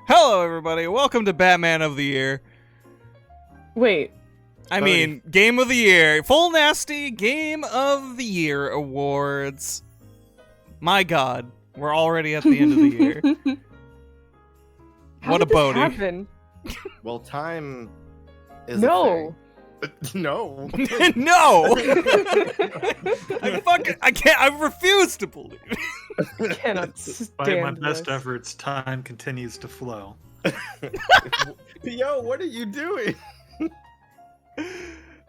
Hello, everybody. Welcome to Batman of the Year. Wait. I mean, Game of the Year. Full Nasty Game of the Year awards. My God, we're already at the end of the year. How What a did this bodie. happen? Well, time is No. a thing. No. No! I refuse to believe it. I cannot By stand my best this. efforts, time continues to flow. Yo, what are you doing?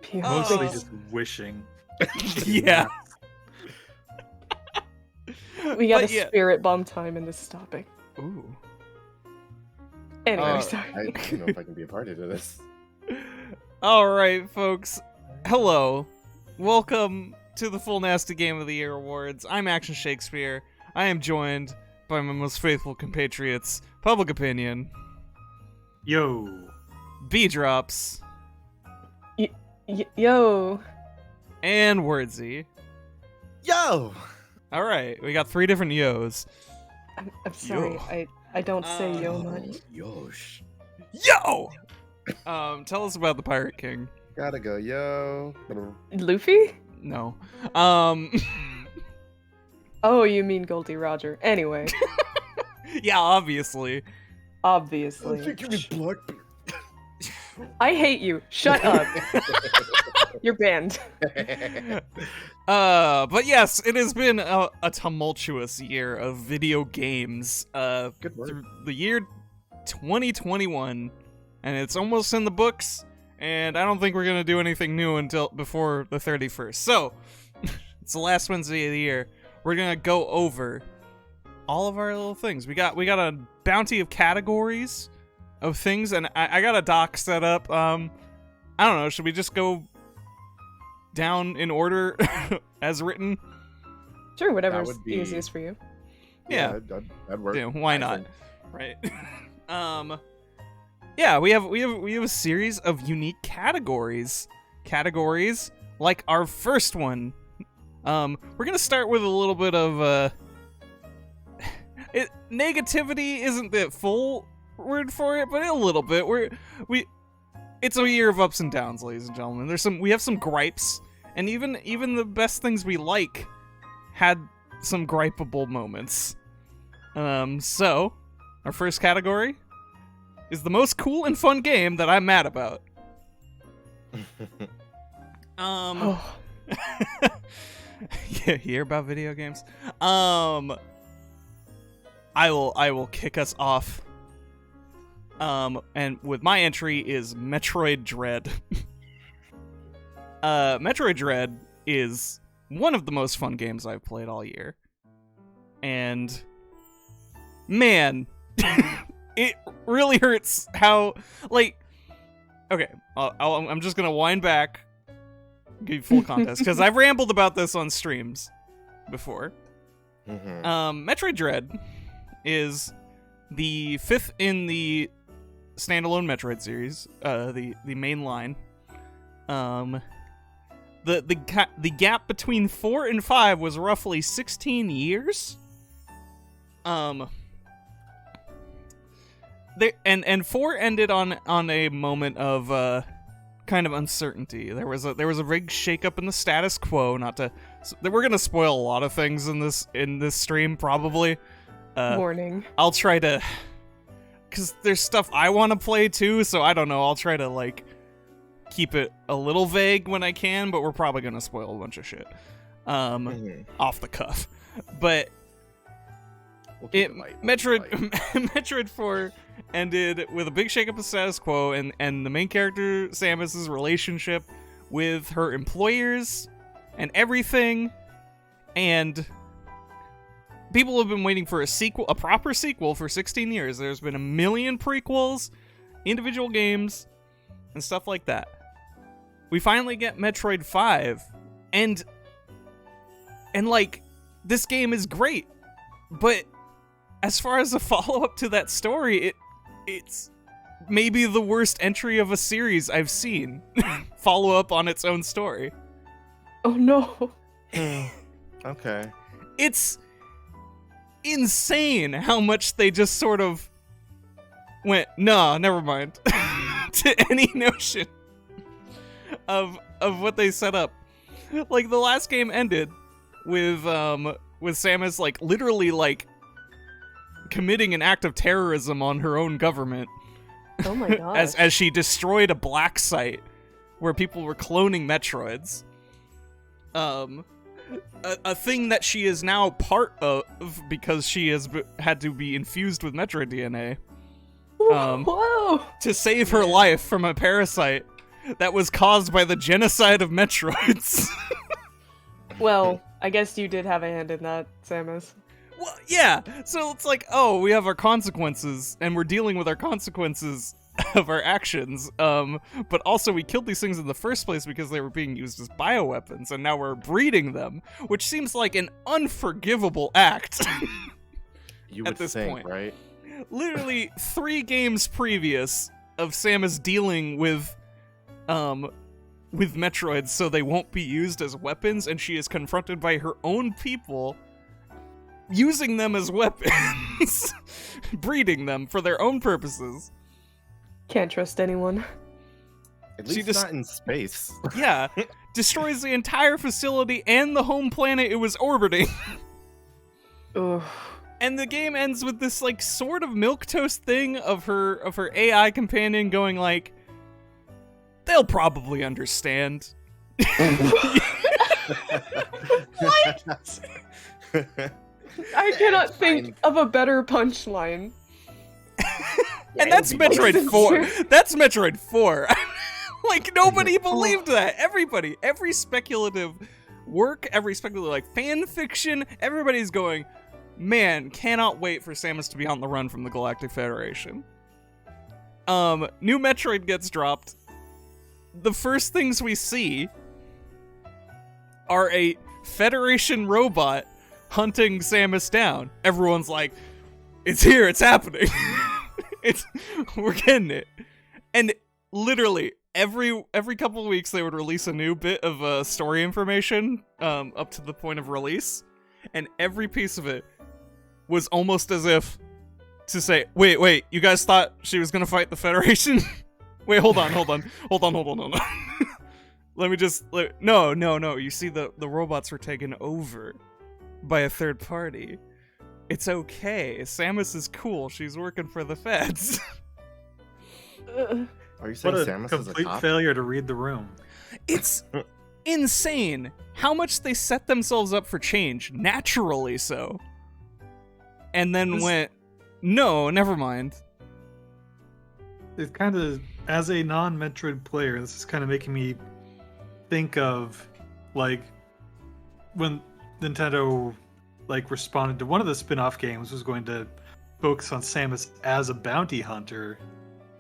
Pure Mostly waste. just wishing. Yeah. We got But a yeah. spirit bomb time in this topic. Ooh. Anyway, Uh, sorry. I don't know if I can be a party to this. Alright, folks. Hello. Welcome to the Full Nasty Game of the Year awards. I'm Action Shakespeare. I am joined by my most faithful compatriots, Public Opinion, Yo. B-Drops, Yo. and Wordsy. Yo! Alright, we got 3 different yos. I'm sorry. Yo. I don't say yo much. Yosh. Yo! Tell us about the Pirate King. Gotta go, yo. Luffy? No. Oh, you mean Goldie Roger. Anyway, Yeah, obviously. obviously. you mean Blackbeard. I hate you. Shut up. You're banned. But yes, it has been a tumultuous year of video games. Good word. Through the year 2021, and it's almost in the books. And I don't think we're gonna do anything new until before the 31st. So it's the last Wednesday of the year. We're gonna go over all of our little things. We got a bounty of categories of things, and I got a doc set up. I don't know. Should we just go down in order as written? Sure, whatever's would be- easiest for you. Yeah. That'd work. Yeah, why I not? think. Right. Yeah, we have a series of unique categories. Categories like our first one. We're gonna start with a little bit of negativity isn't the full word for it, but a little bit. It's a year of ups and downs, ladies and gentlemen. We have some gripes, and even the best things we like had some gripeable moments. So our first category is the most cool and fun game that I'm mad about. Oh, Yeah, hear about video games? I will kick us off. And with my entry is Metroid Dread. Metroid Dread is one of the most fun games I've played all year. And man, it really hurts how, like, okay, I'm just gonna wind back, give you full context, because I've rambled about this on streams before. Mhm. Metroid Dread is the 5th in the standalone Metroid series, the main line. The gap between 4 and 5 was roughly 16 years. And 4 ended on a moment of kind of uncertainty. There was a big shakeup in the status quo. We're gonna spoil a lot of things in this stream probably. warning. I'll try to, because there's stuff I want to play too. So I don't know. I'll try to like keep it a little vague when I can, but we're probably gonna spoil a bunch of shit Mhm. off the cuff. But We'll keep it light. We'll keep it light. Metroid 4 ended with a big shakeup of status quo, and the main character Samus's relationship with her employers and everything, and people have been waiting for a proper sequel for 16 years. There's been a million prequels, individual games, and stuff like that. We finally get Metroid 5, and like, this game is great, but as far as a follow-up to that story, it's maybe the worst entry of a series I've seen follow up on its own story. Oh no. Okay. It's insane how much they just sort of went, nah, never mind, to any notion of what they set up. Like, the last game ended with Samus, like, literally, like, committing an act of terrorism on her own government. Oh my god. as she destroyed a black site where people were cloning Metroids. A thing that she is now part of because she has had to be infused with Metroid DNA. Whoa! To save her life from a parasite that was caused by the genocide of Metroids. Well, I guess you did have a hand in that, Samus. Well, yeah. So it's like, oh, we have our consequences, and we're dealing with our consequences of our actions. But also we killed these things in the first place because they were being used as bioweapons, and now we're breeding them, which seems like an unforgivable act. You at would this think, point. right? Literally 3 games previous of Samus dealing with Metroids so they won't be used as weapons, and she is confronted by her own people using them as weapons, breeding them for their own purposes. Can't trust anyone. At She least just- not in space. Yeah, destroys the entire facility and the home planet it was orbiting. Ugh. And the game ends with this, like, sort of milquetoast thing of her AI companion going like, they'll probably understand. I cannot It's think fine. of a better punchline. And that's it'll be Metroid fine. 4. That's Metroid 4. Like, nobody Oh. believed that. Everybody, every speculative work, every speculative, like, fan fiction, everybody's going, man, cannot wait for Samus to be on the run from the Galactic Federation. New Metroid gets dropped. The first things we see are a Federation robot hunting Samus down. Everyone's like, it's here, it's happening. We're getting it. And literally every couple of weeks they would release a new bit of story information up to the point of release, and every piece of it was almost as if to say, wait, you guys thought she was gonna fight the Federation? Wait, hold on. Let me just no. You see, the robots were taken over by a third party. It's okay. Samus is cool. She's working for the feds. Ugh. Are you saying What a Samus is a complete cop? failure to read the room. It's insane how much they set themselves up for change, naturally so. And then This- went, no, never mind. It kind of, as a non-Metroid player, this is kind of making me think of, like, when Nintendo, like, responded to one of the spin-off games was going to focus on Samus as a bounty hunter,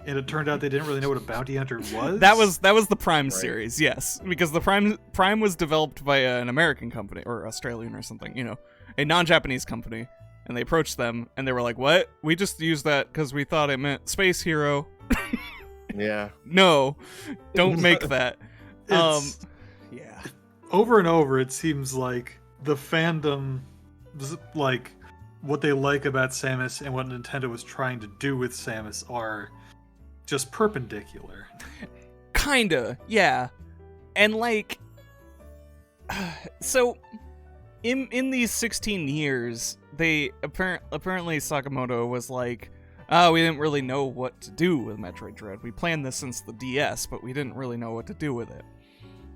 and it turned out they didn't really know what a bounty hunter was. That was the Prime Right. series, yes, because the Prime was developed by an American company or Australian or something, you know, a non-Japanese company, and they approached them and they were like, "What? We just used that because we thought it meant space hero." Yeah. No, don't make that. It's- Yeah. over and over, it seems like the fandom, like, what they like about Samus and what Nintendo was trying to do with Samus are just perpendicular. Kinda, yeah. And like, so in these 16 years, they apparently Sakamoto was like, we didn't really know what to do with Metroid Dread. We planned this since the DS, but we didn't really know what to do with it.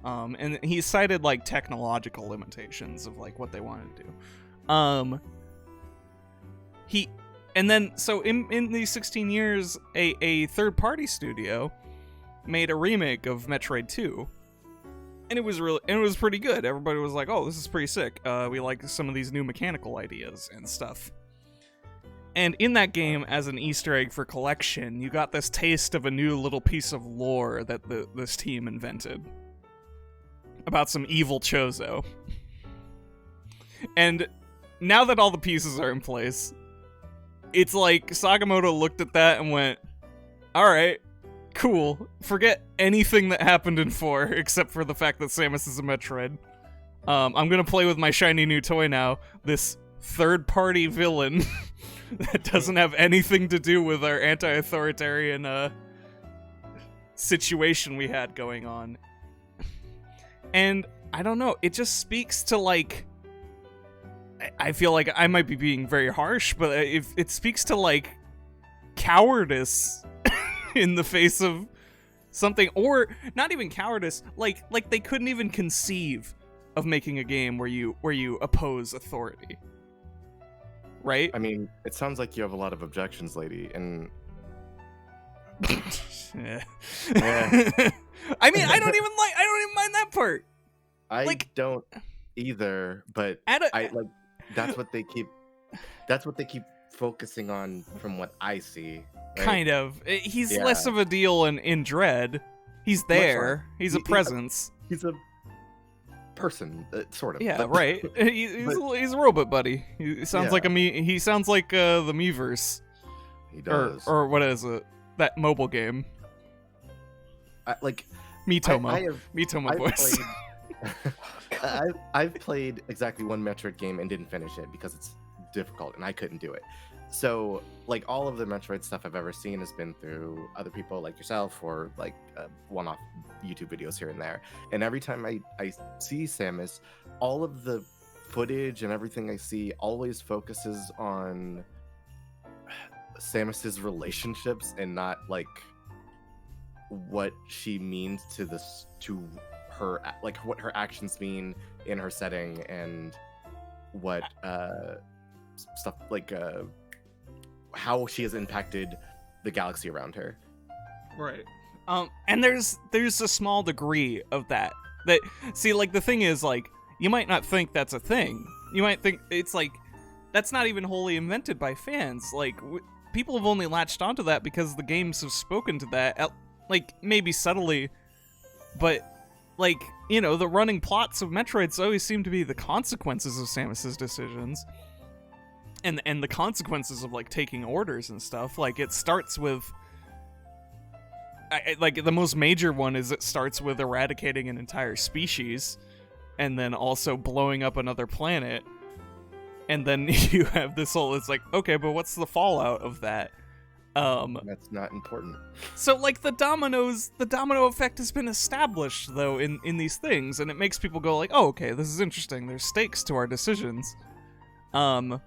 And he cited like technological limitations of like what they wanted to do. And then, so in these 16 years, a third-party studio made a remake of Metroid 2, and it was pretty good. Everybody was like, "Oh, this is pretty sick. We like some of these new mechanical ideas and stuff." And in that game, as an Easter egg for collection, you got this taste of a new little piece of lore that this team invented about some evil Chozo. And now that all the pieces are in place, it's like Sakamoto looked at that and went, alright, cool. Forget anything that happened in 4 except for the fact that Samus is a Metroid. I'm gonna play with my shiny new toy now, this third-party villain that doesn't have anything to do with our anti-authoritarian situation we had going on. And I don't know, it just speaks to like, I feel like I might be being very harsh, but it speaks to like cowardice in the face of something, or not even cowardice, like they couldn't even conceive of making a game where you oppose authority. Right? I mean, it sounds like you have a lot of objections, lady, and Yeah. Yeah. I mean, I don't even mind that part. I Like- don't either. But At a, I like that's what they keep focusing on from what I see. Right? kind of. He's Yeah. less of a deal in Dread. He's there. He's a He's a- presence. He's a person, sort of. Yeah, but- right. He's a robot buddy. He sounds Yeah. like He sounds like the Miiverse, He does. or what is it? That mobile game, like Miitomo. I have Miitomo I've voice. I've played exactly one Metroid game and didn't finish it because it's difficult and I couldn't do it. So like all of the Metroid stuff I've ever seen has been through other people like yourself or like one-off YouTube videos here and there. And every time I see Samus, all of the footage and everything I see always focuses on Samus's relationships and not like what she means to her, like what her actions mean in her setting and what stuff like how she has impacted the galaxy around her. Right. And there's a small degree of that. See, like the thing is, like, you might not think that's a thing. You might think it's like that's not even wholly invented by fans. Like people have only latched onto that because the games have spoken to that, like maybe subtly, but like, you know, the running plots of Metroids always seem to be the consequences of Samus's decisions. And the consequences of like taking orders and stuff. Like it starts with like the most major one is it starts with eradicating an entire species and then also blowing up another planet. And then you have this whole, it's like, okay, but what's the fallout of that? That's not important. So like the domino effect has been established though in these things, and it makes people go like, oh, okay, this is interesting. There's stakes to our decisions. And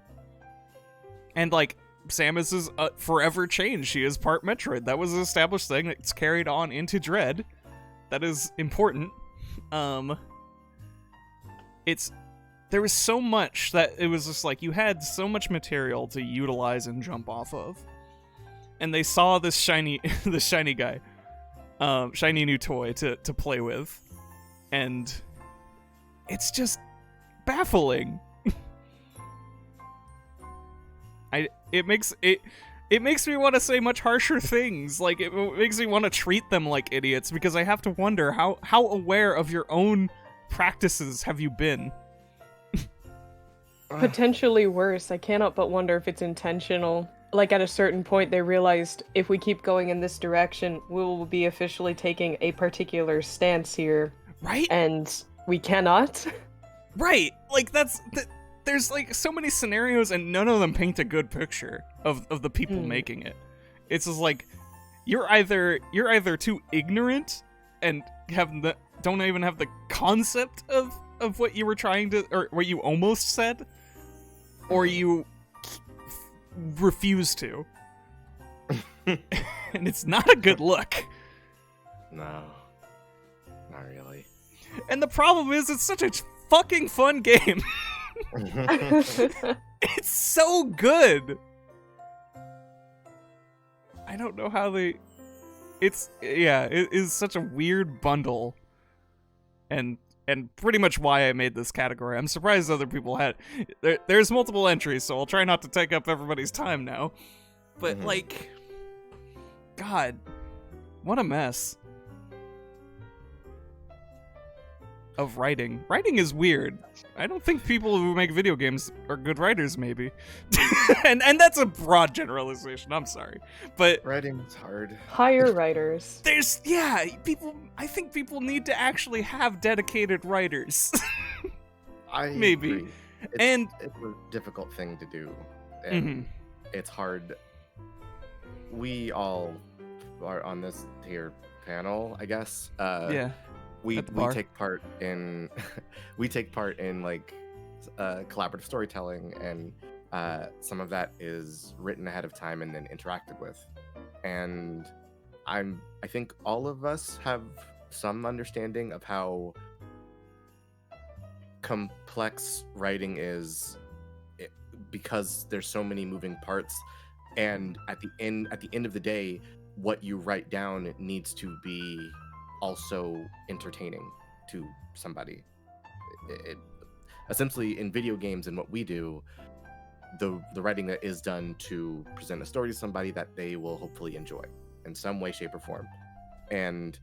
like Samus is forever changed. She is part Metroid. That was an established thing. It's carried on into Dread. That is important. There was so much that it was just like you had so much material to utilize and jump off of. And they saw this shiny guy, shiny new toy to play with, and it's just baffling. It makes me want to say much harsher things. Like it makes me want to treat them like idiots because I have to wonder how aware of your own practices have you been? Potentially worse. I cannot but wonder if it's intentional. Like at a certain point they realized if we keep going in this direction, we will be officially taking a particular stance here, Right? and we cannot. Right. Like there's like so many scenarios and none of them paint a good picture of the people making it. It's just like you're either too ignorant and don't even have the concept of what you were trying to, or what you almost said, or you refuse to. And it's not a good look. No, not really. And the problem is it's such a fucking fun game. It's so good. I don't know how it is such a weird bundle. And pretty much why I made this category. I'm surprised other people had. There's multiple entries, so I'll try not to take up everybody's time now. But like, God, what a mess of writing. Writing is weird. I don't think people who make video games are good writers, maybe. and that's a broad generalization. I'm sorry, but Writing's hard. Hire writers. I think people need to actually have dedicated writers. I Maybe. agree. And it's a difficult thing to do, and it's hard. We all are on this here panel, I guess. Yeah. we at the we bar. take part in we take part in like collaborative storytelling, and some of that is written ahead of time and then interacted with. And I think all of us have some understanding of how complex writing is, because there's so many moving parts, and at the end of the day, what you write down needs to be also entertaining to somebody. Essentially, in video games and what we do, the writing that is done to present a story to somebody that they will hopefully enjoy in some way, shape, or form. And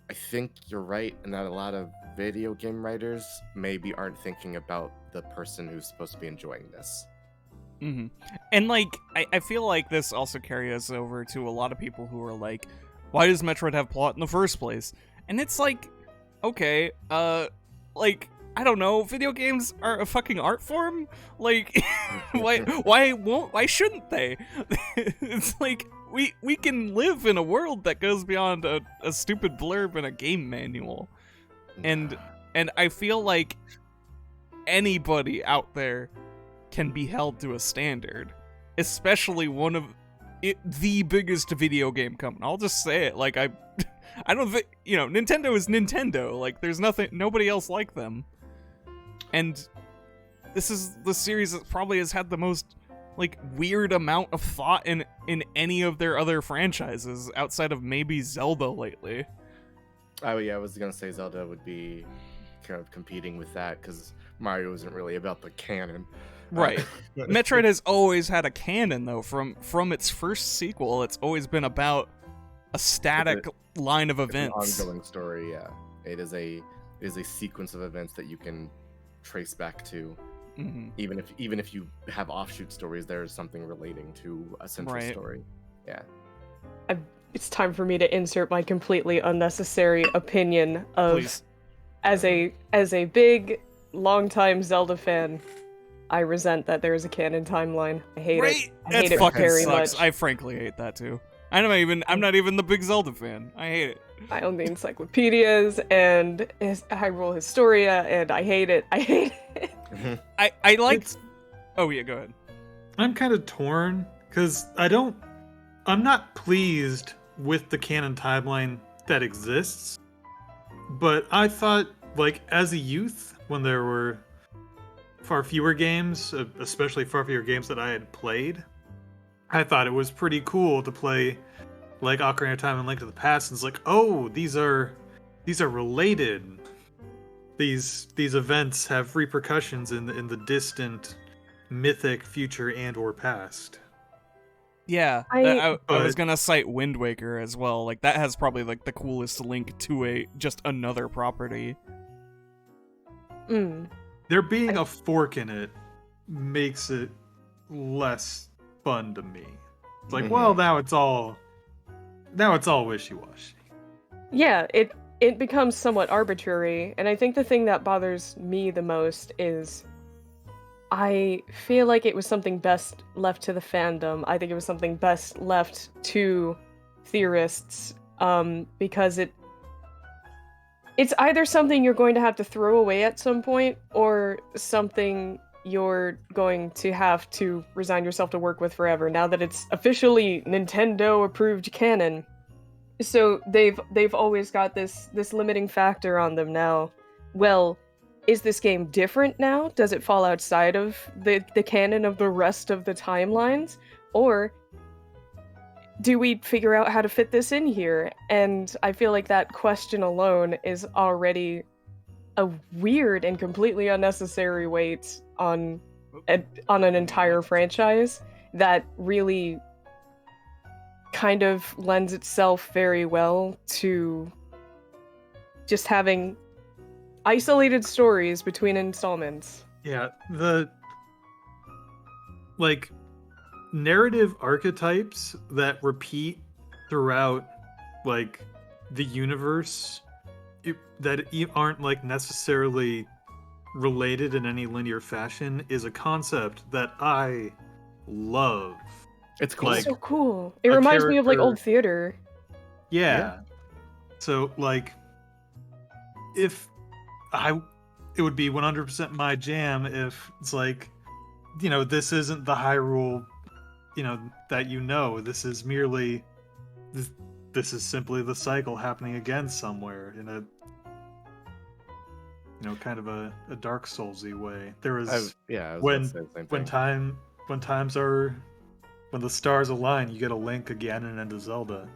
I think you're right in that a lot of video game writers maybe aren't thinking about the person who's supposed to be enjoying this. Mm-hmm. And like, I feel like this also carries over to a lot of people who are like, why does Metroid have plot in the first place? And it's like, okay, like, I don't know, video games are a fucking art form? Like, why shouldn't they? It's like, we can live in a world that goes beyond a stupid blurb in a game manual. And I feel like anybody out there can be held to a standard, especially one of the biggest video game company. I'll just say it, like, I don't think, Nintendo is Nintendo. Like, there's nobody else like them. And this is the series that probably has had the most, like, weird amount of thought in any of their other franchises outside of maybe Zelda lately. Oh yeah, I was gonna say Zelda would be kind of competing with that, because Mario isn't really about the canon. Right. Metroid has always had a canon, though. From its first sequel, it's always been about a static line of events. An ongoing story, yeah. It is a sequence of events that you can trace back to. Mm-hmm. Even if you have offshoot stories, there is something relating to a central story. Yeah. It's time for me to insert my completely unnecessary opinion of, Please. as a big, longtime Zelda fan, I resent that there is a canon timeline. I hate it. I hate it fucking very sucks. much. I frankly hate that too. I'm not even the big Zelda fan. I hate it. I own the encyclopedias and Hyrule Historia, and I hate it. I hate it. I liked. Oh yeah, go ahead. I'm kind of torn because I'm not pleased with the canon timeline that exists, but I thought, like, as a youth, when there were far fewer games, especially far fewer games that I had played, I thought it was pretty cool to play like Ocarina of Time and Link to the Past, and it's like, oh, these are related. These events have repercussions in the distant, mythic future and or past. Yeah, I was gonna cite Wind Waker as well. Like, that has probably like the coolest link to just another property. There being a fork in it makes it less fun to me. It's like, well, now it's all wishy-washy. Yeah, it becomes somewhat arbitrary, and I think the thing that bothers me the most is I feel like it was something best left to the fandom. I think it was something best left to theorists, because it's either something you're going to have to throw away at some point, or something you're going to have to resign yourself to work with forever, now that it's officially Nintendo-approved canon. So they've always got this limiting factor on them now. Well, is this game different now? Does it fall outside of the canon of the rest of the timelines? Or do we figure out how to fit this in here? And I feel like that question alone is already a weird and completely unnecessary weight on an entire franchise that really kind of lends itself very well to just having isolated stories between installments. Yeah, the like narrative archetypes that repeat throughout like the universe that aren't like necessarily related in any linear fashion is a concept that I love. It's cool. Like, so cool. It a reminds me of like character- old theater. Yeah. So like, if it would be 100% my jam if it's like, this isn't the Hyrule, that this is merely, this is simply the cycle happening again somewhere in a, kind of a Dark Soulsy way. There was I was when- gonna say the same thing. when the stars align, you get a Link, a Ganon, and a Zelda.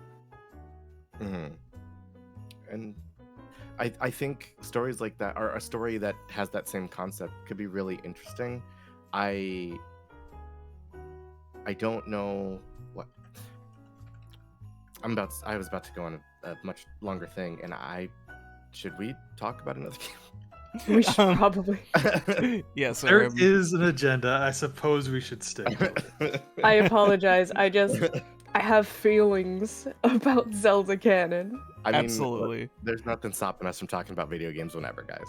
Mhm. And I think stories like that, or a story that has that same concept, could be really interesting. I don't know what I was about to go on a much longer thing, and should we talk about another We should probably. Yeah, so There is an agenda. I suppose we should stick to it. game? I apologize. I have feelings about Zelda canon. I mean, absolutely. there's nothing stopping us from talking about video games whenever, guys.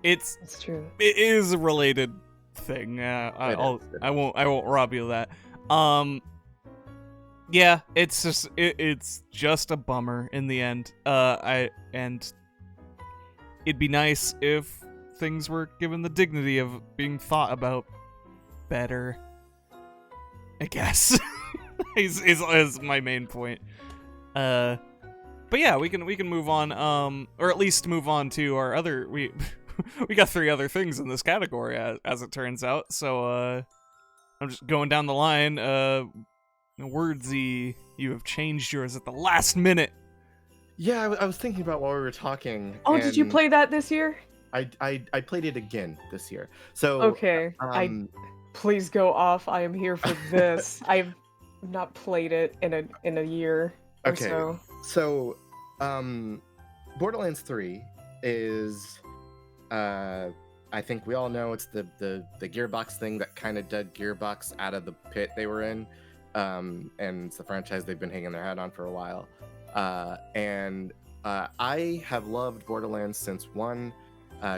It's It's true. it is a related thing. It I won't rob you of that. Yeah, it's just a bummer in the end. It'd be nice if things were given the dignity of being thought about better. I guess is my main point. But yeah, we can move on. Or at least move on to our other we got 3 other things in this category as it turns out. So I'm just going down the line. Wordsy, you have changed yours at the last minute. Yeah, I was thinking about while we were talking. Oh, did you and play that this year? I played it again this year. So Okay. Please go off. I am here for this. I've not played it in a year or Okay. so. So, Borderlands 3 is, I think we all know it's the Gearbox thing that kind of dug Gearbox out of the pit they were in, and it's the franchise they've been hanging their hat on for a while. I have loved Borderlands since 1.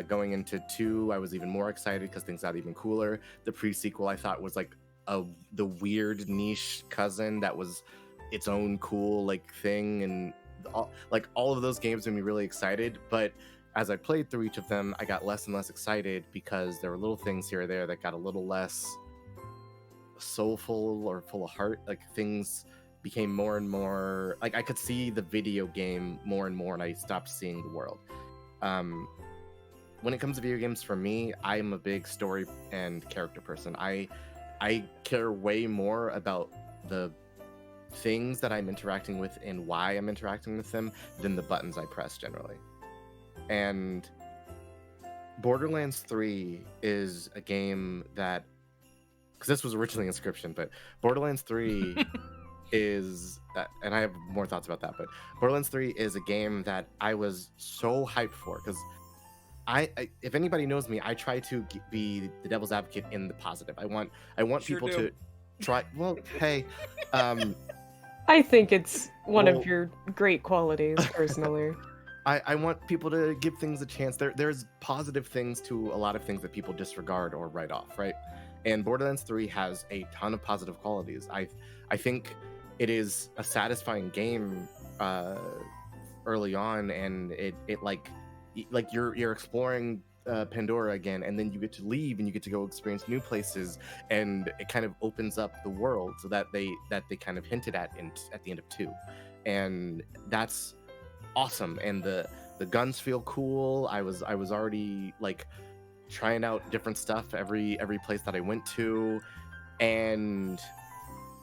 Going into 2, I was even more excited because things got even cooler. The pre-sequel I thought was like the weird niche cousin that was its own cool thing, and all of those games made me really excited. But as I played through each of them, I got less and less excited because there were little things here or there that got a little less soulful or full of heart. Things became more and more I could see the video game more and more, and I stopped seeing the world. When it comes to video games, for me, I'm a big story and character person. I care way more about the things that I'm interacting with and why I'm interacting with them than the buttons I press generally. And Borderlands 3 is a game that, because this was originally Inscription, but Borderlands 3 is, and I have more thoughts about that, but Borderlands 3 is a game that I was so hyped for, because I if anybody knows me, I try to be the devil's advocate in the positive. I want Sure people do. to try. Well, hey, I think it's one Well- of your great qualities, personally. I want people to give things a chance. There's positive things to a lot of things that people disregard or write off, right? And Borderlands 3 has a ton of positive qualities. I think it is a satisfying game early on, and it you're exploring Pandora again, and then you get to leave and you get to go experience new places, and it kind of opens up the world so that they kind of hinted at the end of 2, and that's awesome. And the guns feel cool. I was already trying out different stuff every place that I went to, and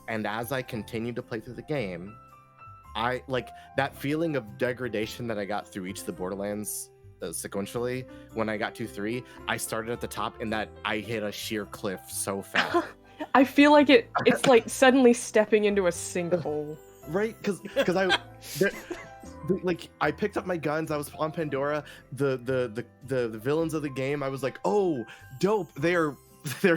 as I continued to play through the game, I that feeling of degradation that I got through each of the Borderlands sequentially. When I got to 3, I started at the top, and that I hit a sheer cliff so fast. I feel like it's like suddenly stepping into a sinkhole. Right? Because I picked up my guns. I was on Pandora. The villains of the game, I was like, oh, dope. They're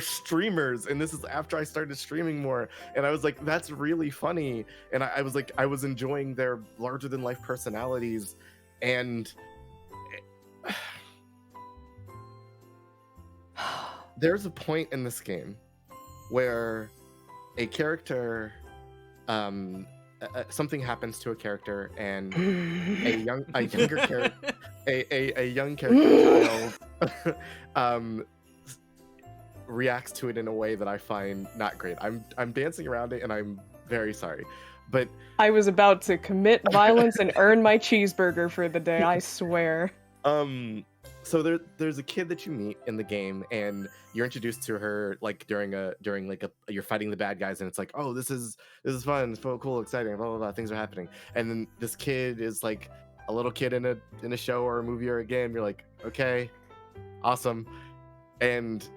streamers, and this is after I started streaming more, and I was like, that's really funny. And I was enjoying their larger than life personalities, and there's a point in this game where a character, something happens to a character, and a younger character, a young character child, reacts to it in a way that I find not great. I'm dancing around it, and I'm very sorry, but I was about to commit violence and earn my cheeseburger for the day, I swear. So there's a kid that you meet in the game, and you're introduced to her like during like you're fighting the bad guys, and it's like, oh, this is fun, it's so cool, exciting, blah blah blah, things are happening, and then this kid is like a little kid in a show or a movie or a game. You're like, okay, awesome, and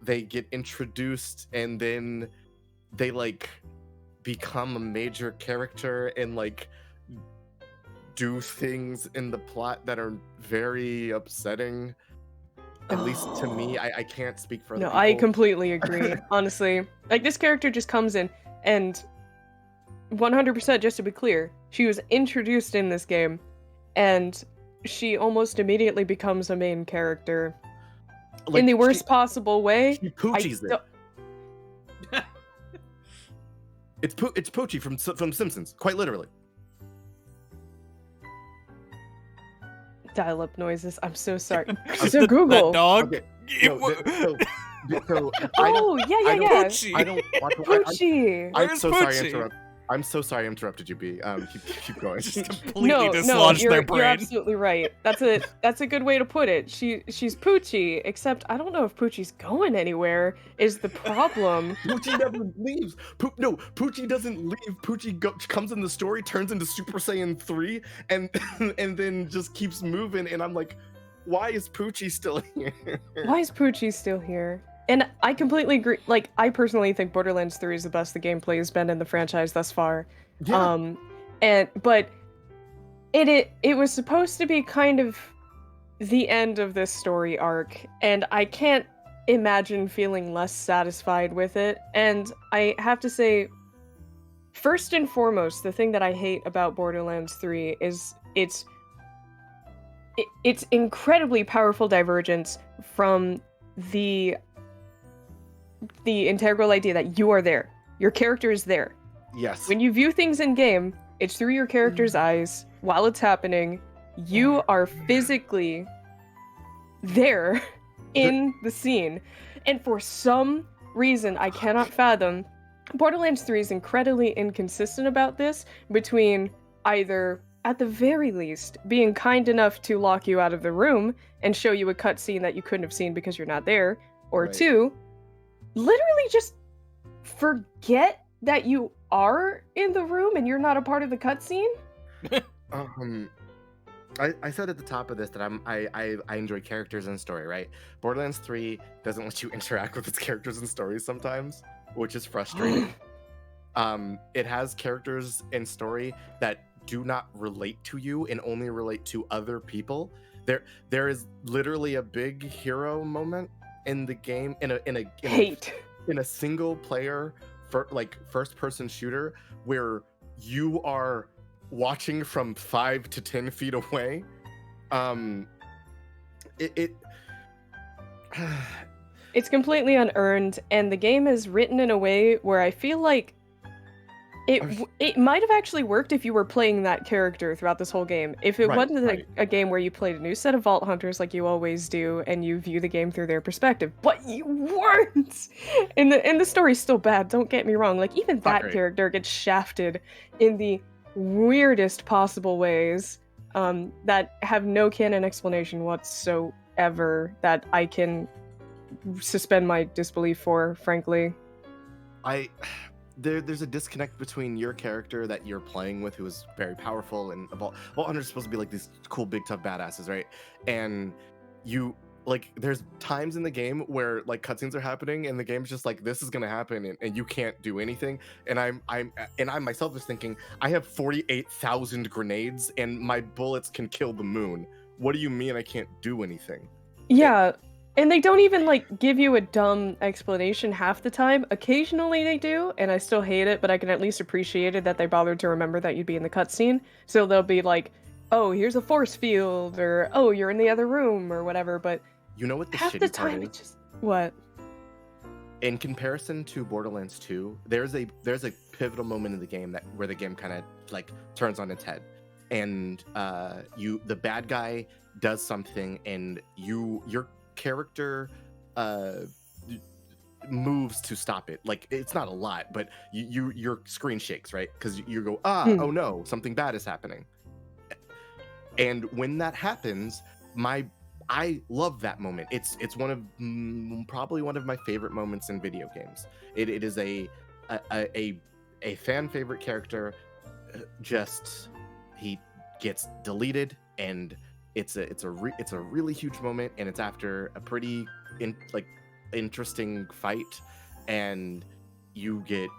they get introduced, and then they like become a major character and like do things in the plot that are very upsetting, at least to me. I can't speak for other No, people. I completely agree. Honestly, like this character just comes in, and 100%, just to be clear, she was introduced in this game, and she almost immediately becomes a main character Like, in the worst possible way. she poochies it. don't- It's Poochie from Simpsons, quite literally. Dial-up noises. I'm so sorry. So Google. That dog. Okay, It no, wa- so I don't, Oh yeah, I yeah, don't- yeah. Poochie. I don't watch. Poochie. I'm Where's so sorry. Poochie? I'm so sorry I interrupted you, B. Keep going. Just completely No, dislodged you're, their you're brain. absolutely right. That's a good way to put it. She's Poochie, except I don't know if Poochie's going anywhere. Is the problem? Poochie never leaves. Poochie doesn't leave. Poochie comes in the story, turns into Super Saiyan 3, and and then just keeps moving. And I'm like, why is Poochie still here? Why is Poochie still here? And I completely agree. Like, I personally think Borderlands 3 is the best the gameplay has been in the franchise thus far. Yeah. But it was supposed to be kind of the end of this story arc, and I can't imagine feeling less satisfied with it. And I have to say, first and foremost, the thing that I hate about Borderlands 3 is its incredibly powerful divergence from the integral idea that you are there. Your character is there. Yes. When you view things in game, it's through your character's eyes. While it's happening, you are physically there in the scene. And for some reason I cannot fathom, Borderlands 3 is incredibly inconsistent about this, between either, at the very least, being kind enough to lock you out of the room and show you a cutscene that you couldn't have seen because you're not there, or Right. two, literally just forget that you are in the room and you're not a part of the cutscene. I said at the top of this that I enjoy characters and story, right? Borderlands 3 doesn't let you interact with its characters and stories sometimes, which is frustrating. It has characters and story that do not relate to you and only relate to other people. There is literally a big hero moment in the game in a single player first person shooter where you are watching from 5 to 10 feet away. It's completely unearned, and the game is written in a way where I feel like it might have actually worked if you were playing that character throughout this whole game. If it Right, wasn't right. a game where you played a new set of Vault Hunters like you always do, and you view the game through their perspective, but you weren't. And the story's still bad. Don't get me wrong. Like, even that great. character gets shafted in the weirdest possible ways that have no canon explanation whatsoever that I can suspend my disbelief for, frankly. There's a disconnect between your character that you're playing with, who is very powerful, and Vault Hunters are supposed to be like these cool, big, tough badasses, right? And you like, there's times in the game where like cutscenes are happening, and the game's just like, this is gonna happen, and you can't do anything. And I myself was thinking, I have 48,000 grenades, and my bullets can kill the moon. What do you mean I can't do anything? Yeah, and they don't even like give you a dumb explanation half the time. Occasionally they do, and I still hate it, but I can at least appreciate it that they bothered to remember that you'd be in the cutscene. So they'll be like, oh, here's a force field, or oh, you're in the other room, or whatever. But You know what the half the shitty part time is? it just what? in comparison to Borderlands 2, there's a pivotal moment in the game where the game kind of like turns on its head, and the bad guy does something, and your character moves to stop it. Like, it's not a lot, but your screen shakes, right? Because you go, oh no, something bad is happening. And when that happens, I love that moment. It's one of probably one of my favorite moments in video games. It is a fan favorite character. Just he gets deleted, and it's a really huge moment, and it's after a pretty interesting fight, and you get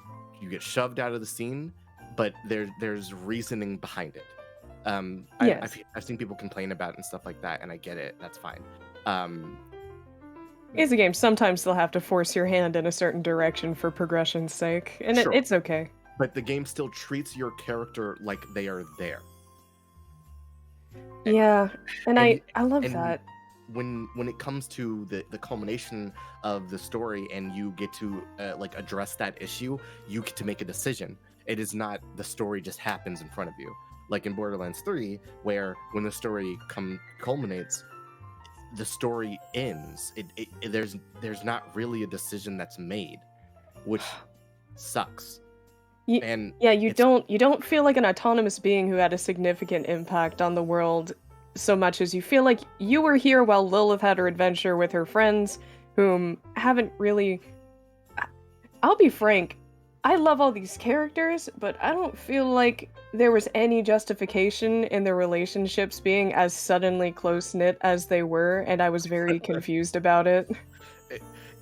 shoved out of the scene, but there's reasoning behind it. Yes. I've seen people complain about it and stuff like that, and I get it. That's fine. It's a game. Sometimes they'll have to force your hand in a certain direction for progression's sake, and Sure. it's okay. But the game still treats your character like they are there. Yeah, and And- I love and that. When it comes to the culmination of the story, and you get to address that issue, you get to make a decision. It is not the story just happens in front of you. Like in Borderlands 3, where when the story culminates, the story ends. There's not really a decision that's made, which sucks. Ye- And Yeah, you it's- don't feel like an autonomous being who had a significant impact on the world so much as you feel like you were here while Lilith had her adventure with her friends, whom haven't really. I'll be frank, I love all these characters, but I don't feel like there was any justification in their relationships being as suddenly close-knit as they were, and I was very confused about it.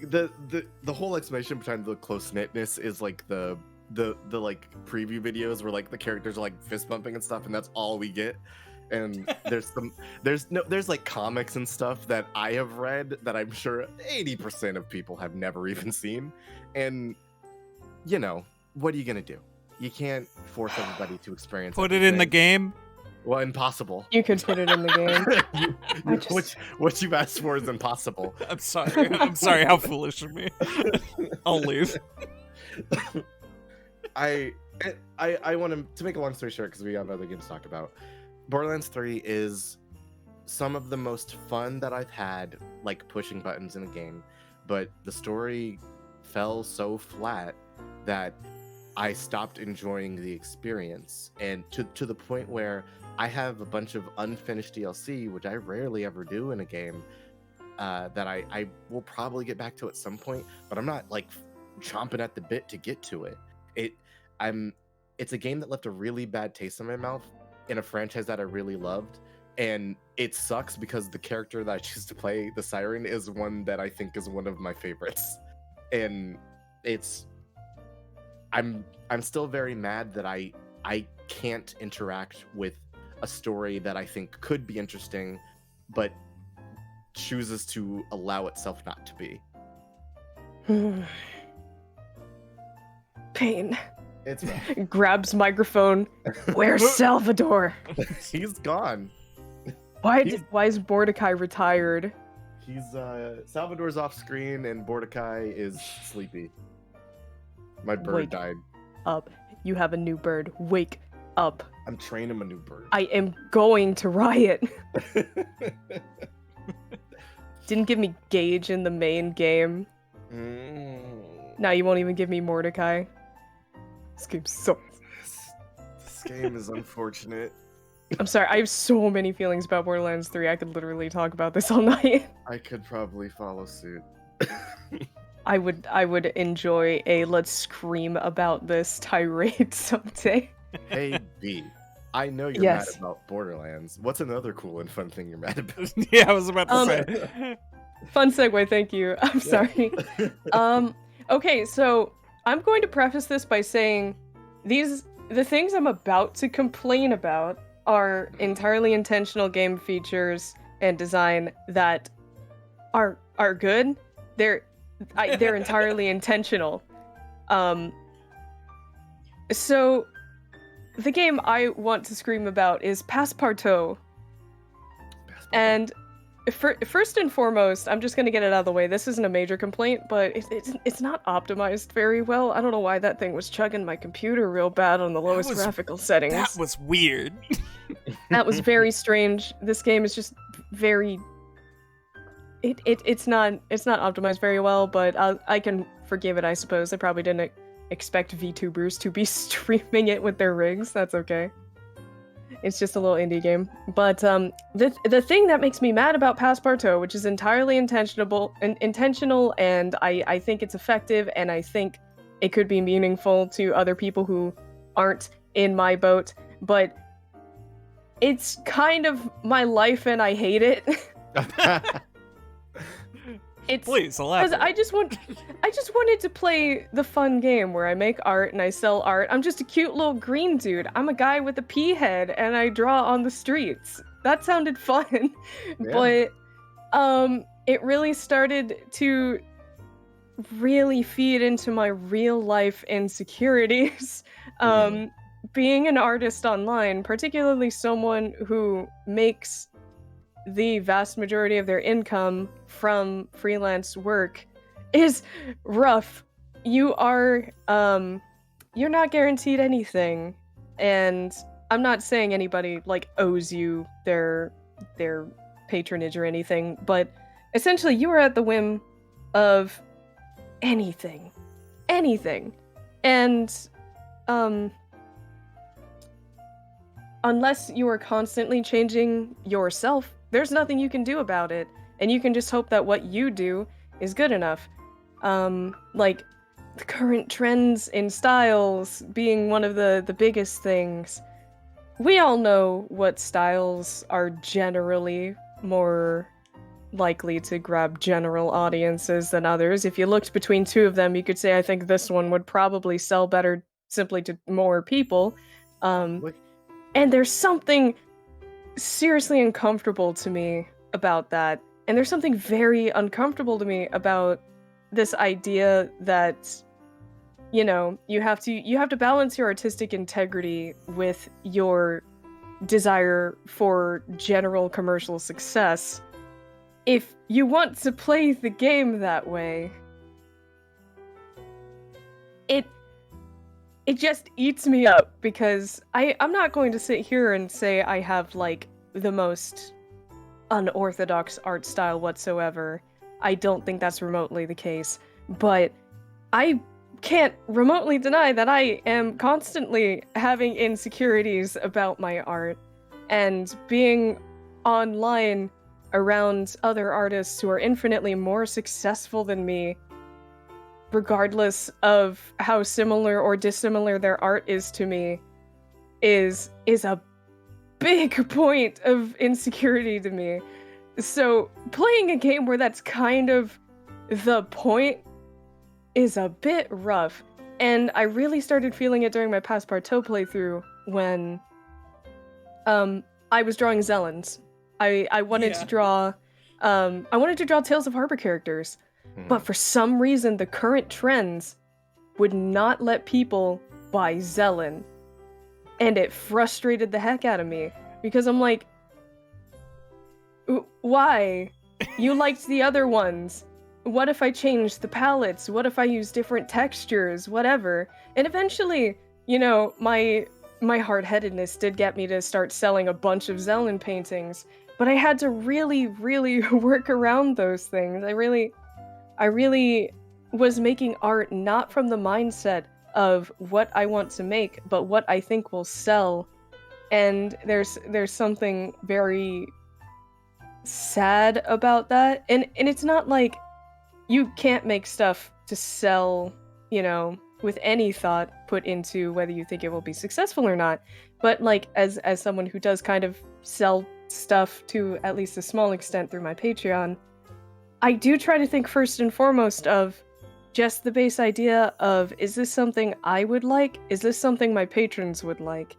the whole explanation behind the close knitness is like the like preview videos where like the characters are like fist bumping and stuff, and that's all we get. And there's like comics and stuff that I have read that I'm sure 80% of people have never even seen. And you know, what are you gonna do? You can't force everybody to experience. Put it in the everything. game. Well, impossible. You could put it in the game. I just- what you've asked for is impossible. I'm sorry. I'm sorry. How foolish of me. I'll leave. I want to make a long story short, because we have other games to talk about. Borderlands 3 is some of the most fun that I've had, like pushing buttons in a game, but the story fell so flat that I stopped enjoying the experience, and to the point where I have a bunch of unfinished DLC, which I rarely ever do in a game, that I will probably get back to at some point, but I'm not like chomping at the bit to get to it. It's a game that left a really bad taste in my mouth in a franchise that I really loved, and it sucks because the character that I choose to play, the Siren, is one that I think is one of my favorites, and I'm still very mad that I can't interact with a story that I think could be interesting, but chooses to allow itself not to be. Pain. It's rough. Grabs microphone. Where's Salvador? He's gone. Why He's- why is Mordecai retired? He's Salvador's off screen and Mordecai is sleepy. My bird Wake died. up. You have a new bird. Wake up. I'm training him a new bird. I am going to riot. Didn't give me Gage in the main game. Now you won't even give me Mordecai. This game sucks. This game is unfortunate. I'm sorry, I have so many feelings about Borderlands 3. I could literally talk about this all night. I could probably follow suit. I would enjoy a let's scream about this tirade someday. Hey B, I know you're Yes. mad about Borderlands. What's another cool and fun thing you're mad about? Yeah, I was about to Um, say. Fun segue, thank you. I'm sorry. Okay, so I'm going to preface this by saying the things I'm about to complain about are entirely intentional game features and design that are good. They're entirely intentional. So the game I want to scream about is Passepartout. And first and foremost, I'm just gonna get it out of the way. This isn't a major complaint, but it's not optimized very well. I don't know why that thing was chugging my computer real bad on the lowest graphical settings. That was weird. That was very strange. This game is just very. It's not optimized very well, but I can forgive it, I suppose. I probably didn't expect VTubers to be streaming it with their rigs. That's okay. It's just a little indie game. But the thing that makes me mad about Passepartout, which is entirely intentional, and I think it's effective, and I think it could be meaningful to other people who aren't in my boat, but it's kind of my life and I hate it. Please elaborate. I just wanted to play the fun game where I make art and I sell art. I'm just a cute little green dude. I'm a guy with a pea head and I draw on the streets. That sounded fun. Yeah. But it really started to really feed into my real life insecurities. Being an artist online, particularly someone who makes the vast majority of their income from freelance work, is rough. You are you're not guaranteed anything, and I'm not saying anybody like owes you their patronage or anything, but essentially you are at the whim of anything, and unless you are constantly changing yourself, there's nothing you can do about it, and you can just hope that what you do is good enough. Like, the current trends in styles being one of the biggest things. We all know what styles are generally more likely to grab general audiences than others. If you looked between two of them, you could say, I think this one would probably sell better simply to more people. And there's something seriously uncomfortable to me about that. And there's something very uncomfortable to me about this idea that, you know, you have to balance your artistic integrity with your desire for general commercial success. If you want to play the game that way, it just eats me up, because I'm not going to sit here and say I have, like, the most unorthodox art style whatsoever. I don't think that's remotely the case, but I can't remotely deny that I am constantly having insecurities about my art, and being online around other artists who are infinitely more successful than me, regardless of how similar or dissimilar their art is to me, is a big point of insecurity to me. So playing a game where that's kind of the point is a bit rough. And I really started feeling it during my Passepartout playthrough when I was drawing Zellens. I wanted to draw Tales of Harbor characters. But for some reason, the current trends would not let people buy Zellen. And it frustrated the heck out of me, because I'm like, why? You liked the other ones. What if I changed the palettes? What if I use different textures? Whatever. And eventually, you know, my hard-headedness did get me to start selling a bunch of Zellen paintings. But I had to really, really work around those things. I really was making art not from the mindset of what I want to make, but what I think will sell. And there's something very sad about that. And it's not like you can't make stuff to sell, you know, with any thought put into whether you think it will be successful or not. But like, as someone who does kind of sell stuff to at least a small extent through my Patreon, I do try to think first and foremost of just the base idea of, is this something I would like? Is this something my patrons would like?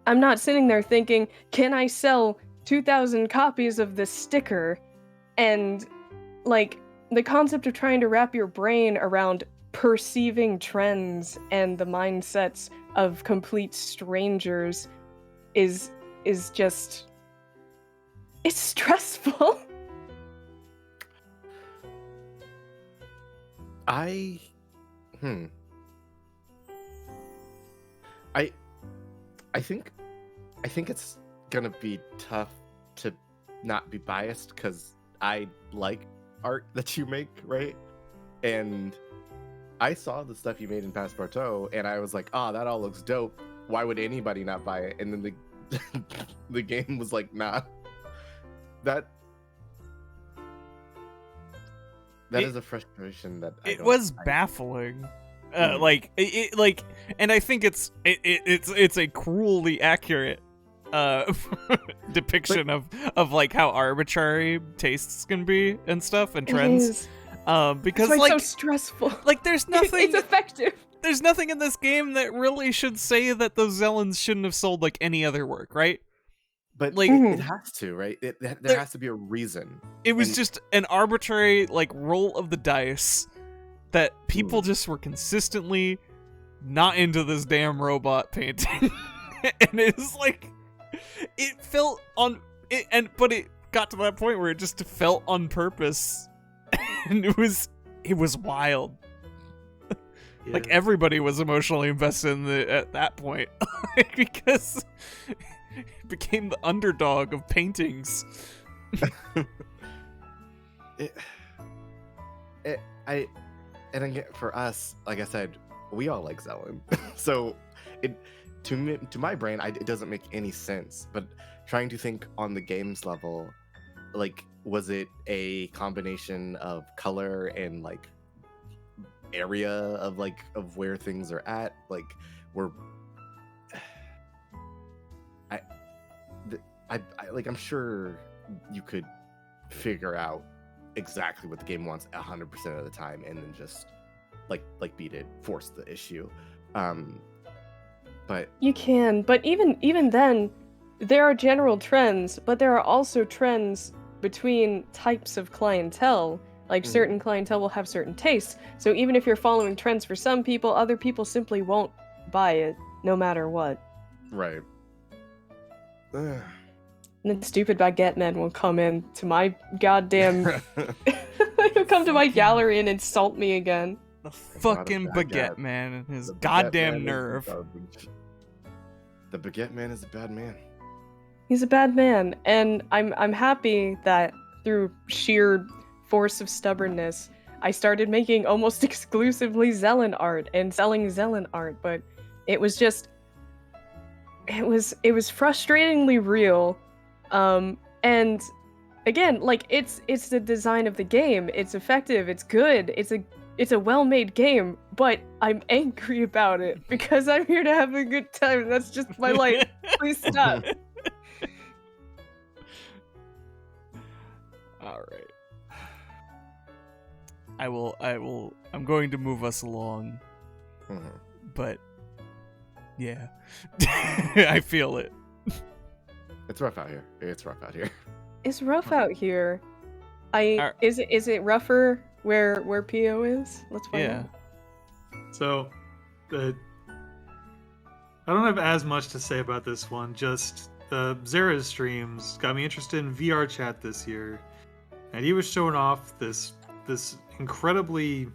I'm not sitting there thinking, can I sell 2,000 copies of this sticker? And, like, the concept of trying to wrap your brain around perceiving trends and the mindsets of complete strangers is just... it's stressful. I, hmm. I, I think, I think it's gonna be tough to not be biased because I like art that you make, right? And I saw the stuff you made in Passepartout, and I was like, "Oh, that all looks dope. Why would anybody not buy it?" And then the the game was like, "Nah, that It- is a frustration that I It don't- was I- baffling. Mhm. Like, and I think it's a cruelly accurate depiction of like how arbitrary tastes can be and stuff and It trends. is. Because That's why like it's so stressful. like there's nothing It's effective. there's nothing in this game that really should say that those Zelens shouldn't have sold like any other work, right? But like- it has to, right? There There- has to be a reason. It was And- just an arbitrary like roll of the dice that people just were consistently not into this damn robot painting. And it's like it felt on it, but it got to that point where it just felt on purpose. And it was wild. Like Yeah. everybody was emotionally invested at that point. Because it became the underdog of paintings. And again, for us, like I said, we all like Zelen. So it to my brain, it doesn't make any sense. But trying to think on the game's level, like, was it a combination of color and like area of where things are at? Like, were I'm sure you could figure out exactly what the game wants 100% of the time, and then just like beat it, force the issue. But You can, but even then, there are general trends, but there are also trends between types of clientele. Like Mhm. certain clientele will have certain tastes. So even if you're following trends for some people, other people simply won't buy it, no matter what. right. Ugh. And then stupid baguette men will come in to my goddamn. He'll come to my gallery and insult me again. The not a fucking baguette. baguette man and his The Baguette goddamn Man is nerve. garbage. The Baguette Man is a bad man. He's a bad man, and I'm happy that through sheer force of stubbornness, I started making almost exclusively Zelen art and selling Zelen art, but it was just it was frustratingly real. And again, like it's the design of the game. It's effective, it's good, it's a well-made game, but I'm angry about it because I'm here to have a good time. That's just my life. Please stop. All right. I'm going to move us along, Mhm. but yeah. I feel it. It's rough out here. It's rough out here. It's rough out here. Are- Is it rougher where PO is? Let's find Yeah. out. So, I don't have as much to say about this one. Just Zera's streams got me interested in VR chat this year, and he was showing off this incredibly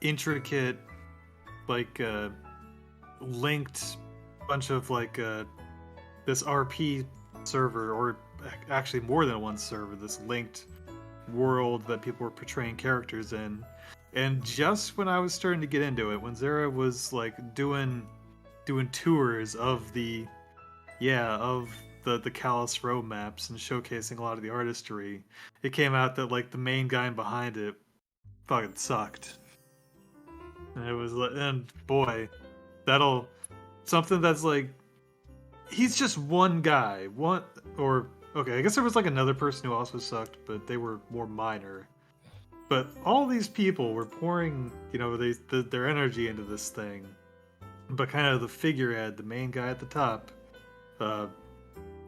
intricate, like linked bunch of this RP server, or actually more than one server. This linked world that people were portraying characters in. And just when I was starting to get into it, when Zera was like doing tours of the Callus Row maps and showcasing a lot of the artistry, it came out that like the main guy behind it fucking sucked. And it was like, and boy, that'll something that's like, he's just one guy, okay, I guess there was like another person who also sucked, but they were more minor. But all these people were pouring, their energy into this thing. But kind of the figurehead, the main guy at the top,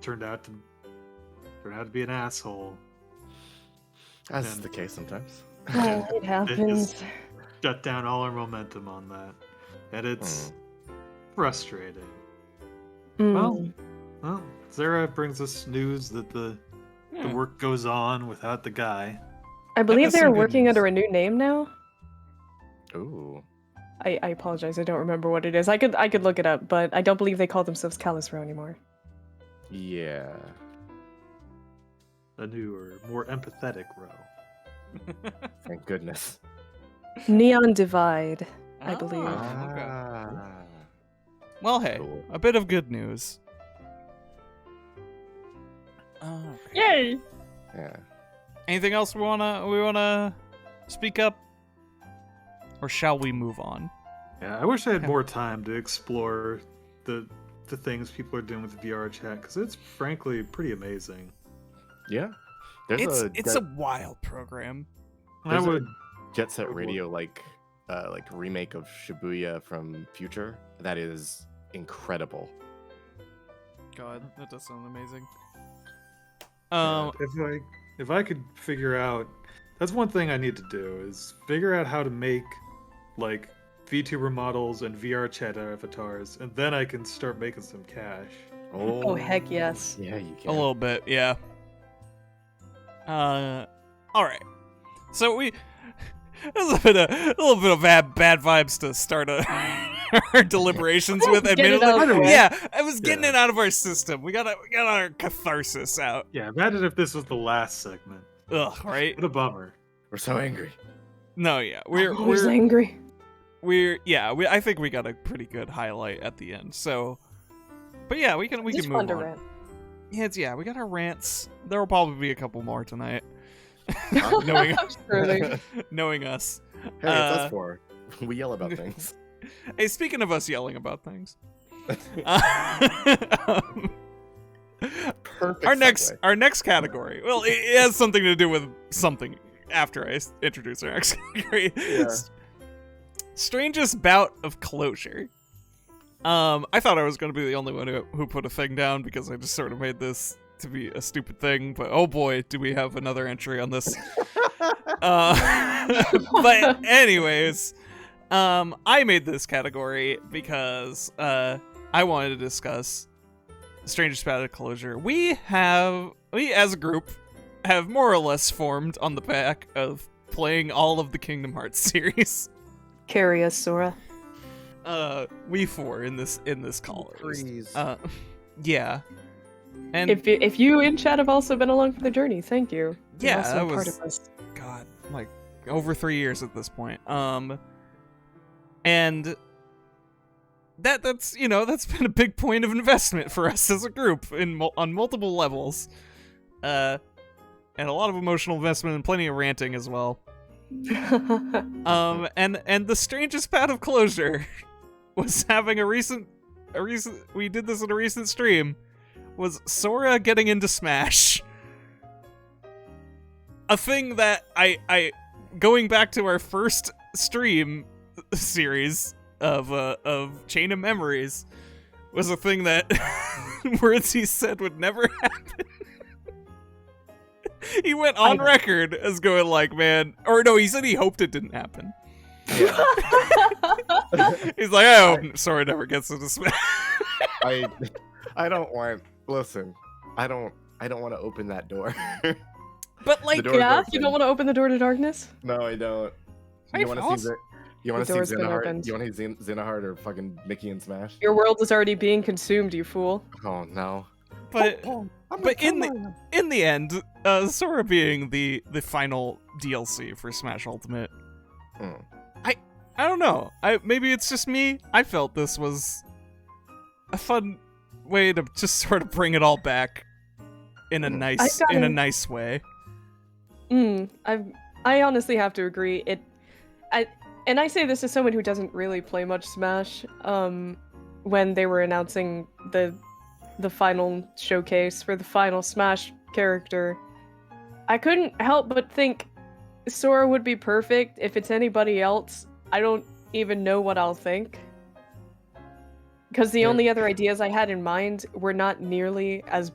turned out to be an asshole. As is And- the case sometimes. It happens. Shut down all our momentum on that. And it's frustrating. Mm. Well, Zera brings us news that the Yeah. work goes on without the guy. I believe is they're some good working news. under a new name now. Ooh. I apologize, I don't remember what it is. I could look it up, but I don't believe they call themselves Callus Row anymore. Yeah. A newer, more empathetic row. Thank goodness. Neon Divide, I believe. Oh, okay. Ah. Well, hey, Cool. a bit of good news. Yay! Yeah. Anything else we wanna speak up, or shall we move on? Yeah, I wish I had more time to explore the things people are doing with VR chat because it's frankly pretty amazing. Yeah. There's It's a wild program. I There's a- would Jet Set Radio like remake of Shibuya from Future that is incredible. God, that does sound amazing. if I could figure out, that's one thing I need to do is figure out how to make like VTuber models and VR chat avatars, and then I can start making some cash. Oh, heck yes. Yeah, you A can. little bit, yeah. All right. So we. There's a little bit of bad vibes to start our deliberations with. Get it Admittedly, out of the way. yeah, I was getting Yeah. it out of our system. We got our catharsis out. Yeah, imagine if this was the last segment. Ugh, right? What a bummer. We're so angry. No, yeah, Always angry. I think we got a pretty good highlight at the end. So, but yeah, we can It's move fun to on. rant. Yeah, we got our rants. There will probably be a couple more tonight. knowing Surely. knowing us. Hey, it's us four. We yell about things. Hey, speaking of us yelling about things, Perfect. our next category. Well, it has something to do with something after I introduce our next category. Yeah. Strangest bout of closure. I thought I was going to be the only one who put a thing down because I just sort of made this to be a stupid thing, but oh boy, do we have another entry on this. But anyways, I made this category because I wanted to discuss Strangest Bout of Closure. We as a group have more or less formed on the back of playing all of the Kingdom Hearts series. Carry us, Sora. We four in this call. at least. Freeze. Yeah. And If you in chat have also been along for the journey, thank you. You're Yeah, also that a part was- of us. God, like over 3 years at this point. And that's that's been a big point of investment for us as a group on multiple levels, and a lot of emotional investment and plenty of ranting as well. And the strangest bout of closure was having a recent we did this in a recent stream, was Sora getting into Smash. A thing that I going back to our first stream series of Chain of Memories was a thing that words he said would never happen. He went on record as going like, man, or no, he said he hoped it didn't happen. He's like, I hope Sora never gets into Smash. I don't want. Listen, I don't want to open that door. But like, The door- Yeah, open. you don't want to open the door to darkness? No, I don't. Hey, You want to False. see? You want The to door's see been Xenoheart? opened. You want to see Xenoheart or fucking Mickey and Smash? Your world is already being consumed, you fool. Oh no. but I'm but in the end, Sora being the final DLC for Smash Ultimate, Mm. I don't know. Maybe it's just me. I felt this was a fun way to just sort of bring it all back in a nice way. I honestly have to agree. And I say this as someone who doesn't really play much Smash. When they were announcing the final showcase for the final Smash character, I couldn't help but think Sora would be perfect. If it's anybody else, I don't even know what I'll think. Because the Yeah. only other ideas I had in mind were not nearly as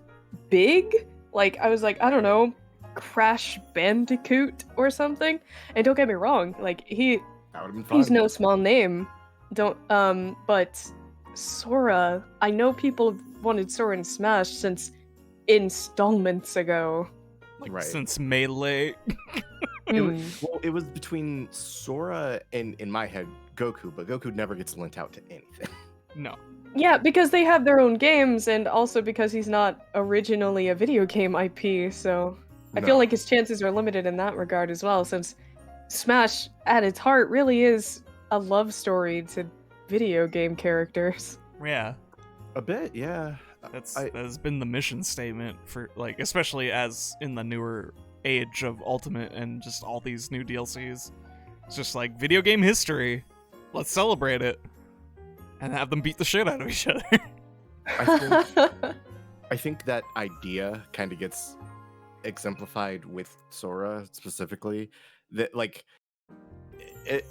big. Like, I was like, I don't know, Crash Bandicoot or something. And don't get me wrong, like, That would have been fun. he's no small name. But Sora, I know people have wanted Sora in Smash since installments ago. Like Right. since Melee. It was between Sora and, in my head, Goku, but Goku never gets lent out to anything. No. Yeah, because they have their own games, and also because he's not originally a video game IP, so I feel No. like his chances are limited in that regard as well, since Smash, at its heart, really is a love story to video game characters. Yeah. A bit, yeah. That has been the mission statement for, like, especially as in the newer age of Ultimate and just all these new DLCs. It's just like video game history. Let's celebrate it. And have them beat the shit out of each other. I think that idea kind of gets exemplified with Sora specifically. That like,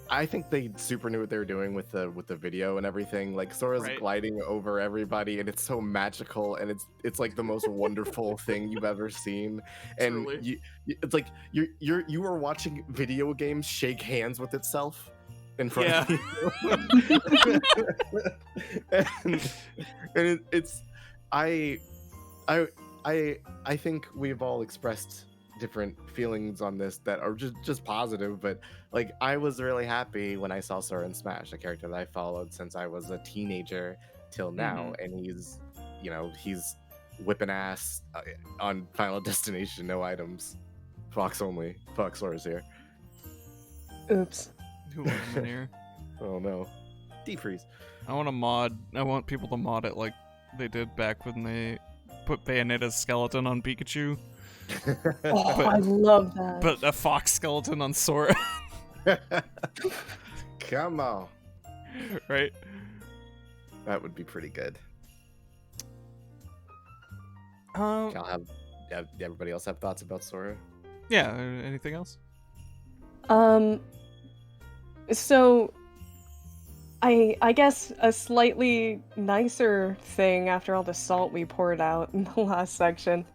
I think they super knew what they were doing with the video and everything. Like Sora's Right. gliding over everybody, and it's so magical, and it's like the most wonderful thing you've ever seen. And Truly. it's like you are watching video games shake hands with itself in front Yeah. of you. and it's I think we've all expressed different feelings on this that are just positive, but like I was really happy when I saw Sora in Smash, a character that I followed since I was a teenager till now, and he's whipping ass on Final Destination, no items, Fox only. Fuck, Sora's here. Oops. Who want him in here? Oh no, defreeze. I want people to mod it like they did back when they put Bayonetta's skeleton on Pikachu, Oh, But- I love that. but a fox skeleton on Sora, Come on, right? that would be pretty good. Um, Everybody else have thoughts about Sora? yeah. Anything else? So I guess a slightly nicer thing after all the salt we poured out in the last section.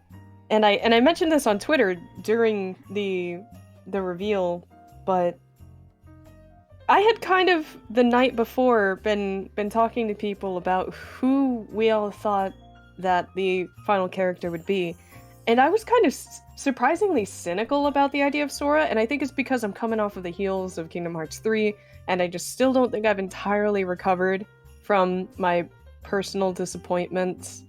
And I mentioned this on Twitter during the reveal, but I had kind of the night before been talking to people about who we all thought that the final character would be. And I was kind of surprisingly cynical about the idea of Sora, and I think it's because I'm coming off of the heels of Kingdom Hearts 3, and I just still don't think I've entirely recovered from my personal disappointments.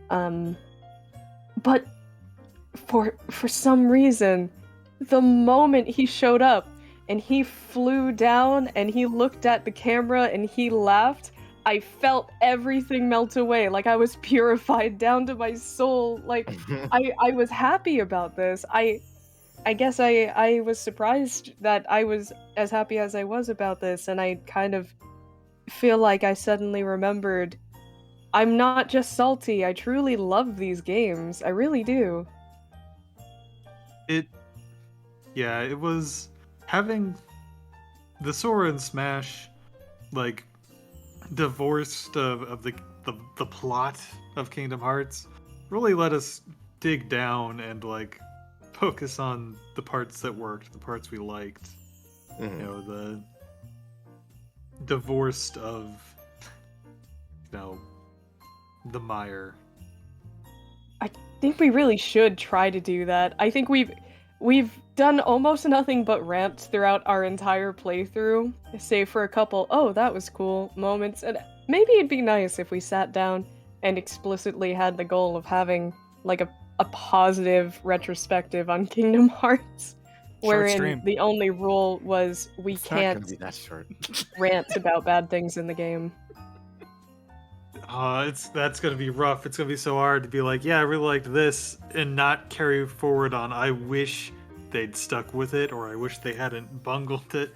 But for some reason, the moment he showed up and he flew down and he looked at the camera and he laughed, I felt everything melt away. Like I was purified down to my soul. Like I was happy about this. I guess I was surprised that I was as happy as I was about this, and I kind of feel like I suddenly remembered I'm not just salty. I truly love these games. I really do. It was having the Sora and Smash like divorced of the plot of Kingdom Hearts really let us dig down and like focus on the parts that worked, the parts we liked. Mhm. You know, the divorced of the mire. I think we really should try to do that. I think we've done almost nothing but rant throughout our entire playthrough, save for a couple, oh, that was cool moments, and maybe it'd be nice if we sat down and explicitly had the goal of having like a positive retrospective on Kingdom Hearts, wherein stream. the only rule was we It's not gonna can't be that short. rant about bad things in the game. That's gonna be rough. It's gonna be so hard to be like, yeah, I really liked this, and not carry forward on. I wish they'd stuck with it, or I wish they hadn't bungled it.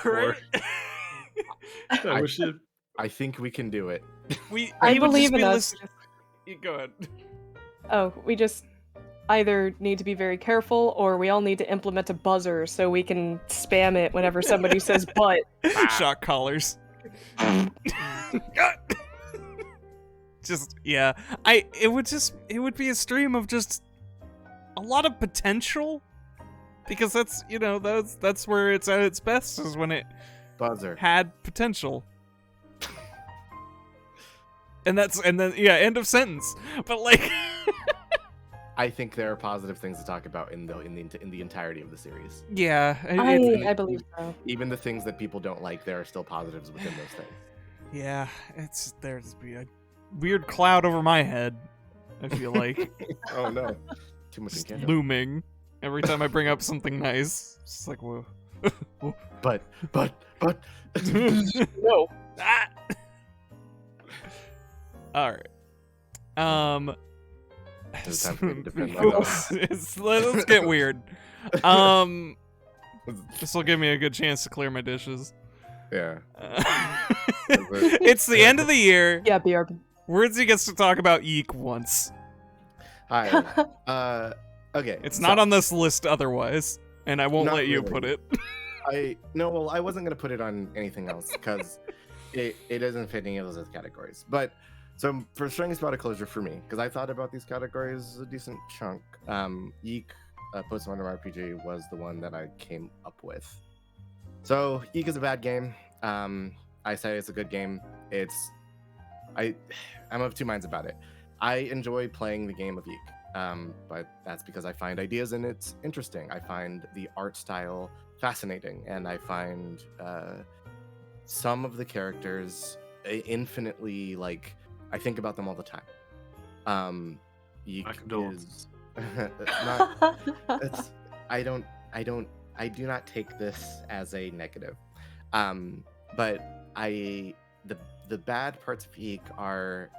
Right? I wish it. I think we can do it. I he would believe just in be us. Go ahead. Oh, we just either need to be very careful, or we all need to implement a buzzer so we can spam it whenever somebody says "but." Shock collars. Just yeah, it would be a stream of just a lot of potential, because that's where it's at its best, is when it Buzzer. had potential. And then end of sentence. But like I think there are positive things to talk about in the entirety of the series. Yeah, I believe so. Even the things that people don't like, there are still positives within those things. yeah, there's be a weird cloud over my head. I feel like Oh no, too much just Encanto. looming every time I bring up something nice. It's just like whoa. But No. Ah! All right. It's time for me to defend let's get weird. This will give me a good chance to clear my dishes. yeah. It's the end of the year. Yeah, BRB. Wordsy gets to talk about Eek once. Hi. Okay. It's so not on this list otherwise, and I won't Not let you really. put it. Well, I wasn't gonna put it on anything else because it doesn't fit any of those categories. But so for strongest spot of closure for me, because I thought about these categories a decent chunk. Eek, Postmodern RPG was the one that I came up with. So Eek is a bad game. I say it's a good game. I'm of two minds about it. I enjoy playing the game of Eek, but that's because I find ideas in it interesting. I find the art style fascinating, and I find some of the characters infinitely I think about them all the time. Eek My condolences. not, I do not take this as a negative. But the bad parts of Eek are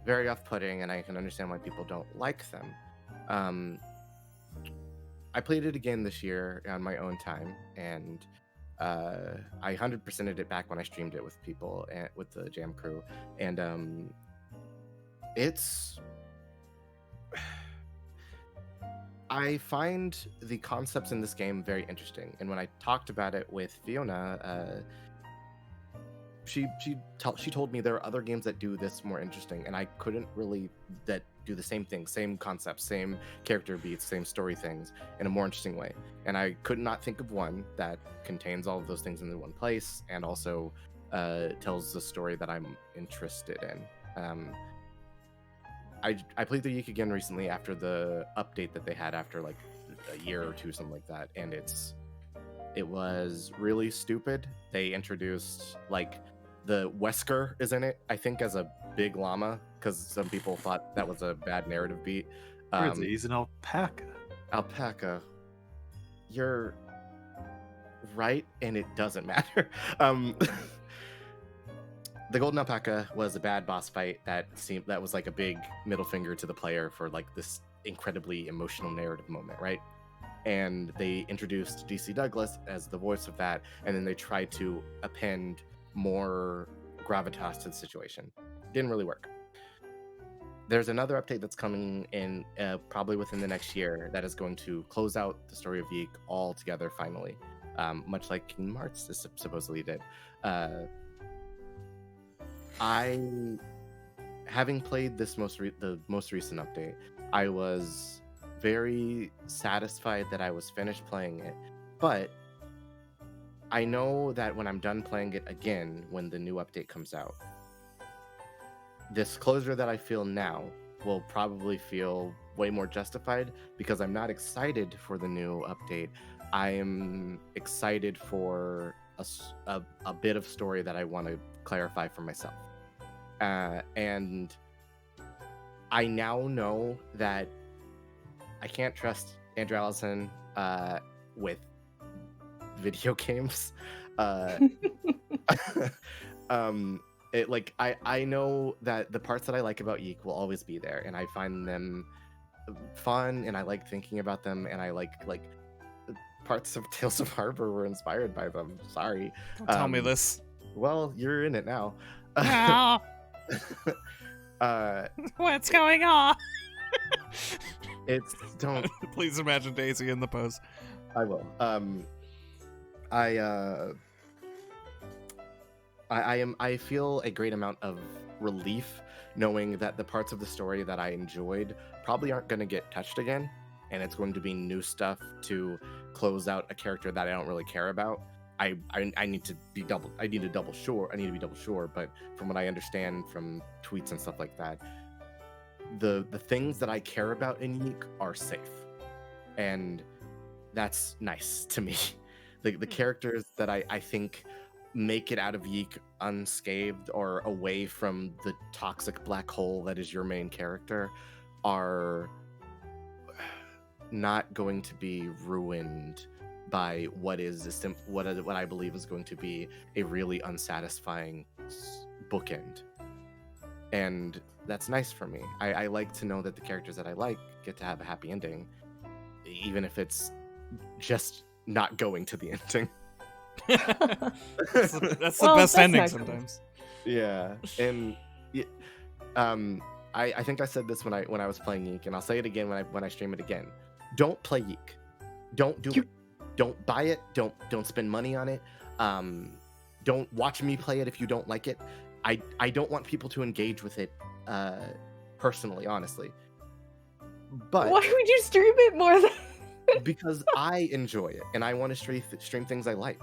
very off-putting, and I can understand why people don't like them. I played it again this year on my own time, and I 100%ed it back when I streamed it with people and with the Jam crew, and it's. I find the concepts in this game very interesting, and when I talked about it with Fiona, she told me there are other games that do this more interesting, and I couldn't really that do the same thing, same concepts, same character beats, same story things in a more interesting way. And I could not think of one that contains all of those things in one place and also tells the story that I'm interested in. I played the Eek again recently after the update that they had after like a year or two, something like that, and it was really stupid. They introduced the Wesker is in it, I think, as a big llama, because some people thought that was a bad narrative beat. He's an alpaca. Alpaca, you're right, and it doesn't matter. The Golden Alpaca was a bad boss fight that was like a big middle finger to the player for this incredibly emotional narrative moment, right? And they introduced DC Douglas as the voice of that, and then they tried to append more gravitas to the situation. Didn't really work. There's another update that's coming in probably within the next year that is going to close out the story of Eek all together finally, much like Kingdom Hearts supposedly did. Having played this the most recent update, I was very satisfied that I was finished playing it, but I know that when I'm done playing it again, when the new update comes out, this closure that I feel now will probably feel way more justified because I'm not excited for the new update. I am excited for a bit of story that I want to clarify for myself. And I now know that I can't trust Andrew Allison with video games. I know that the parts that I like about Eek will always be there, and I find them fun, and I like thinking about them, and I like parts of Tales of Harbor were inspired by them. Sorry. Don't tell me this. Well, you're in it now. What's going on? It's don't. Please imagine Daisy in the pose. I will. I feel a great amount of relief knowing that the parts of the story that I enjoyed probably aren't going to get touched again, and it's going to be new stuff to close out a character that I don't really care about. I need to be double sure, but from what I understand from tweets and stuff like that, the things that I care about in Yeek are safe, and that's nice to me. The characters that I think make it out of Yeek unscathed or away from the toxic black hole that is your main character are not going to be ruined by what I believe is going to be a really unsatisfying bookend. And that's nice for me. I like to know that the characters that I like get to have a happy ending, even if it's just not going to the ending. That's the Well, best that's ending nice. sometimes. Yeah, and I think I said this when I was playing Yeek, and I'll say it again when I stream it again. Don't play Yeek. Don't do it. Don't buy it. Don't spend money on it. Don't watch me play it if you don't like it. I don't want people to engage with it personally, honestly. But Why would you stream it more than? because I enjoy it and I want to stream things I like.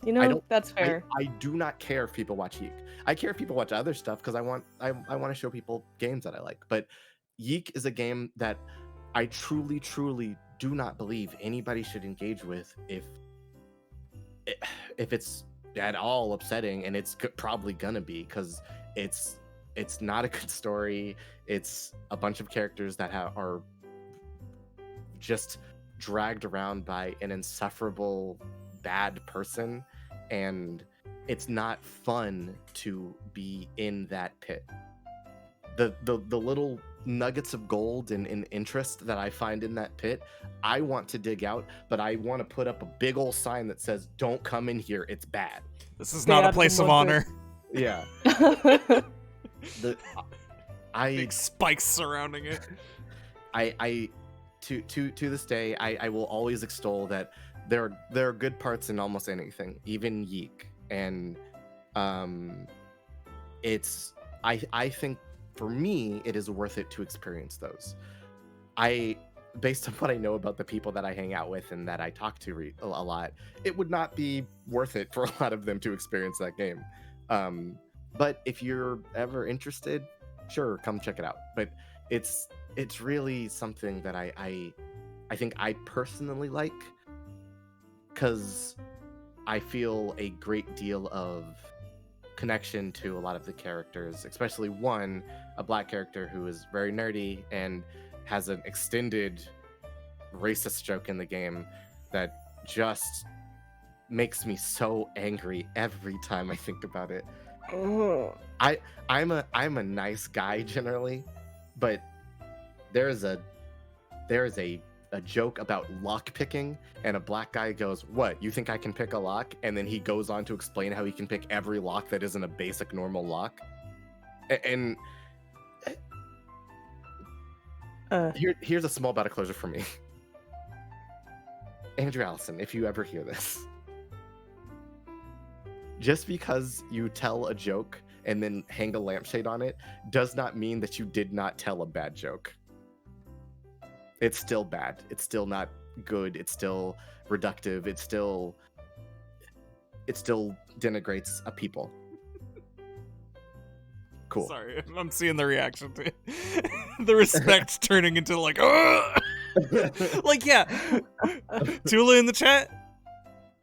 You I know, don't- that's fair. I do not care if people watch Yeek. I care if people watch other stuff because I want to show people games that I like. But Yeek is a game that I truly do not believe anybody should engage with if it's at all upsetting, and it's probably gonna be because it's not a good story. It's a bunch of characters that are just dragged around by an insufferable bad person, and it's not fun to be in that pit. The little nuggets of gold and interest that I find in that pit, I want to dig out, but I want to put up a big old sign that says, "Don't come in here, it's bad." This is Stay not out a of place the of mud. honor. Yeah. I Big spikes surrounding it. to this day, I will always extol that there are good parts in almost anything, even Yeek, and it's I think for me it is worth it to experience those. Based on what I know about the people that I hang out with and that I talk to a lot, it would not be worth it for a lot of them to experience that game. But if you're ever interested, sure, come check it out. But it's really something that I think I personally like, because I feel a great deal of connection to a lot of the characters, especially a black character who is very nerdy and has an extended racist joke in the game that just makes me so angry every time I think about it. I'm a nice guy generally, but there is a joke about lock picking, and a black guy goes, "What, you think I can pick a lock?" And then he goes on to explain how he can pick every lock that isn't a basic normal lock. And here's a small bout of closure for me. Andrew Allison, if you ever hear this, just because you tell a joke and then hang a lampshade on it does not mean that you did not tell a bad joke. It's still bad. It's still not good. It's still reductive. It still denigrates a people. Cool. Sorry, I'm seeing the reaction to it. The respect turning into like, "Ugh!" Like, yeah. Tula in the chat.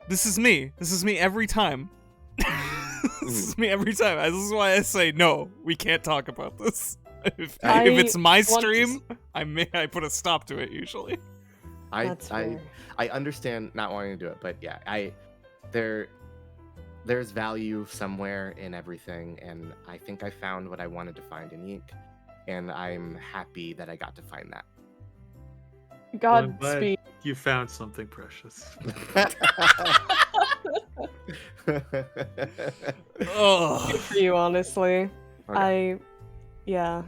This is me. This is me every time. This is me every time. This is why I say no. We can't talk about this. If it's my want to stream, I put a stop to it usually. That's fair. I understand not wanting to do it, but yeah, there's value somewhere in everything, and I think I found what I wanted to find in Yeek, and I'm happy that I got to find that. Well, I'm glad Godspeed. you found something precious. Oh, Good for you, honestly. Okay. Yeah.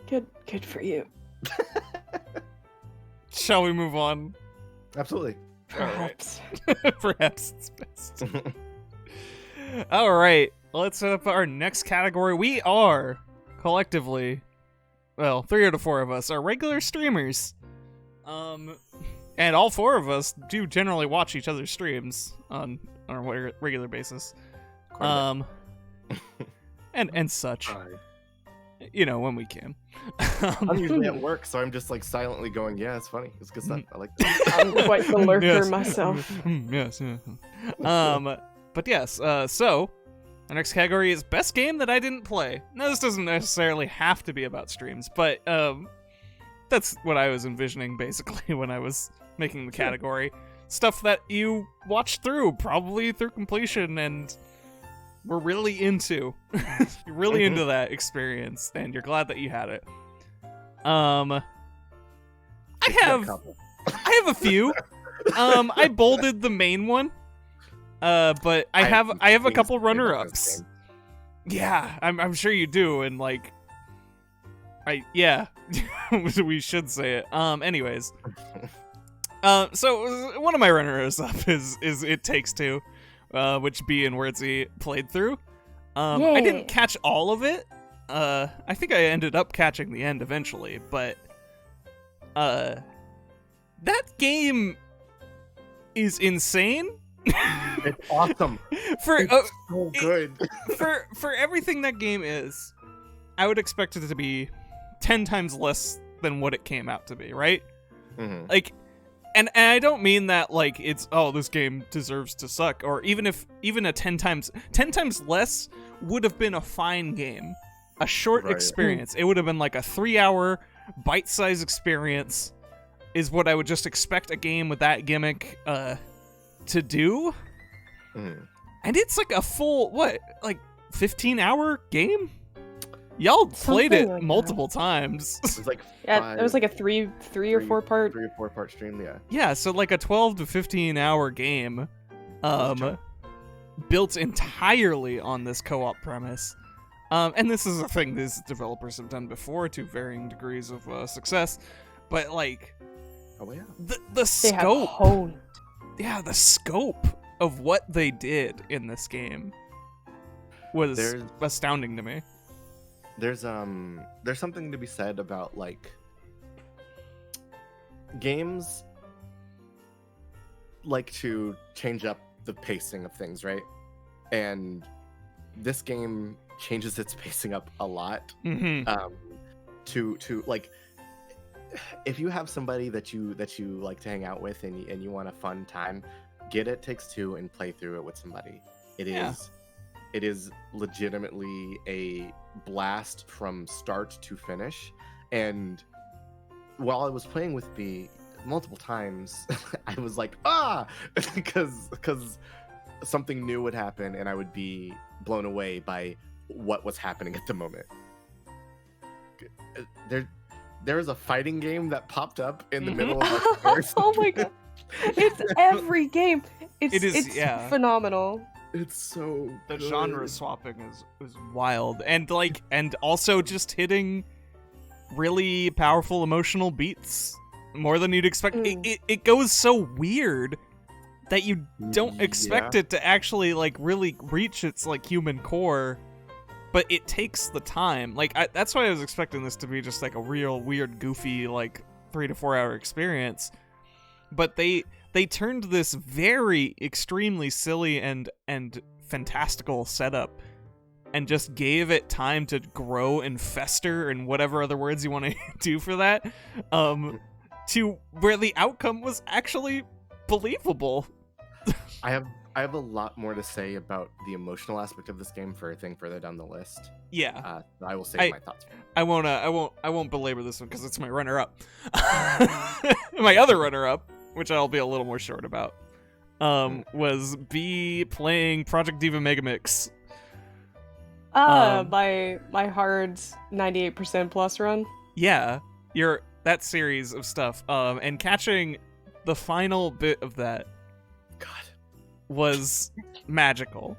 Good for you. shall we move on? Absolutely. Perhaps. Perhaps it's best. All right, let's set up our next category. We are collectively, well, 3 out of 4 of us are regular streamers. And all 4 of us do generally watch each other's streams on a regular basis. Quite a And such. Right. when we can. I'm usually at work, so I'm just like silently going, "Yeah, it's funny. It's good stuff. I like that." I'm quite the lurker Yes. myself. Yes. But yes. So our next category is best game that I didn't play. Now, this doesn't necessarily have to be about streams, but that's what I was envisioning basically when I was making the category. Stuff that you watched through, probably through completion, and were really into. You're really into that experience, and you're glad that you had it. I have a few. I bolded the main one. But I have a couple runner-ups. Yeah, I'm sure you do, and like, we should say it. Anyways, so one of my runners up is It Takes Two, which B and Wordsy played through. I didn't catch all of it. I think I ended up catching the end eventually, but that game is insane. It's awesome. It's so good. For everything that game is, I would expect it to be 10 times less than what it came out to be, right? Mm-hmm. Like, and I don't mean that like it's this game deserves to suck, or even a 10 times less would have been a fine game, a short experience. It would have been like a 3-hour bite-sized experience, is what I would just expect a game with that gimmick to do. And it's like a full 15-hour game. Y'all played it like multiple times. It was like It was like a three or four part. 3 or 4 part stream. Yeah. Yeah, so like a 12 to 15-hour game, built entirely on this co-op premise. And this is a thing these developers have done before to varying degrees of success, but like, Oh yeah. the They have scope, honed. the scope of what they did in this game was astounding to me. There's something to be said about like games like to change up the pacing of things, right? And this game changes its pacing up a lot. Mm-hmm. To like, if you have somebody that you like to hang out with and you want a fun time, get It Takes Two and play through it with somebody. It is legitimately a blast from start to finish. And while I was playing with B multiple times, I was like, because something new would happen and I would be blown away by what was happening at the moment. There was a fighting game that popped up in the middle of our course. Oh my god. It's every game. It's yeah. phenomenal. It's so The good. genre swapping is wild, and also just hitting really powerful emotional beats more than you'd expect. It goes so weird that you don't expect it to actually like really reach its like human core, but it takes the time. Like that's why I was expecting this to be just like a real weird, goofy like 3 to 4 hour experience, but they turned this very extremely silly and fantastical setup and just gave it time to grow and fester and whatever other words you want to do for that, to where the outcome was actually believable. I have a lot more to say about the emotional aspect of this game for a thing further down the list. Yeah. I will save my thoughts. I won't belabor this one because it's my runner-up. My other runner-up, which I'll be a little more short about, was B playing Project Diva Megamix. My hard 98% plus run. Yeah, that series of stuff, and catching the final bit of that, God, was magical.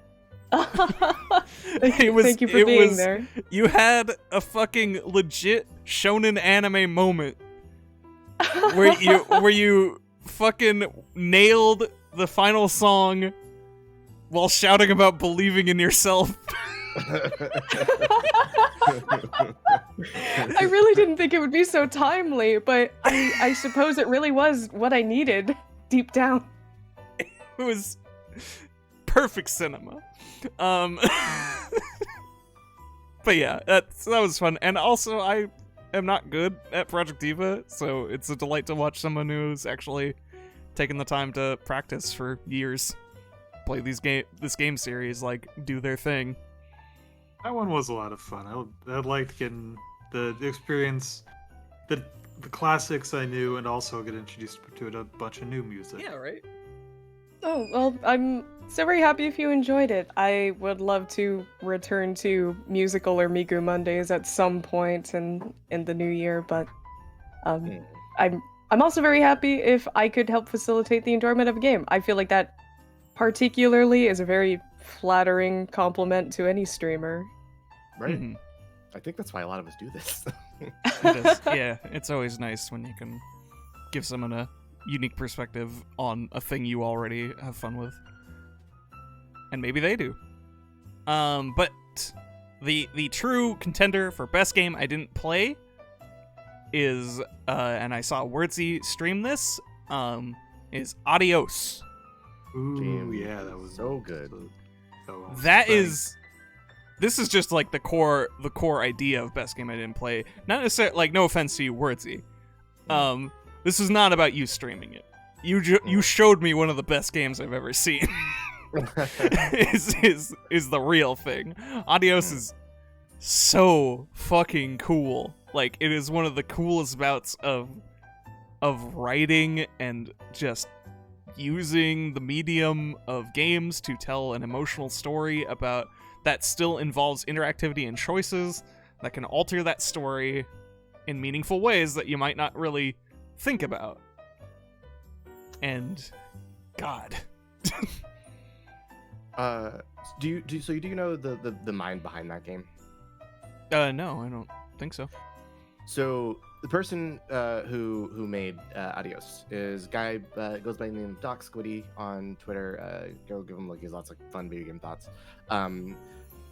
Thank you for being there. You had a fucking legit shonen anime moment where you fucking nailed the final song while shouting about believing in yourself. I really didn't think it would be so timely, but I suppose it really was what I needed deep down. It was perfect cinema. But yeah, that was fun. And also, I am not good at Project Diva, so it's a delight to watch someone who's actually taken the time to practice for years, play this game series, like do their thing. That one was a lot of fun. I liked getting the experience, the classics I knew, and also get introduced to a bunch of new music. Yeah, right. Oh, well, I'm so very happy if you enjoyed it. I would love to return to musical or Miku Mondays at some point in the new year, but I'm also very happy if I could help facilitate the enjoyment of a game. I feel like that particularly is a very flattering compliment to any streamer. Right. Mhm. I think that's why a lot of us do this. It is. Yeah, it's always nice when you can give someone a unique perspective on a thing you already have fun with, and maybe they do. But the true contender for best game I didn't play is, and I saw Wordsy stream this, is Adios. Ooh, Damn, yeah, that was so good. This is just like the core idea of best game I didn't play. Not necessarily, like, no offense to you, Wordsy. This is not about you streaming it. You showed me one of the best games I've ever seen. is the real thing. Adios is so fucking cool. Like, it is one of the coolest bouts of writing and just using the medium of games to tell an emotional story about that still involves interactivity and choices that can alter that story in meaningful ways that you might not really think about. And God. Do you know the mind behind that game? No, I don't think so. So the person who made Adios is a guy goes by the name of Doc Squiddy on Twitter. Go give him a look. He has lots of fun video game thoughts.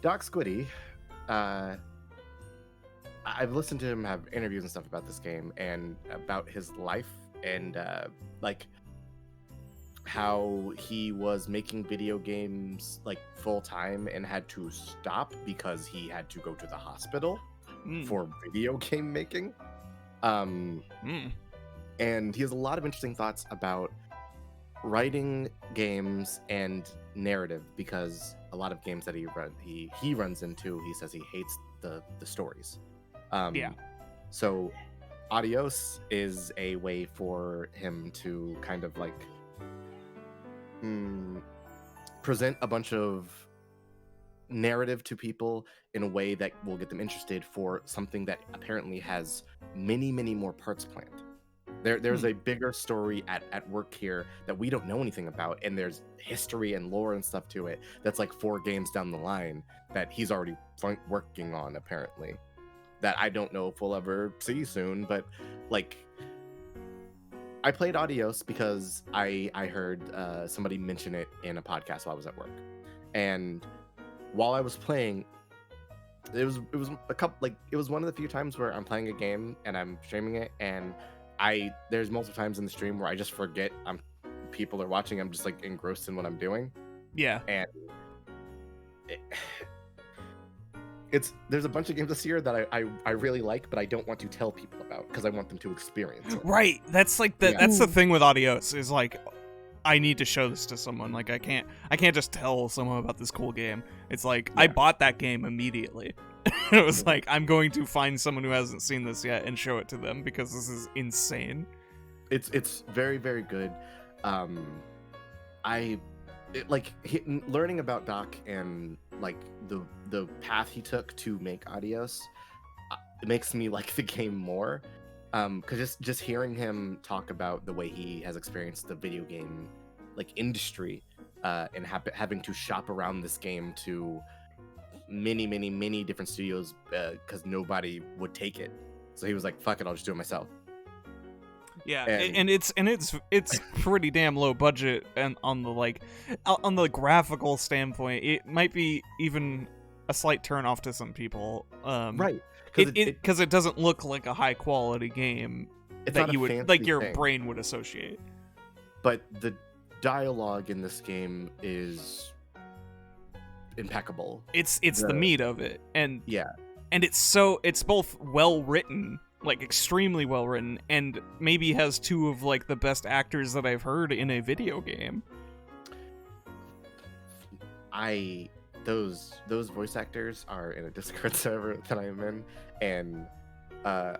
Doc Squiddy, I've listened to him have interviews and stuff about this game and about his life and like how he was making video games like full time and had to stop because he had to go to the hospital for video game making. And he has a lot of interesting thoughts about writing games and narrative, because a lot of games that he runs into, he says he hates the stories. So Adios is a way for him to kind of like present a bunch of narrative to people in a way that will get them interested for something that apparently has many more parts planned. There's a bigger story at work here that we don't know anything about, and there's history and lore and stuff to it that's like 4 games down the line that he's already working on, apparently, that I don't know if we'll ever see soon. But like, I played Adios because I heard somebody mention it in a podcast while I was at work, and while I was playing, it was a couple, like, it was one of the few times where I'm playing a game and I'm streaming it, and there's multiple times in the stream where I just forget people are watching. I'm just like engrossed in what I'm doing. Yeah. And there's a bunch of games this year that I really like, but I don't want to tell people about because I want them to experience it. Right. That's like that's the thing with Adios, is like, I need to show this to someone. Like, I can't just tell someone about this cool game. It's like, I bought that game immediately. It was like, I'm going to find someone who hasn't seen this yet and show it to them because this is insane. It's very, very good. Learning about Doc and like the path he took to make Adios, it makes me like the game more. Because just hearing him talk about the way he has experienced the video game like industry, and having to shop around this game to many different studios because nobody would take it, so he was like, "Fuck it, I'll just do it myself." Yeah, and it's pretty damn low budget, and on the graphical standpoint, it might be even a slight turn off to some people. Right. Because it doesn't look like a high quality game that you would like your brain would associate. But the dialogue in this game is impeccable. It's the meat of it, and and it's both well written, like extremely well written, and maybe has two of like the best actors that I've heard in a video game. Those voice actors are in a Discord server that I'm in, and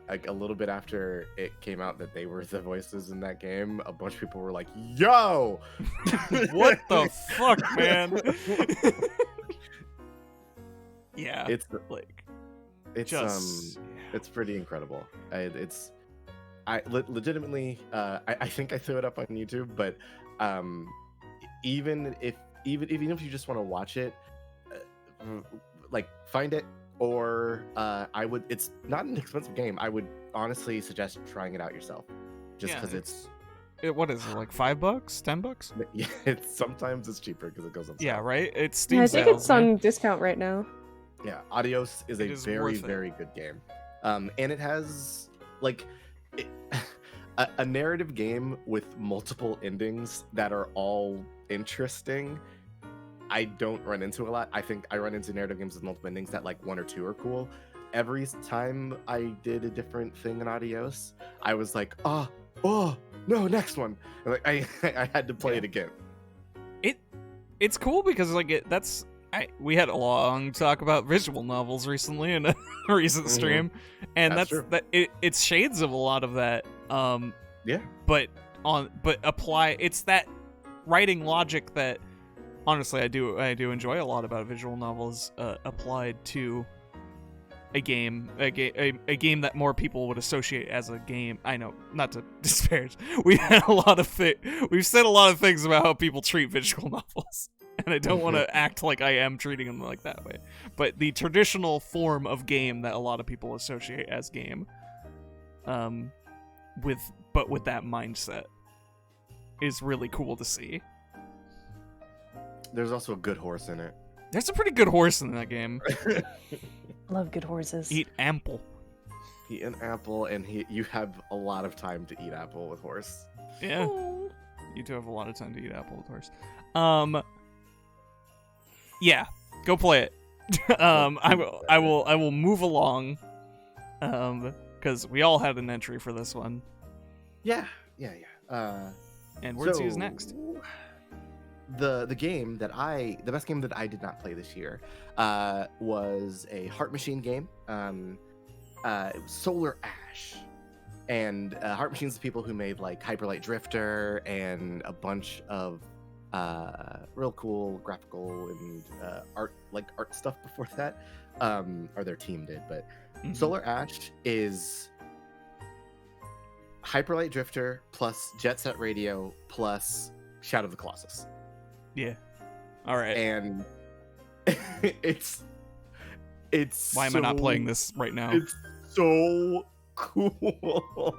like a little bit after it came out that they were the voices in that game, a bunch of people were like, "Yo, What the fuck, man?" Yeah, It's like it's just it's pretty incredible. Legitimately, I think I threw it up on YouTube, but even if you just want to watch it, like find it, or it's not an expensive game. I would honestly suggest trying it out yourself, just Yeah, because what is it, like $5, $10? yeah, sometimes it's cheaper because it goes on sale. Yeah, right. It's Steam Yeah, I think sales, it's man. on discount right now. Yeah, Adios is It a is very, worth it. very good game. And it has like a narrative game with multiple endings that are all interesting. I don't run into a lot. I think I run into narrative games with multiple endings that like one or two are cool. Every time I did a different thing in Adios, I was like, oh no, next one. And, like I had to play it again. It's cool because like we had a long talk about visual novels recently in a recent stream, and That's true. it's shades of a lot of that. Yeah. But apply it's that writing logic that honestly I do enjoy a lot about visual novels applied to a game that more people would associate as a game. I know, not to disparage. We've said a lot of things about how people treat visual novels. And I don't want to act like I am treating them like that way. But the traditional form of game that a lot of people associate as game, with that mindset, is really cool to see. There's also a good horse in it. There's a pretty good horse in that game. Love good horses. Eat ample. Eat an apple, and you have a lot of time to eat apple with horse. Yeah, you do have a lot of time to eat apple with horse. Yeah, go play it. I will move along, because we all had an entry for this one. Yeah. And Wordzy is next. The best game that I did not play this year was a Heart Machine game. It was Solar Ash, and Heart Machine's the people who made like Hyper Light Drifter and a bunch of real cool graphical and art stuff before that, or their team did. But Solar Ash is Hyper Light Drifter plus Jet Set Radio plus Shadow of the Colossus. Yeah. All right. And it's Why am I not playing this right now? It's so cool.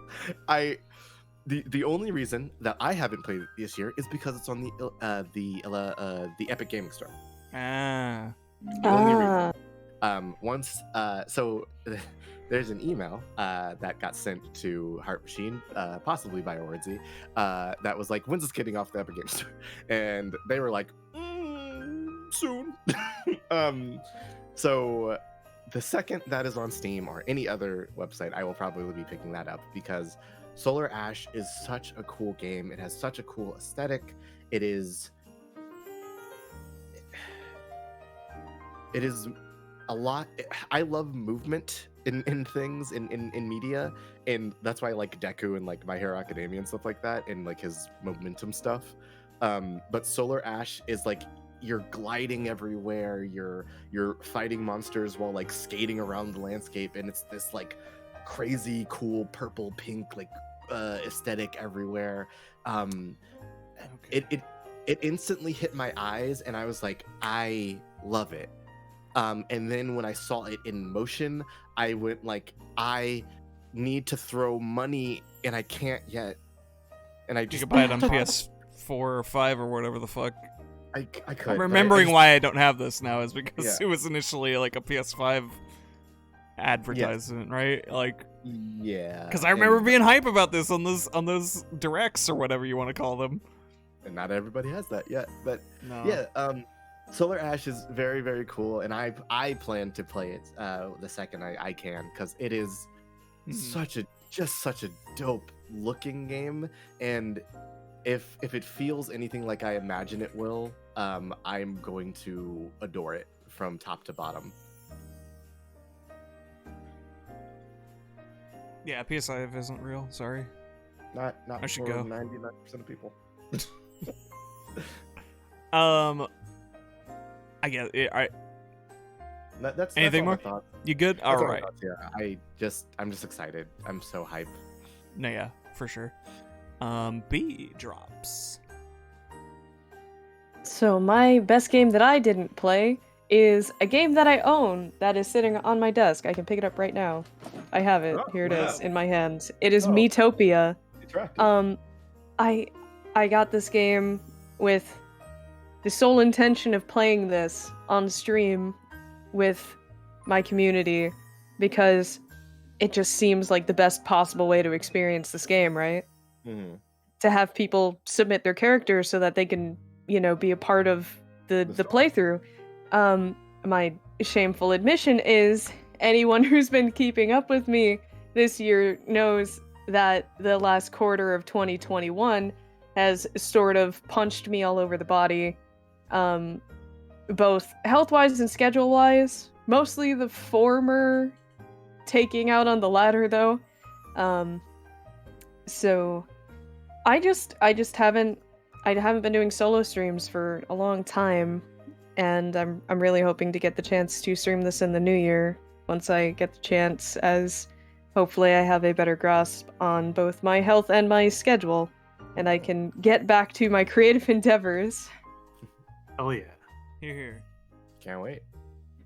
The only reason that I haven't played it this year is because it's on the Epic Gaming Store. Ah. The only reason. So there's an email that got sent to Heart Machine, possibly by Wordzy, that was like, when's this getting off the Epic Games Store? And they were like, soon. So the second that is on Steam or any other website, I will probably be picking that up, because Solar Ash is such a cool game. It has such a cool aesthetic. It is a lot. I love movement in things in media, and that's why I like Deku and like My Hero Academia and stuff like that, and like his momentum stuff. But Solar Ash is like, you're gliding everywhere, you're fighting monsters while like skating around the landscape, and it's this like crazy cool purple pink like aesthetic everywhere. It instantly hit my eyes, and I was like, I love it. And then when I saw it in motion, I went like, I need to throw money, and I can't yet. And I You just can buy it on PS4 or 5 or whatever the fuck. I could. I'm but remembering I why I don't have this now is because Yeah. it was initially like a PS5 advertisement, right? Like, yeah. because I remember being hype about this on those directs or whatever you want to call them. and not everybody has that yet, but No. yeah. Solar Ash is very, very cool, and I plan to play it the second I can, because it is such a dope looking game, and if it feels anything like I imagine it will, I'm going to adore it from top to bottom. Yeah, PS5 isn't real. Sorry. Not I should for go. 99% of people. I guess That's Anything all more? my thoughts. you good? That's All all my right. thoughts, yeah, I'm just excited. I'm so hyped. No, yeah, for sure. B drops. So my best game that I didn't play is a game that I own that is sitting on my desk. I can pick it up right now. I have it. Oh, Here it is wow. in my hands. It is Oh. Miitopia. Attractive. I got this game with the sole intention of playing this on stream with my community because it just seems like the best possible way to experience this game, right? Mhm. To have people submit their characters so that they can, be a part of the story. playthrough. My shameful admission is anyone who's been keeping up with me this year knows that the last quarter of 2021 has sort of punched me all over the body, both health-wise and schedule-wise. Mostly the former taking out on the latter, though. So I just haven't been doing solo streams for a long time, and I'm really hoping to get the chance to stream this in the new year once I get the chance, as hopefully I have a better grasp on both my health and my schedule, and I can get back to my creative endeavors. Hell yeah. Here. Can't wait.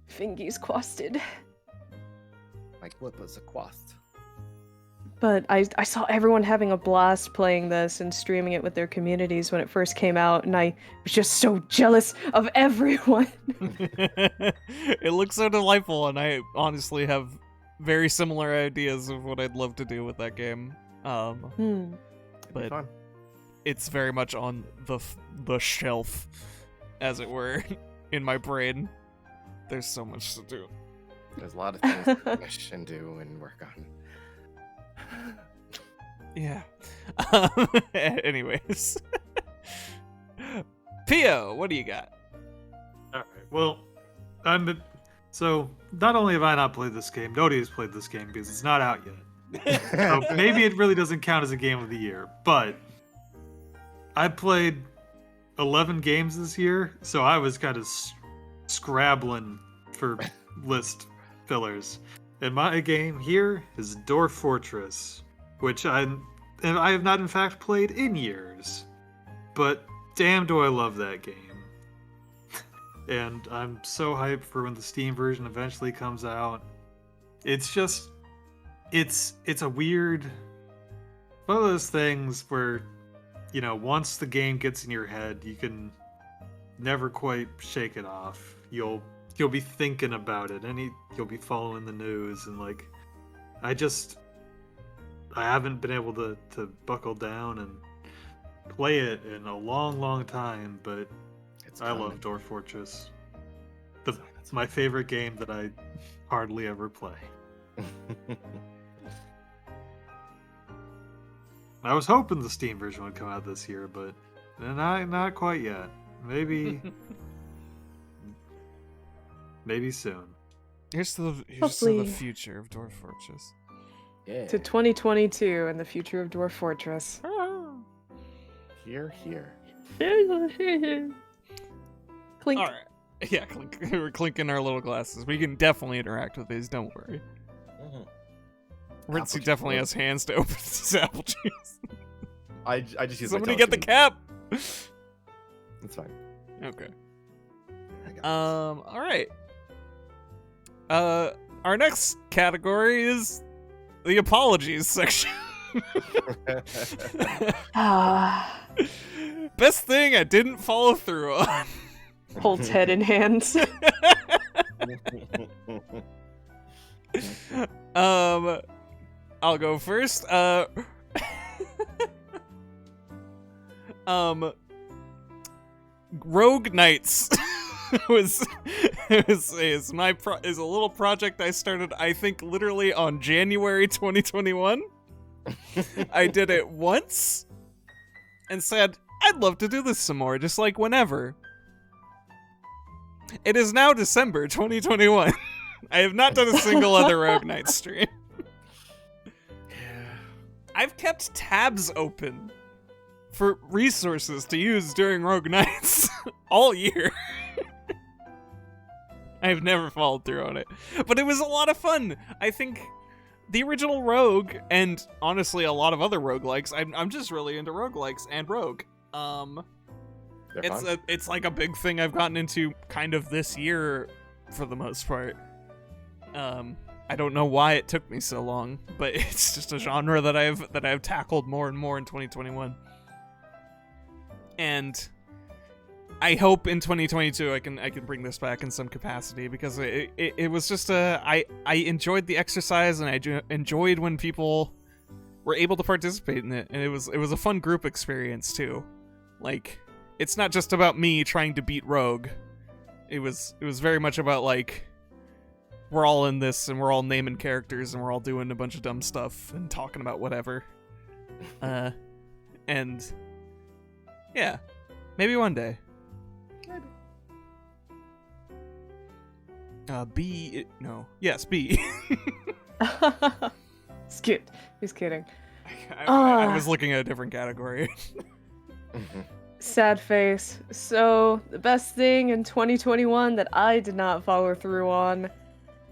Fingies quasted. Like what was a quast? But I saw everyone having a blast playing this and streaming it with their communities when it first came out, and I was just so jealous of everyone. It looks so delightful, and I honestly have very similar ideas of what I'd love to do with that game. It'd be But fun. it's very much on the shelf, as it were, in my brain. There's so much to do. There's a lot of things to finish and do and work on. Yeah. Anyways. Pio, what do you got? All right. Well, so not only have I not played this game, nobody has played this game because it's not out yet. So maybe it really doesn't count as a game of the year, but I played 11 games this year, so I was kind of scrabbling for list fillers. And my game here is Dwarf Fortress, which I have not in fact played in years, but damn do I love that game. And I'm so hyped for when the Steam version eventually comes out. It's just, it's a weird, one of those things where, once the game gets in your head, you can never quite shake it off. You'll be thinking about it, and you'll be following the news, and I haven't been able to buckle down and play it in a long time, but It's I coming. love Dwarf Fortress. It's my favorite game that I hardly ever play. I was hoping the Steam version would come out this year, but not quite yet. Maybe soon. Here's to the Hopefully. future of Dwarf Fortress. Yeah. To 2022 and the future of Dwarf Fortress. Here. Clink. All right. Yeah, we're clinking our little glasses. We can definitely interact with these. Don't worry. Mhm. Ritzy juice definitely works. has hands to open these apple juice. I just use my Somebody get the telescope. cap. It's fine. Okay. I got All right. Our next category is the apologies section. this. Ah, Best thing I didn't follow through on. holds head in hands. I'll go first. Rogue Knights. is a little project I started, I think, literally on January 2021. I did it once and said, I'd love to do this some more, just like whenever. It is now December 2021. I have not done a single other Rogue Knight stream. I've kept tabs open for resources to use during Rogue Nights all year. I've never followed through on it, but it was a lot of fun. I think the original Rogue, and honestly a lot of other roguelikes, I'm just really into roguelikes and Rogue. They're fun. It's like a big thing I've gotten into kind of this year for the most part. I don't know why it took me so long, but it's just a genre that I've tackled more and more in 2021. And I hope in 2022 I can bring this back in some capacity, because it was just I enjoyed the exercise, and I enjoyed when people were able to participate in it, and it was a fun group experience too. Like, it's not just about me trying to beat Rogue. It was very much about, like, we're all in this, and we're all naming characters, and we're all doing a bunch of dumb stuff and talking about whatever. And yeah, maybe one day. B. No. Yes, B. It's cute. He's kidding. I was looking at a different category. Sad face. So, the best thing in 2021 that I did not follow through on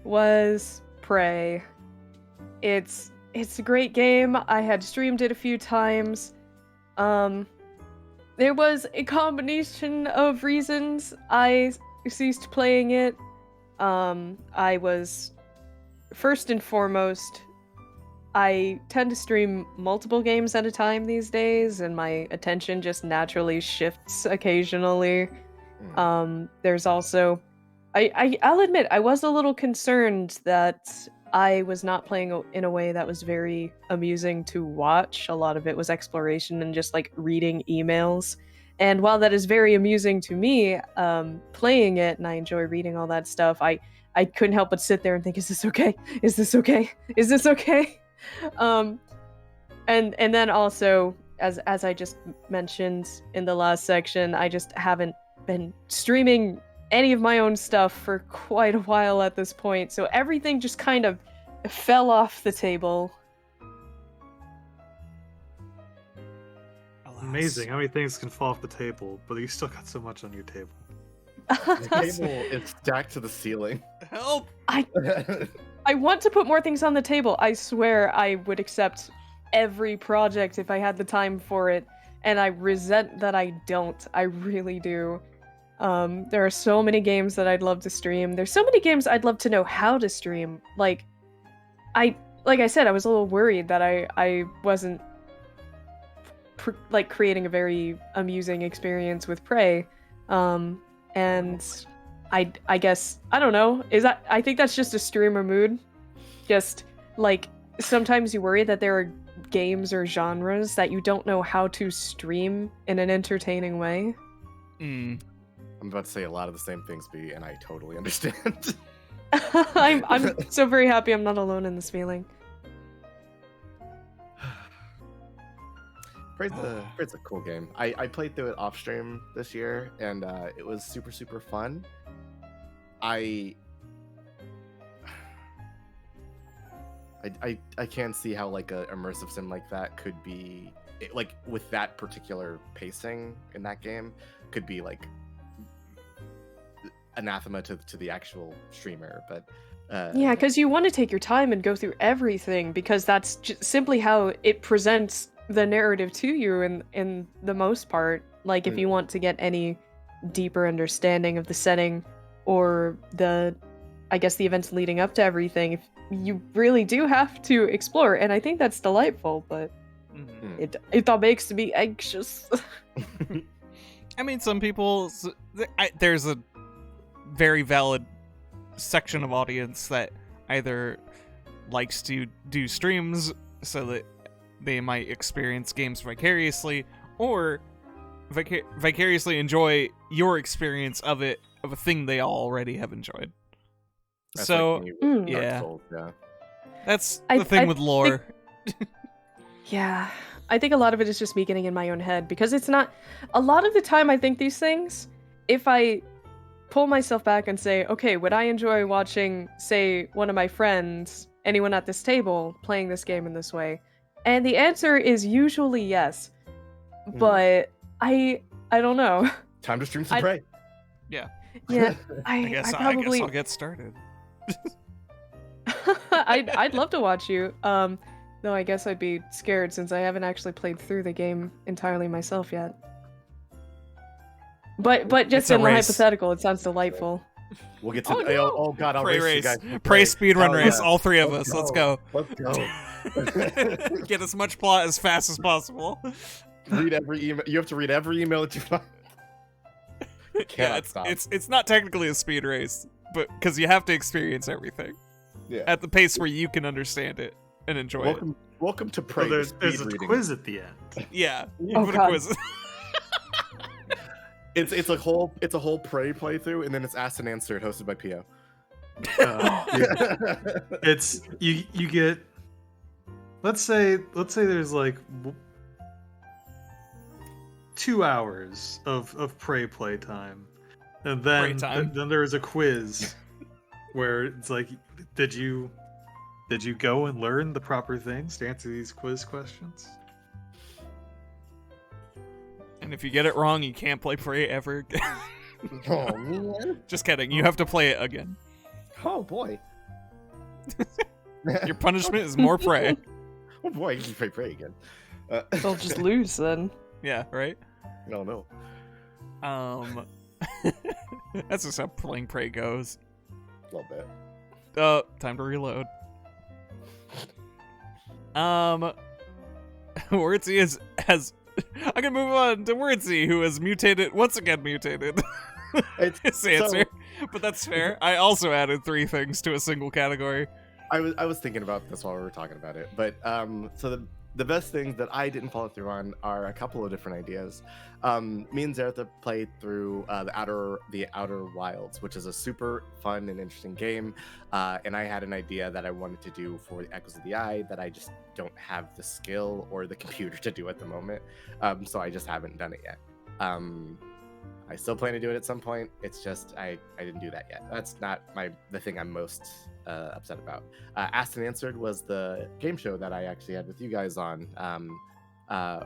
was Prey. It's a great game. I had streamed it a few times. There was a combination of reasons I ceased playing it. I was, first and foremost, I tend to stream multiple games at a time these days, and my attention just naturally shifts occasionally. There's also, I'll admit, I was a little concerned that I was not playing in a way that was very amusing to watch. A lot of it was exploration and just like reading emails. And while that is very amusing to me, playing it, and I enjoy reading all that stuff, I couldn't help but sit there and think, is this okay? Is this okay? Is this okay? And then also, as I just mentioned in the last section, I just haven't been streaming any of my own stuff for quite a while at this point, so everything just kind of fell off the table. Amazing how many things can fall off the table, but you still got so much on your table. The table is stacked to the ceiling. Help! I want to put more things on the table. I swear I would accept every project if I had the time for it, and I resent that I don't. I really do. There are so many games that I'd love to stream. There's so many games I'd love to know how to stream. Like I said, I was a little worried that I wasn't creating a very amusing experience with Prey. And I guess, I don't know, I think that's just a streamer mood. Just, like, sometimes you worry that there are games or genres that you don't know how to stream in an entertaining way. I'm about to say a lot of the same things, B, and I totally understand. I'm so very happy I'm not alone in this feeling. Prey's a cool game. I played through it off stream this year, and it was super, super fun. I can't see how, like, a immersive sim like that could be, like, with that particular pacing in that game, could be, like, anathema to the actual streamer. But yeah, because you want to take your time and go through everything, because that's simply how it presents the narrative to you in the most part. Like, if you want to get any deeper understanding of the setting or the events leading up to everything, if you really do have to explore, and I think that's delightful, but it makes me anxious. I mean, some people, there's a very valid section of audience that either likes to do streams so that they might experience games vicariously, or vicariously enjoy your experience of it of a thing they all already have enjoyed. That's So like me with Dark yeah. Souls, yeah. that's I- the thing I with lore. Yeah, I think a lot of it is just me getting in my own head because it's not. A lot of the time, I think these things, if I pull myself back and say, okay, would I enjoy watching, say, one of my friends, anyone at this table, playing this game in this way? And the answer is usually yes. But I don't know. Time to stream some I- Prey. Yeah, I I guess probably I'll get started. I'd love to watch you. Though I guess I'd be scared since I haven't actually played through the game entirely myself yet. But It's just a in the race. hypothetical, it sounds delightful. We'll get to. Oh, no. Oh God, I'll Prey race you race, guys. Prey speedrun Hell race, yeah. all three of us. Let's Let's go. Let's go. Get as much plot as fast as possible. Read every email. You have to read every email that you find. Yeah, Cannot stop. it's not technically a speed race, but because you have to experience everything Yeah. at the pace where you can understand it and enjoy Welcome to So Prey. there's a speed reading. quiz at the end. it. Yeah, Oh, put a God. quiz. It's a whole Prey playthrough, and then it's asked and answered, hosted by Pio. It's you get. Let's say there's like 2 hours of Prey play time, and then Prey time. then there's a quiz where it's like, did you go and learn the proper things to answer these quiz questions? And if you get it wrong, you can't play Prey ever again. Oh man. Just kidding. You have to play it again. Oh boy. Your punishment is more Prey. Oh boy, you can play Prey again. They'll just lose then. Yeah, right? No. That's just how playing Prey goes. A little bit. Time to reload. Wordsy has I'm gonna move on to Wordsy, who has once again mutated his answer. But that's fair. I also added 3 things to a single category. I was thinking about this while we were talking about it, but so the best things that I didn't follow through on are a couple of different ideas. Me and Zeretha played through the Outer Wilds, which is a super fun and interesting game, and I had an idea that I wanted to do for the Echoes of the Eye that I just don't have the skill or the computer to do at the moment, so I just haven't done it yet. I still plan to do it at some point. It's just I didn't do that yet. That's not the thing I'm most upset about. Asked and Answered was the game show that I actually had with you guys on,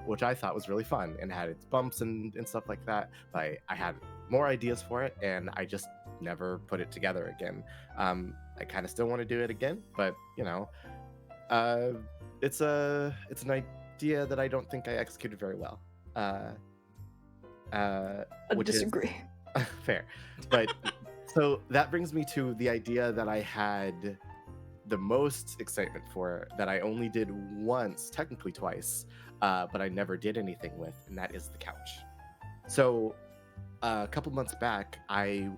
which I thought was really fun and had its bumps and stuff like that. But I had more ideas for it, and I just never put it together again. I kind of still want to do it again, but you know, it's an idea that I don't think I executed very well. I Which is- disagree. Fair. But so that brings me to the idea that I had the most excitement for, that I only did once, technically twice, but I never did anything with, and that is the couch. So a couple months back, I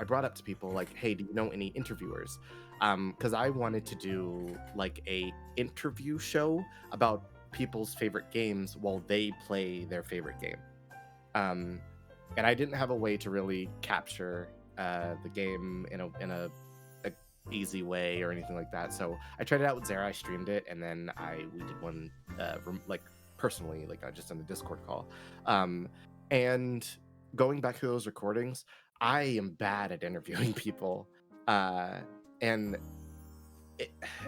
brought up to people like, hey, do you know any interviewers? Because I wanted to do like a interview show about people's favorite games while they play their favorite game. And I didn't have a way to really capture the game in a easy way or anything like that. So I tried it out with Zara. I streamed it, and then we did one like personally, like just on a Discord call. And going back through those recordings, I am bad at interviewing people, and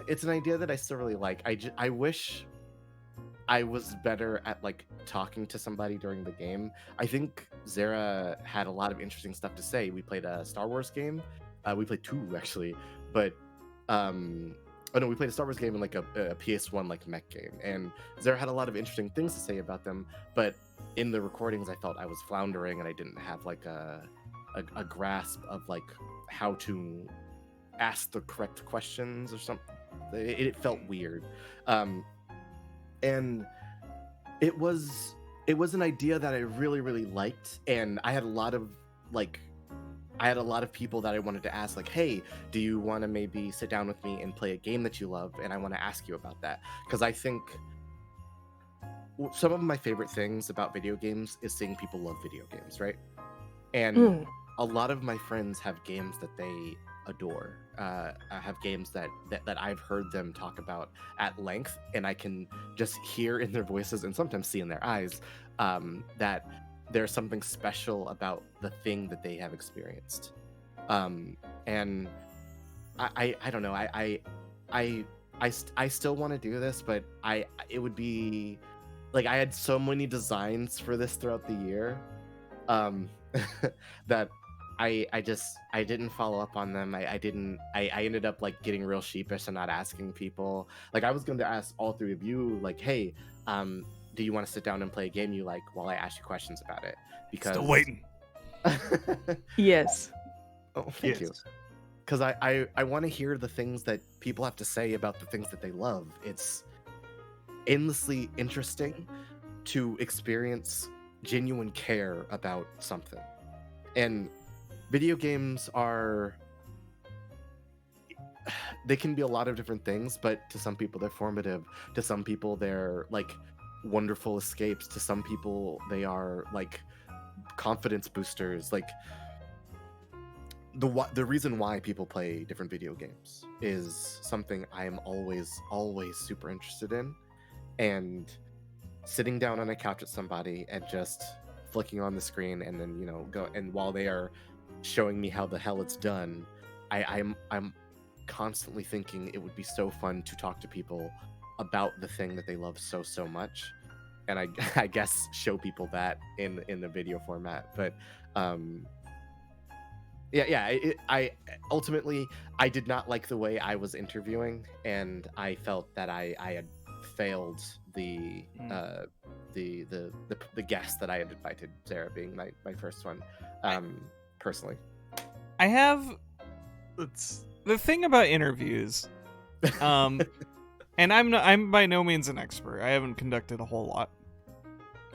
it's an idea that I still really like. I wish I was better at like talking to somebody during the game. I think Zara had a lot of interesting stuff to say. We played a Star Wars game. We played 2 actually, but we played a Star Wars game and like a PS1 like mech game, and Zara had a lot of interesting things to say about them. But in the recordings, I felt I was floundering and I didn't have like a grasp of like how to ask the correct questions or something. It felt weird. And it was an idea that I really, really liked, and I had a lot of people that I wanted to ask, like, hey, do you want to maybe sit down with me and play a game that you love? And I want to ask you about that, because I think some of my favorite things about video games is seeing people love video games, right? And a lot of my friends have games that they adore. Have games that I've heard them talk about at length, and I can just hear in their voices and sometimes see in their eyes that there's something special about the thing that they have experienced. And I don't know. I still want to do this, but it would be like I had so many designs for this throughout the year that I didn't follow up on them. I ended up like getting real sheepish and not asking people. Like I was going to ask all three of you, like, hey, do you want to sit down and play a game you like while I ask you questions about it? Because Still waiting. Yes. Oh, thank you. Because I want to hear the things that people have to say about the things that they love. It's endlessly interesting to experience genuine care about something. And video games they can be a lot of different things, but to some people they're formative. To some people they're like wonderful escapes. To some people they are like confidence boosters. Like the reason why people play different video games is something I am always super interested in. And sitting down on a couch with somebody and just flicking on the screen and then go, and while they are showing me how the hell it's done, I'm constantly thinking it would be so fun to talk to people about the thing that they love so much, and I guess show people that in the video format. But I ultimately I did not like the way I was interviewing, and I felt that I had failed the guest that I had invited, Sarah being my first one, personally. I have It's the thing about interviews, and I'm by no means an expert. I haven't conducted a whole lot,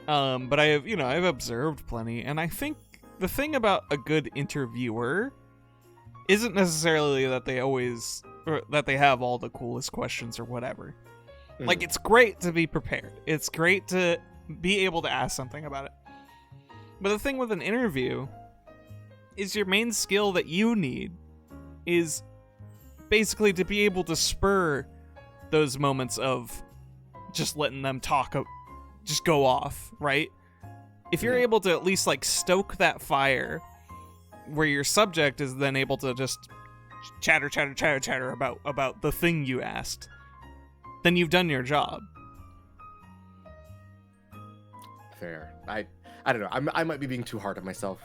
but I've observed plenty, and I think the thing about a good interviewer isn't necessarily that they have all the coolest questions or whatever. Like, it's great to be prepared. It's great to be able to ask something about it. But the thing with an interview is your main skill that you need is basically to be able to spur those moments of just letting them talk, just go off, right? If you're able to at least like stoke that fire where your subject is then able to just chatter about the thing you asked, then you've done your job. Fair. I don't know. I might be being too hard on myself.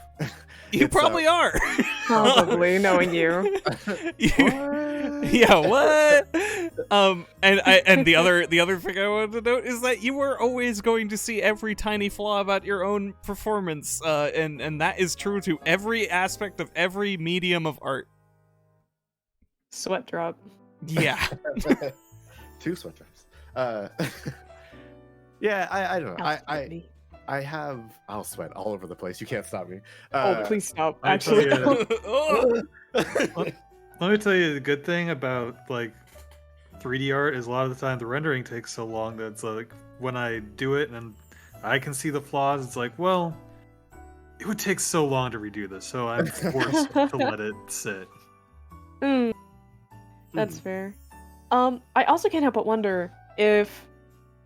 You probably are. Probably, knowing you. Yeah, what? And the other thing I wanted to note is that you were always going to see every tiny flaw about your own performance, and that is true to every aspect of every medium of art. Sweat drop. Yeah. 2 sweat drops. Yeah, I don't know. I'll sweat all over the place. You can't stop me. Oh, please stop. I tell Actually, you- Let me tell you the good thing about like 3D art is a lot of the time the rendering takes so long that it's like when I do it and I can see the flaws, it's like, well, it would take so long to redo this, so I'm forced to let it sit. That's fair. I also can't help but wonder if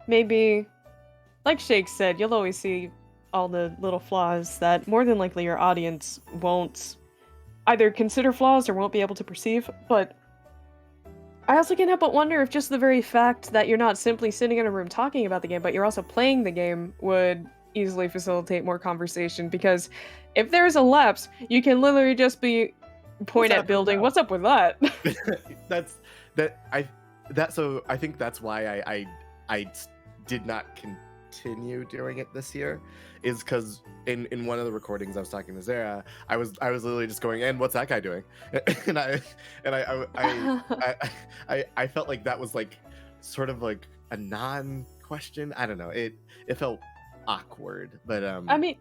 maybe, like Shake said, you'll always see all the little flaws that more than likely your audience won't either consider flaws or won't be able to perceive, but I also can't help but wonder if just the very fact that you're not simply sitting in a room talking about the game, but you're also playing the game would easily facilitate more conversation, because if there's a lapse, you can literally just be point at building, what's up with that? So I think that's why I did not continue doing it this year, is because in one of the recordings I was talking to Zara, I was literally just going, and what's that guy doing? and I felt like that was like sort of like a non-question. I don't know. It felt awkward, but I mean,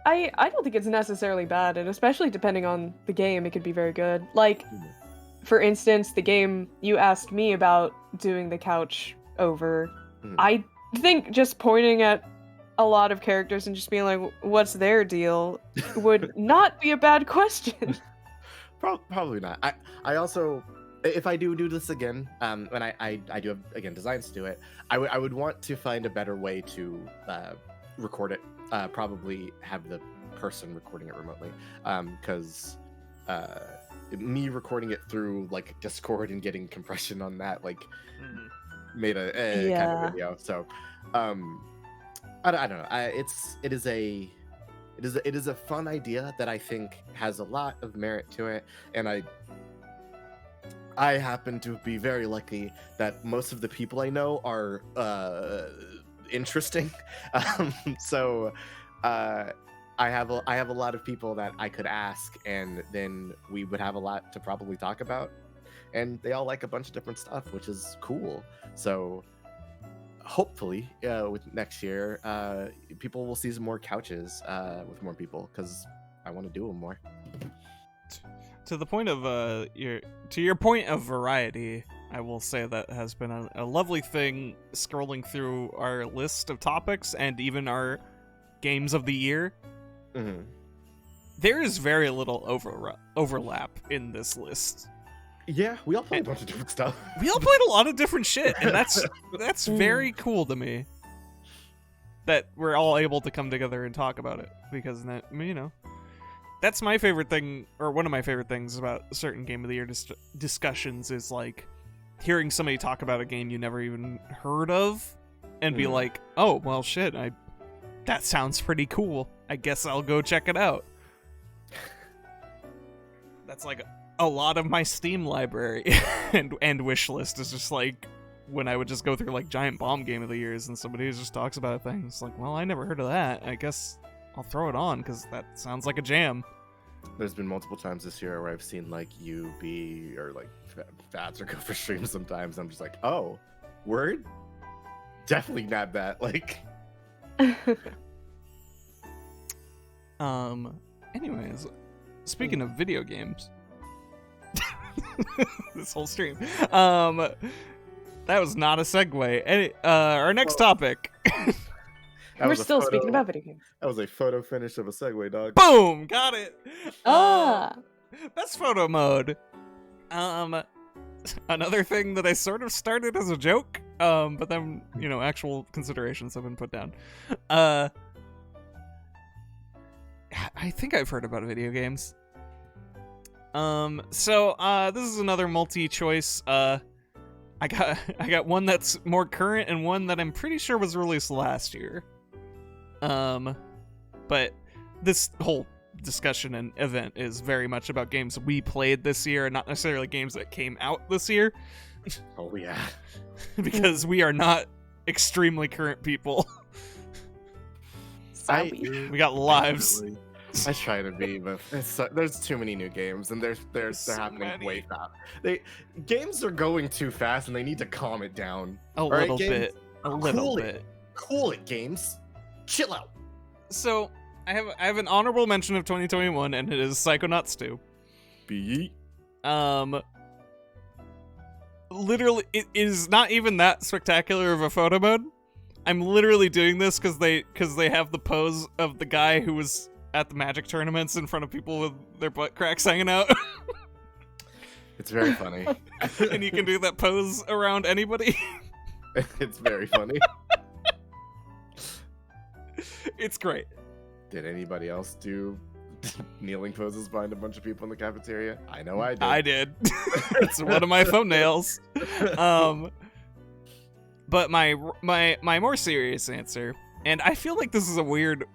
I don't think it's necessarily bad, and especially depending on the game, it could be very good. Like, for instance, the game you asked me about doing the couch over, I think just pointing at a lot of characters and just being like, what's their deal would not be a bad question. Probably not. I also, if I do this again, and I do have again designs to do it, I would want to find a better way to record it. Probably have the person recording it remotely, because me recording it through like Discord and getting compression on that like made a kind Yeah. of video. So I don't know. It is a fun idea that I think has a lot of merit to it, and I happen to be very lucky that most of the people I know are interesting. So I have a lot of people that I could ask, and then we would have a lot to probably talk about, and they all like a bunch of different stuff, which is cool. So hopefully with next year people will see some more couches with more people, because I want to do them more. To the point of your point of variety, I will say that has been a lovely thing scrolling through our list of topics and even our games of the year. Mm-hmm. There is very little overlap in this list. Yeah, we all play a bunch of different stuff. We all played a lot of different shit, and that's very cool to me. That we're all able to come together and talk about it, because that, you know, that's my favorite thing, or one of my favorite things about certain Game of the Year discussions is like hearing somebody talk about a game you never even heard of, and be like, oh well, shit, that sounds pretty cool. I guess I'll go check it out. That's like a lot of my Steam library and wish list is just like when I would just go through like Giant Bomb Game of the Years and somebody just talks about a thing. It's like, well, I never heard of that. I guess I'll throw it on because that sounds like a jam. There's been multiple times this year where I've seen like you be or like Fats or go for streams sometimes. I'm just like, oh, word? Definitely nab that. Like, anyways, speaking of video games, this whole stream, that was not a segue. Our next topic. We're still speaking about video games. That was a photo finish of a segue, dog. Boom! Got it! Ah! Best photo mode. Another thing that I sort of started as a joke, but then, you know, actual considerations have been put down. I think I've heard about video games. So this is another multi-choice. I got one that's more current and one that I'm pretty sure was released last year. But this whole discussion and event is very much about games we played this year, and not necessarily games that came out this year. Oh yeah. Because we are not extremely current people. We got lives. I try to be, but there's too many new games, and they're So happening many. way fast. Games are going too fast, and they need to calm it down. A right, little games? bit. A little Cool bit. it. Cool it, games. Chill out. So I have an honorable mention of 2021, and it is Psychonauts 2. Be Literally, it is not even that spectacular of a photo mode. I'm literally doing this because they have the pose of the guy who was at the Magic tournaments in front of people with their butt cracks hanging out. It's very funny. And you can do that pose around anybody. It's very funny. It's great. Did anybody else do kneeling poses behind a bunch of people in the cafeteria? I know I did. I did. It's one of my thumbnails. But my more serious answer, and I feel like this is a weird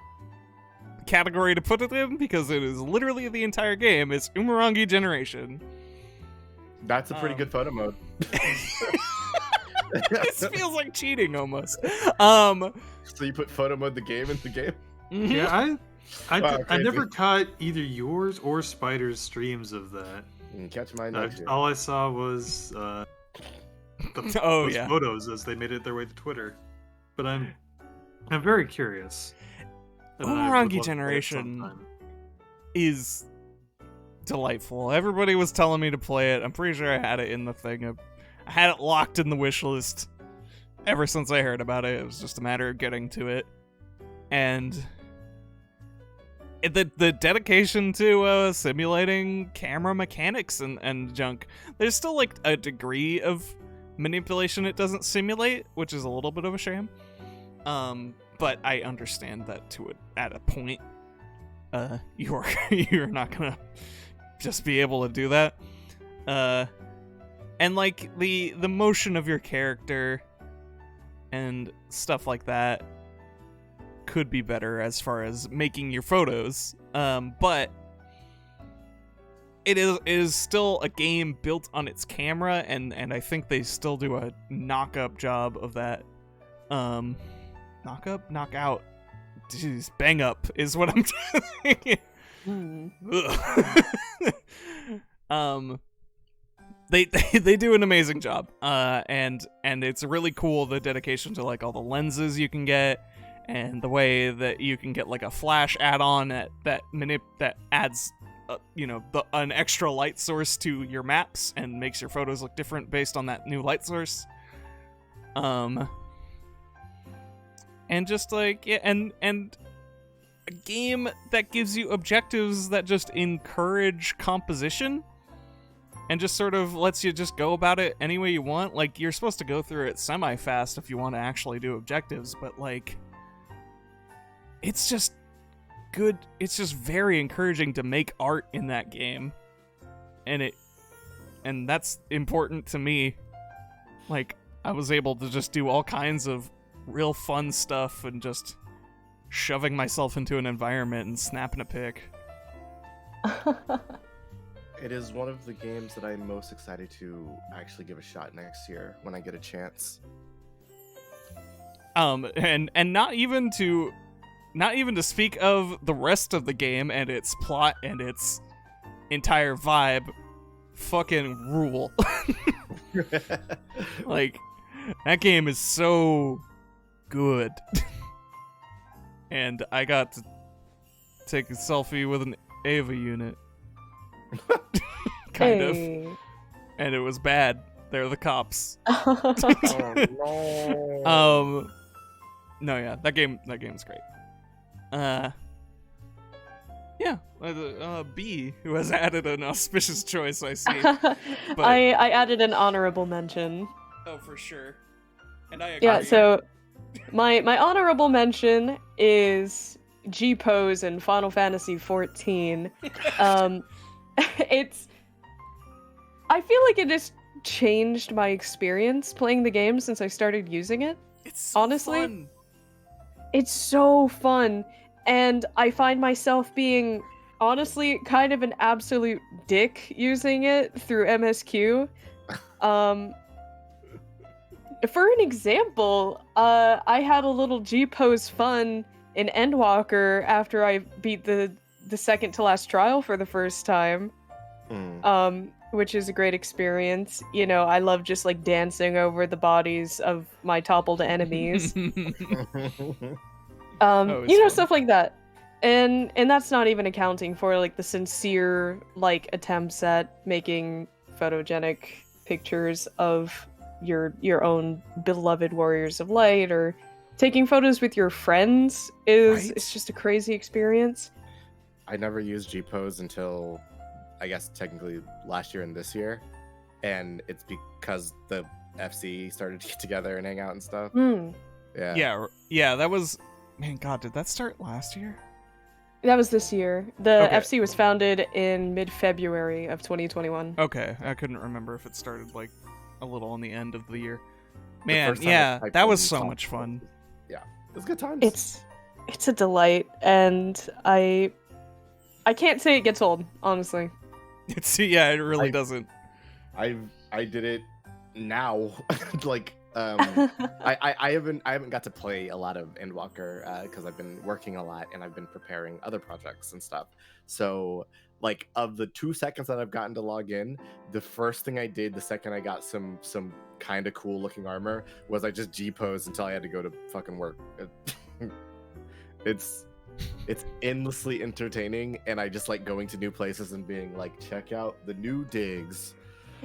category to put it in because it is literally the entire game, is Umurangi Generation. That's a pretty good photo mode. This feels like cheating almost. So you put photo mode the game in the game? Mhm. Yeah, I crazy. never caught either yours or Spider's streams of that. Catch mine next year. All I saw was those yeah. photos as they made it their way to Twitter. But I'm very curious. And I would Umurangi love to play it Generation sometime. is delightful. Everybody was telling me to play it. I'm pretty sure I had it in the thing. I had it locked in the wish list ever since I heard about it. It was just a matter of getting to it. and the dedication to simulating camera mechanics and junk. There's still like a degree of manipulation it doesn't simulate, which is a little bit of a shame. But I understand that at a point, you're not gonna just be able to do that. And like the motion of your character and stuff like that could be better as far as making your photos. But it is still a game built on its camera, and I think they still do a knock-up job of that. Knock out. Jeez, bang up is what I'm thinking. They do an amazing job, and it's really cool, the dedication to like all the lenses you can get, and the way that you can get like a flash add-on that adds an extra light source to your maps and makes your photos look different based on that new light source. And just like, yeah, and a game that gives you objectives that just encourage composition and just sort of lets you just go about it any way you want. Like, you're supposed to go through it semi-fast if you want to actually do objectives, but like, it's just good. It's just very encouraging to make art in that game, and that's important to me. Like, I was able to just do all kinds of real fun stuff and just shoving myself into an environment and snapping a pic. It is one of the games that I'm most excited to actually give a shot next year when I get a chance. And not even to speak of the rest of the game and its plot and its entire vibe. Fucking rule. Like, that game is so good. And I got to take a selfie with an Ava unit. Kind of. And it was bad. They're the cops. Oh no. No, yeah, that game's great. Yeah, B, who has added an auspicious choice, I see. But I added an honorable mention. oh, for sure. And I agree. Yeah, so my honorable mention is G-Pose in Final Fantasy XIV. I feel like it has changed my experience playing the game since I started using it. It's so honestly, fun. It's so fun, and I find myself being, honestly, kind of an absolute dick using it through MSQ. For an example, I had a little G-Pose fun in Endwalker after I beat the second to last trial for the first time. Which is a great experience. You know, I love just like dancing over the bodies of my toppled enemies. Fun. Stuff like that. And that's not even accounting for like the sincere like attempts at making photogenic pictures of your own beloved Warriors of Light, or taking photos with your friends it's just a crazy experience. I never used G-Pose until, I guess, technically last year and this year, and it's because the FC started to get together and hang out and stuff. Yeah, that was, man, God, did that start last year? That was this year. The Okay. FC was founded in mid-February of 2021. Okay, I couldn't remember if it started like a little on the end of the year. The Man, first time I yeah, typed that in was so Salt much fun. Yeah, it was good times. It's a delight, and I can't say it gets old, honestly. Yeah, it really I- doesn't. I did it now. Like, I haven't got to play a lot of Endwalker because I've been working a lot and I've been preparing other projects and stuff. So, like, of the 2 seconds that I've gotten to log in, the first thing I did the second I got some kind of cool looking armor was I just G-posed until I had to go to fucking work. It's endlessly entertaining, and I just like going to new places and being like, check out the new digs.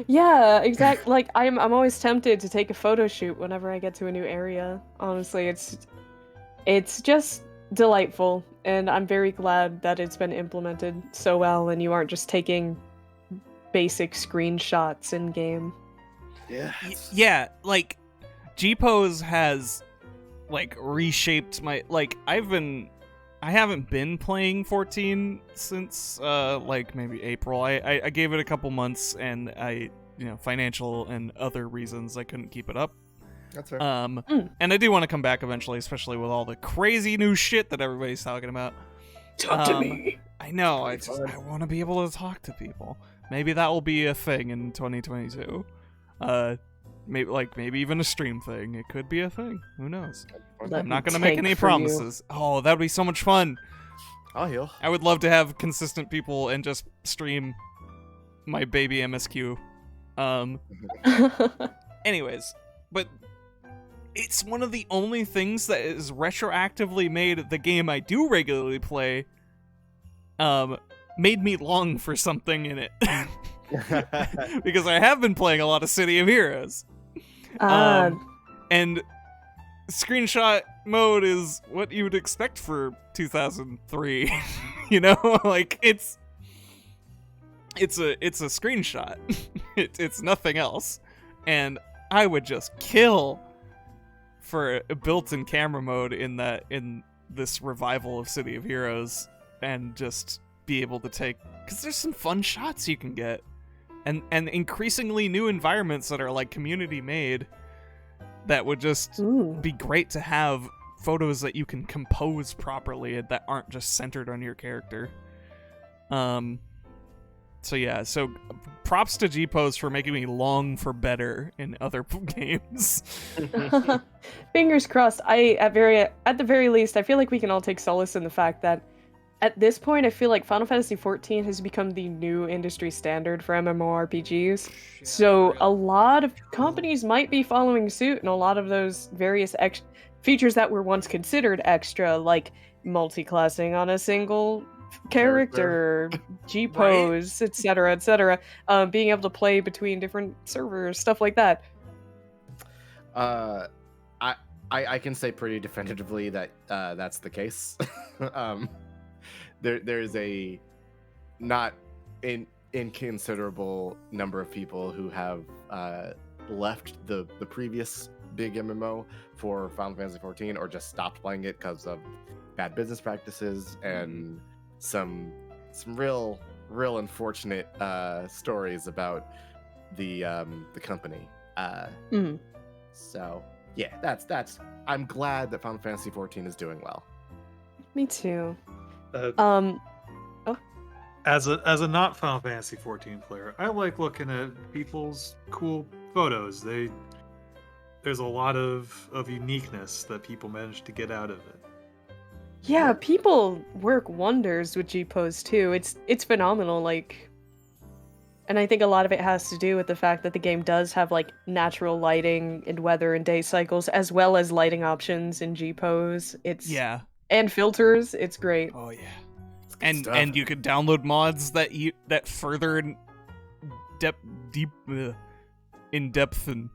Yeah, exactly. Like I'm always tempted to take a photo shoot whenever I get to a new area. Honestly, it's just delightful, and I'm very glad that it's been implemented so well, and you aren't just taking basic screenshots in game. Yeah. Yeah, like GPose has like reshaped my I haven't been playing 14 since like maybe April. I gave it a couple months, and I financial and other reasons I couldn't keep it up. That's fair. And I do want to come back eventually, especially with all the crazy new shit that everybody's talking about. Talk to me. I know. I want to be able to talk to people. Maybe that will be a thing in 2022. Maybe even a stream thing. It could be a thing. Who knows? I'm not gonna make any promises. Oh, that would be so much fun. I'll heal. I would love to have consistent people and just stream my baby MSQ. Anyways, but it's one of the only things that is retroactively made the game I do regularly play made me long for something in it. Because I have been playing a lot of City of Heroes. And screenshot mode is what you would expect for 2003. Like it's a screenshot. It's nothing else. And I would just kill for a built-in camera mode in this revival of City of Heroes, and just be able to take, because there's some fun shots you can get, and increasingly new environments that are like community made that would just be great to have photos that you can compose properly that aren't just centered on your character. So props to GPose for making me long for better in other games. Fingers crossed. At the very least, I feel like we can all take solace in the fact that at this point, I feel like Final Fantasy XIV has become the new industry standard for MMORPGs. So a lot of companies might be following suit, and a lot of those various features that were once considered extra, like multi-classing on a single character, GPose, etc., being able to play between different servers, stuff like that. I can say pretty definitively that that's the case. There's a not inconsiderable number of people who have left the previous big MMO for Final Fantasy XIV, or just stopped playing it because of bad business practices and some real unfortunate stories about the company. So yeah, that's. I'm glad that Final Fantasy XIV is doing well. Me too. As a not Final Fantasy XIV player, I like looking at people's cool photos. There's a lot of uniqueness that people manage to get out of it. Yeah, people work wonders with GPose too. It's phenomenal, and I think a lot of it has to do with the fact that the game does have natural lighting and weather and day cycles, as well as lighting options in GPose. And filters. It's great. Oh yeah. And you could download mods that further in depth and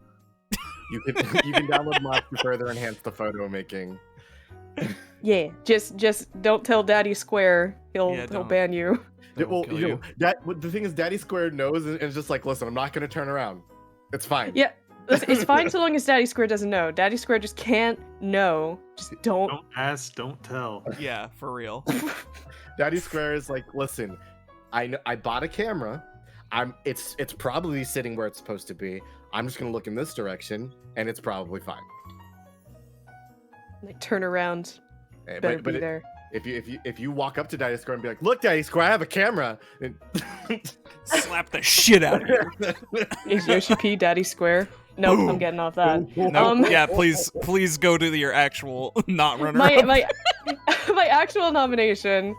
you can download mods to further enhance the photo making. Yeah, just don't tell Daddy Square. He'll ban you. The thing is, Daddy Square knows and is just like, listen, I'm not gonna turn around. It's fine. Yeah, it's fine so long as Daddy Square doesn't know. Daddy Square just can't know. Just don't. Don't ask, don't tell. Yeah, for real. Daddy Square is like, listen, I bought a camera. It's probably sitting where it's supposed to be. I'm just gonna look in this direction, and it's probably fine. Turn around. Better be there. If you walk up to Daddy Square and be like, look, Daddy Square, I have a camera, and slap the shit out of you. Is Yoshi P Daddy Square? Nope, I'm getting off that. Yeah, please go to your actual not runner. My actual nomination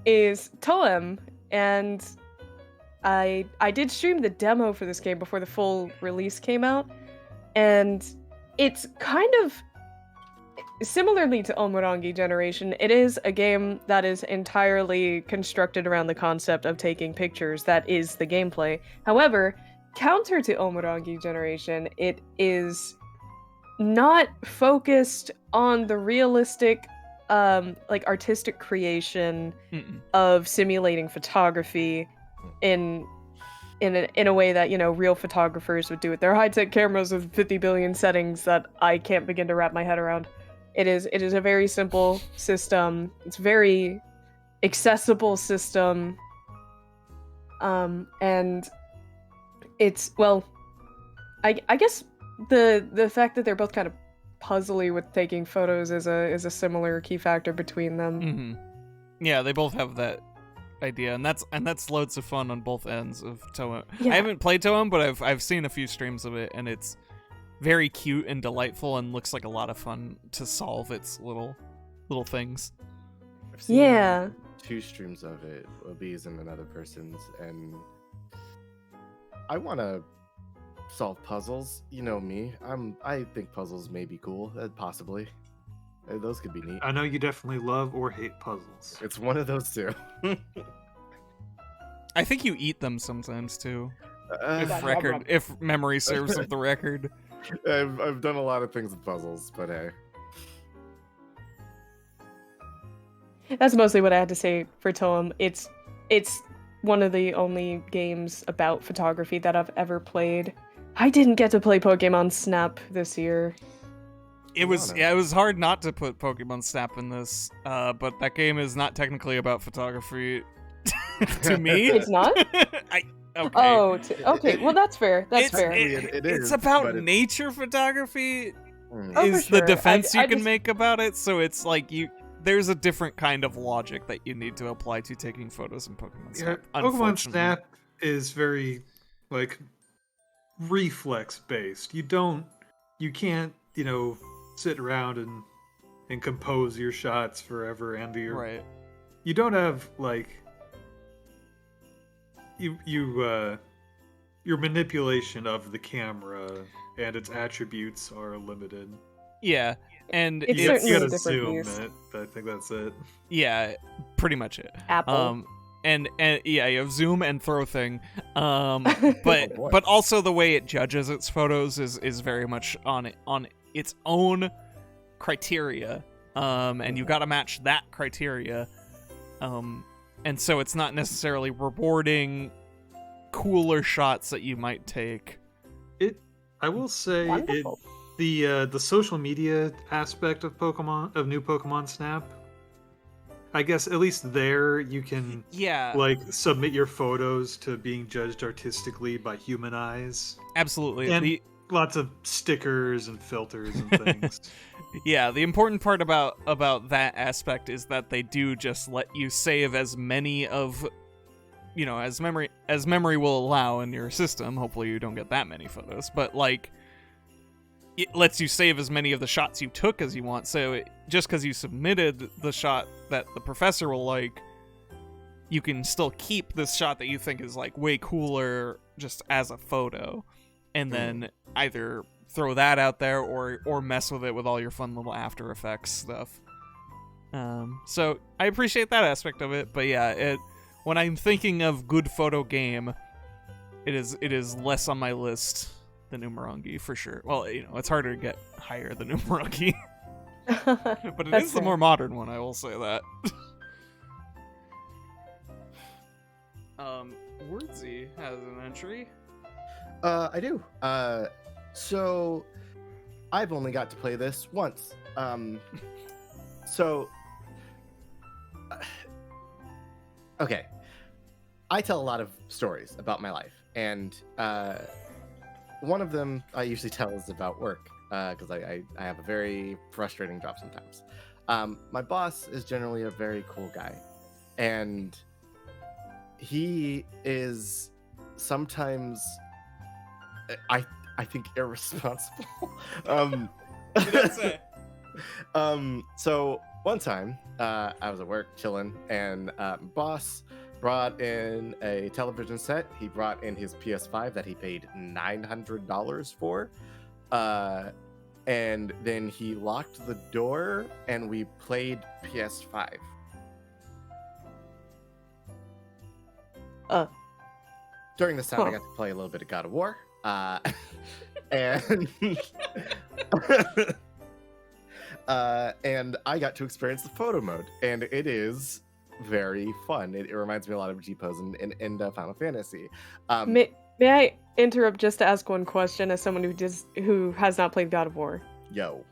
is Toem, and I did stream the demo for this game before the full release came out, and it's kind of similarly to Omorangi Generation. It is a game that is entirely constructed around the concept of taking pictures. That is the gameplay. However, counter to Omorangi Generation, it is not focused on the realistic like artistic creation Mm-mm. of simulating photography in a way that, you know, real photographers would do with their high-tech cameras with 50 billion settings that I can't begin to wrap my head around. It is a very simple system. It's very accessible system. And it's, well, I guess the fact that they're both kind of puzzly with taking photos is a similar key factor between them. Mm-hmm. Yeah, they both have that idea, and that's loads of fun on both ends of Toem. Yeah. I haven't played Toem, but I've seen a few streams of it, and it's very cute and delightful, and looks like a lot of fun to solve its little things. I've seen Yeah. 2 streams of it, Obi's and another person's, and I want to solve puzzles. You know me. I think puzzles may be cool, possibly. Those could be neat. I know you definitely love or hate puzzles. It's one of those 2. I think you eat them sometimes too. Uh, If memory serves of the record. I've done a lot of things with puzzles, but hey. That's mostly what I had to say for Toem. It's one of the only games about photography that I've ever played. I didn't get to play Pokemon Snap this year. It was it was hard not to put Pokemon Snap in this, but that game is not technically about photography to me. It's not? Okay. Oh, okay. Well, that's fair. That's It's- fair. It It's is, about but nature photography Mm. Oh, for is the sure. defense I you can just- make about it, so it's like there's a different kind of logic that you need to apply to taking photos in Pokemon Yeah, Snap. Pokemon unfortunately. Snap is very like reflex based. You can't, sit around and compose your shots forever, and Right. you don't have like your manipulation of the camera and its attributes are limited. Yeah. And It's You certainly gotta a different zoom beast. it. I think that's it. yeah, pretty much it. Apple. And yeah, you have zoom and throw thing. But Oh, boy. but also the way it judges its photos is very much on its own criteria. And you got to match that criteria. And so it's not necessarily rewarding cooler shots that you might take. I will say Wonderful. the social media aspect of new Pokemon Snap. I guess at least there you can Yeah, like submit your photos to being judged artistically by human eyes. absolutely. And lots of stickers and filters and things. Yeah, the important part about that aspect is that they do just let you save as many of, as memory will allow in your system. Hopefully you don't get that many photos, but like it lets you save as many of the shots you took as you want. So just because you submitted the shot that the professor will like, you can still keep this shot that you think is like way cooler just as a photo, and then either throw that out there or mess with it with all your fun little After Effects stuff. So I appreciate that aspect of it, but yeah, when I'm thinking of good photo game, it is less on my list than Umurangi for sure. Well, it's harder to get higher than Umurangi, but it That's is the fair. more modern one. I will say that. Wordsy has an entry. I do. So I've only got to play this once. Okay. I tell a lot of stories about my life, and one of them I usually tell is about work, because I have a very frustrating job sometimes. My boss is generally a very cool guy, and he is sometimes, I think, irresponsible. So one time, I was at work chilling, and boss brought in a television set. He brought in his PS5 that he paid $900 for, and then he locked the door, and we played PS5. During this time, I got to play a little bit of God of War, and and I got to experience the photo mode, and it is very fun. It reminds me a lot of G-Pose and Final Fantasy. May I interrupt just to ask one question as someone who has not played God of War? Yo.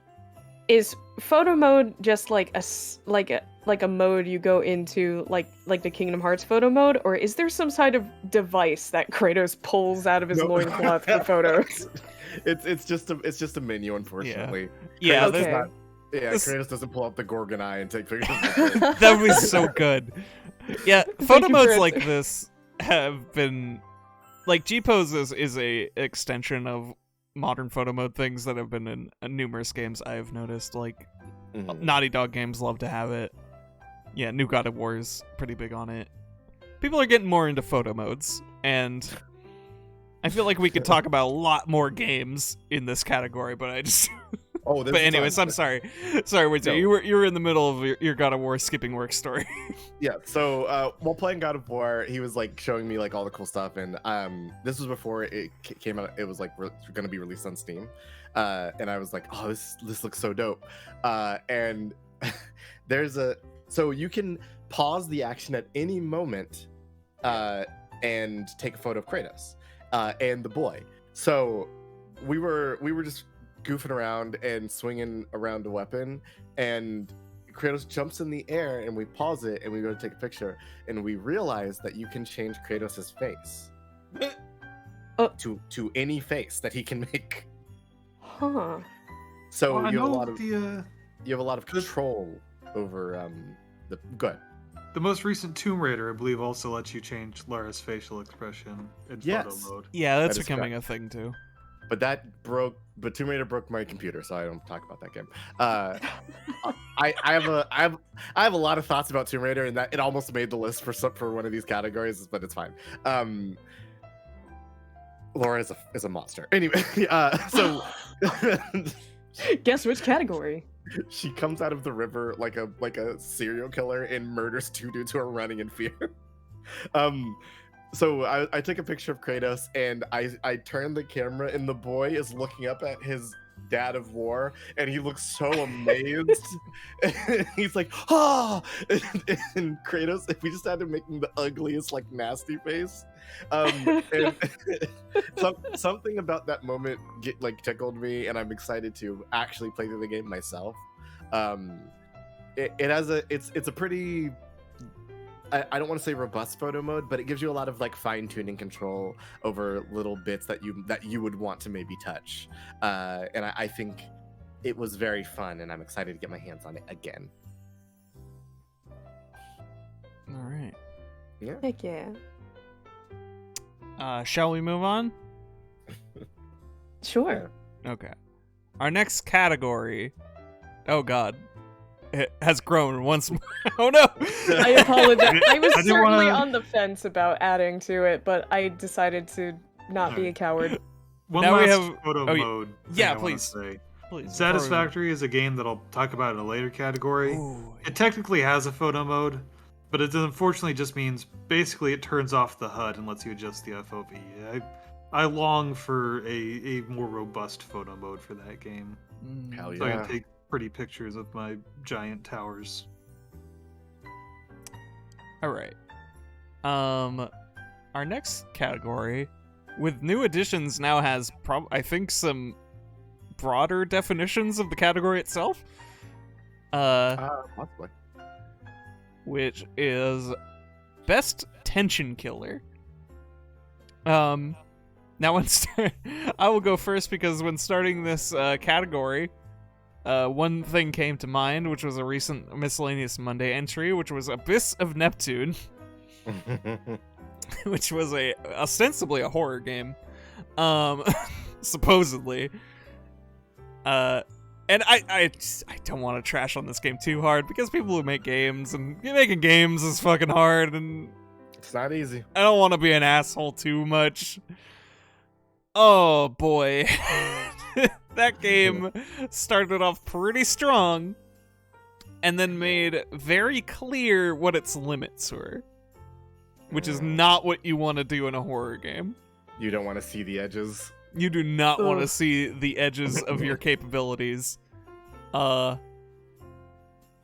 Is photo mode just like a mode you go into like the Kingdom Hearts photo mode, or is there some sort of device that Kratos pulls out of his No. loincloth for photos? It's just a menu, unfortunately. Yeah, Kratos does Okay. not- yeah, This- Kratos doesn't pull out the Gorgon eye and take pictures. that was so good. Yeah, photo you modes for like it. this have been like G-Pose is a extension of modern photo mode things that have been in numerous games I've noticed. Like Mhm. Naughty Dog games love to have it. Yeah, new God of War is pretty big on it. People are getting more into photo modes, and I feel like we could talk about a lot more games in this category, but I just Oh, there's but a anyways, ton. I'm sorry. Sorry, Witty, No. you were in the middle of your God of War skipping work story. Yeah, so while playing God of War, he was like showing me like all the cool stuff, and this was before it came out. It was like going to be released on Steam, and I was like, oh, this looks so dope. And so you can pause the action at any moment, and take a photo of Kratos, and the boy. So we were just goofing around and swinging around a weapon, and Kratos jumps in the air, and we pause it and we go to take a picture, and we realize that you can change Kratos' face to any face that he can make. Huh. So I you have a know lot of you have a lot of control over the good. the most recent Tomb Raider, I believe, also lets you change Lara's facial expression in Yes. photo mode. Yeah, that's That is becoming a thing too. But Tomb Raider broke my computer, so I don't talk about that game. I have a lot of thoughts about Tomb Raider, and that it almost made the list for one of these categories, but it's fine. Laura is a monster. Anyway, so Guess which category? she comes out of the river like a serial killer and murders two dudes who are running in fear. So I took a picture of Kratos, and I turned the camera, and the boy is looking up at his dad of war, and he looks so amazed. And he's like, ah! And Kratos, we just had to make him the ugliest, like, nasty face. And something about that moment tickled me, and I'm excited to actually play through the game myself. It's a pretty, I don't want to say robust photo mode, but it gives you a lot of like fine-tuning control over little bits that you would want to maybe touch, and I think it was very fun, and I'm excited to get my hands on it again. All right. Yeah. Heck yeah. Shall we move on? Sure. Okay. Our next category. Oh God. It has grown once more. Oh no. I apologize. I was I didn't certainly wanna- on the fence about adding to it, but I decided to not be a coward. One Now we last have- photo oh, mode. thing yeah, I wanna please. say. Please, Satisfactory is a game that I'll talk about in a later category. Ooh, It technically has a photo mode, but it unfortunately just means basically it turns off the HUD and lets you adjust the FOV. I long for a more robust photo mode for that game, Hell so I yeah. can take pretty pictures of my giant towers. All right. Our next category, with new additions, now has I think some broader definitions of the category itself. Possibly. Which is best tension killer. Now I will go first because when starting this category, one thing came to mind, which was a recent Miscellaneous Monday entry, which was Abyss of Neptune, which was ostensibly a horror game, supposedly. And I don't want to trash on this game too hard because people who make games and making games is fucking hard, and It's not easy. I don't want to be an asshole too much. Oh boy. That game started off pretty strong and then made very clear what its limits were, which is not what you want to do in a horror game. You don't want to see the edges. You do not want to Ugh. see the edges of your capabilities.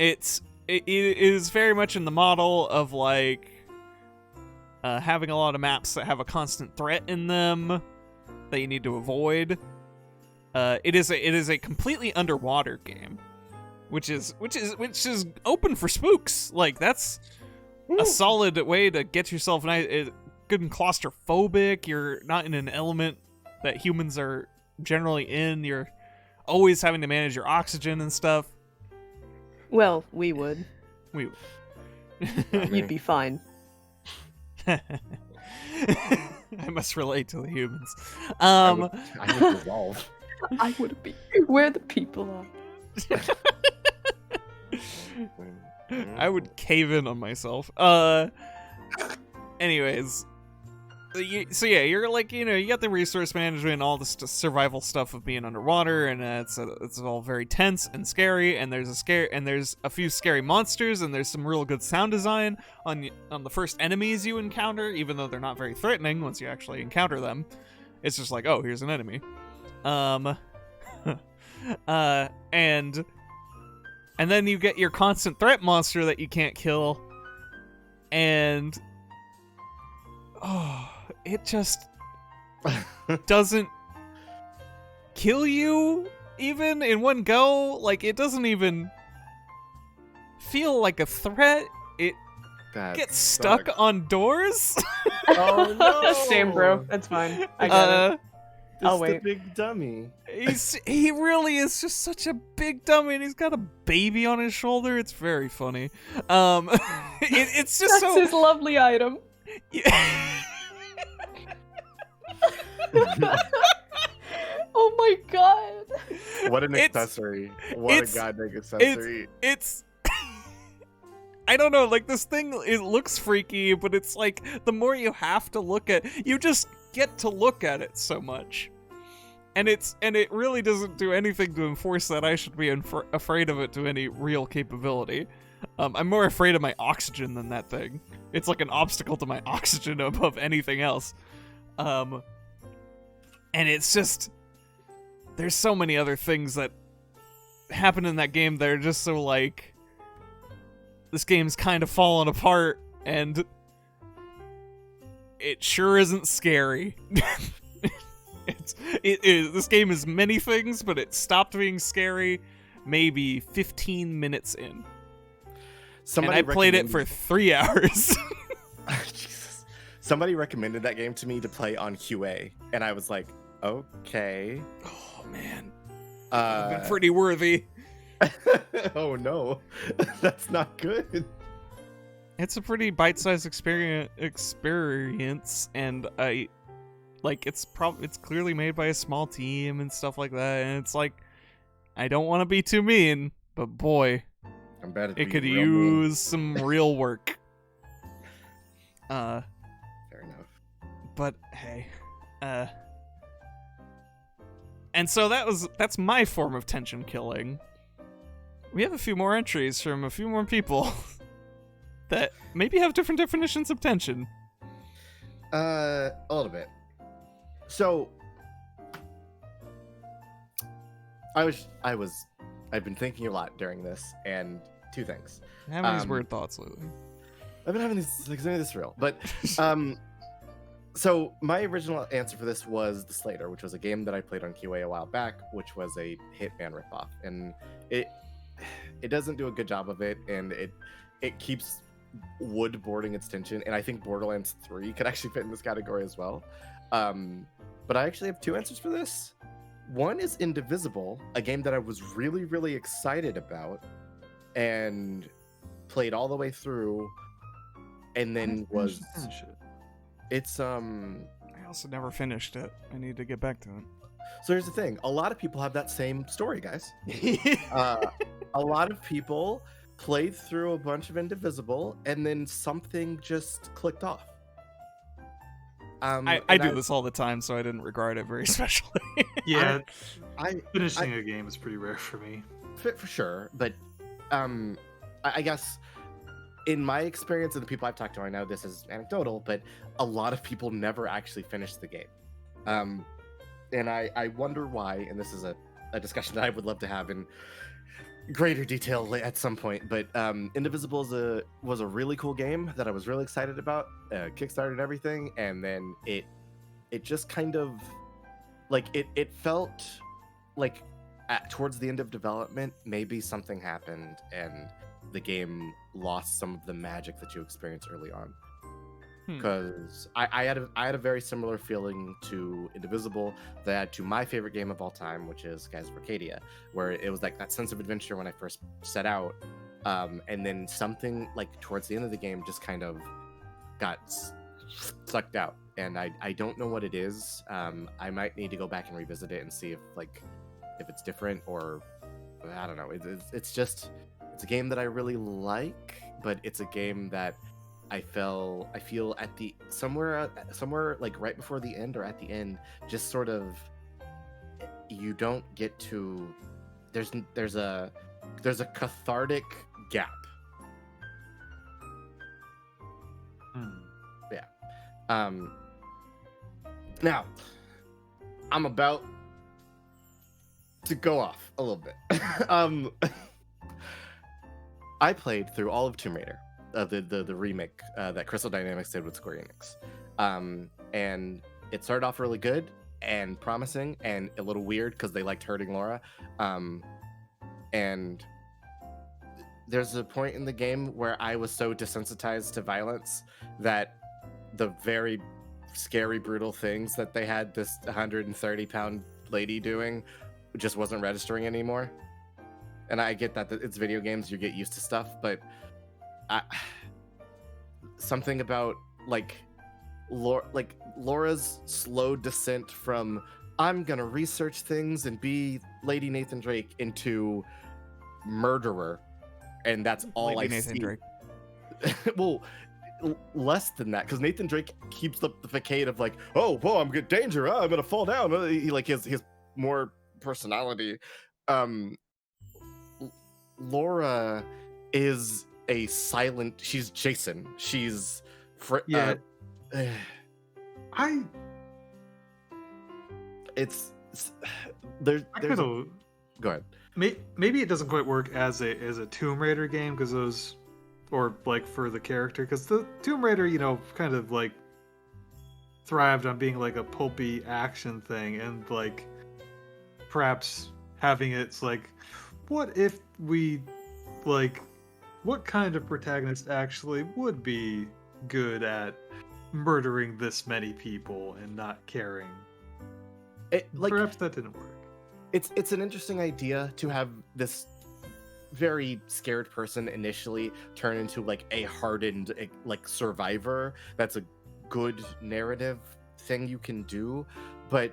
it is very much in the model of like having a lot of maps that have a constant threat in them that you need to avoid. It is a completely underwater game, which is open for spooks. Like that's a solid way to get yourself good and claustrophobic. You're not in an element that humans are generally in. You're always having to manage your oxygen and stuff. Well, we would. Not me. You'd be fine. I must relate to the humans. I would resolve. I would be where the people are. I would cave in on myself. Anyways. So yeah, you're like, you got the resource management and all the survival stuff of being underwater, and it's all very tense and scary. And there's a few scary monsters, and there's some real good sound design on the first enemies you encounter, even though they're not very threatening once you actually encounter them. It's just like, oh, here's an enemy. And then you get your constant threat monster that you can't kill, and it just doesn't kill you even in one go. Like, it doesn't even feel like a threat. It That gets stuck sucks. on doors. Oh no! Same, bro. That's fine. I get it. I'll It's the wait. big dummy. He really is just such a big dummy, and he's got a baby on his shoulder. It's very funny. It's just That's so. his lovely item. Oh my god. What an It's- accessory! What it's- a goddamn accessory! It's I don't know, like this thing, it looks freaky, but it's like the more you have to look at, you just get to look at it so much. And it really doesn't do anything to enforce that I should be afraid of it to any real capability. I'm more afraid of my oxygen than that thing. It's like an obstacle to my oxygen above anything else. And it's just, there's so many other things that happen in that game that are just so like, this game's kind of falling apart, and it sure isn't scary. This game is many things, but it stopped being scary maybe 15 minutes in. Somebody and I played it recommended- for 3 hours. Jesus. Somebody recommended that game to me to play on QA, and I was like, okay. Oh man, Uh, been pretty worthy. oh no, that's not good. It's a pretty bite-sized experience, and it's clearly made by a small team and stuff like that, and it's like, I don't want to be too mean, but boy, I'm bad at it being could real mean. use some real work. Fair enough. But hey, and so that's my form of tension killing. We have a few more entries from a few more people that maybe have different definitions of tension. A little bit. So, I've been thinking a lot during this, and two things. Having these weird thoughts lately. I've been having this, like, this real, but, so my original answer for this was The Slater, which was a game that I played on QA a while back, which was a Hitman ripoff, and it doesn't do a good job of it, and it keeps woodboarding its tension, and I think Borderlands 3 could actually fit in this category as well. But I actually have two answers for this. One is Indivisible, a game that I was really, really excited about and played all the way through, and then was it's I also never finished it. I need to get back to it. So here's the thing. A lot of people have that same story, guys. A lot of people played through a bunch of Indivisible, and then something just clicked off. I do this all the time, so I didn't regard it very specially. Yeah, I finishing a game is pretty rare for me. for sure, but I guess in my experience and the people I've talked to, I know this is anecdotal, but a lot of people never actually finish the game. And I wonder why, and this is a discussion that I would love to have, and greater detail at some point. But Indivisible was a really cool game that I was really excited about. Kickstarted and everything, and then it just kind of like it felt like towards the end of development, maybe something happened and the game lost some of the magic that you experienced early on. Because I had a very similar feeling to Indivisible that I had to my favorite game of all time, which is Skies of Arcadia, where it was like that sense of adventure when I first set out, and then something like towards the end of the game just kind of got sucked out, and I don't know what it is. I might need to go back and revisit it and see if it's different, or I don't know. It's a game that I really like, but it's a game that I feel at the somewhere like right before the end or at the end, just sort of you don't get to. There's a cathartic gap. Yeah. Now I'm about to go off a little bit. I played through all of Tomb Raider. The remake that Crystal Dynamics did with Square Enix, and it started off really good and promising and a little weird because they liked hurting Laura, and there's a point in the game where I was so desensitized to violence that the very scary, brutal things that they had this 130-pound lady doing just wasn't registering anymore. And I get that it's video games, you get used to stuff, but something about Laura's slow descent from I'm gonna research things and be Lady Nathan Drake into murderer, and that's all Lady I Nathan see. Drake. Well, less than that, because Nathan Drake keeps up the facade of like, oh, whoa, I'm in danger. Oh, I'm gonna fall down. He like his more personality. Laura is a silent. She's Jason. She's Yeah. It's there's I there's could've- go ahead. Maybe it doesn't quite work as a Tomb Raider game because those, or like for the character, because the Tomb Raider, kind of like thrived on being like a pulpy action thing, and like perhaps having it's like, what if we like, what kind of protagonist actually would be good at murdering this many people and not caring? Perhaps that didn't work. It's an interesting idea to have this very scared person initially turn into like a hardened like survivor. That's a good narrative thing you can do, but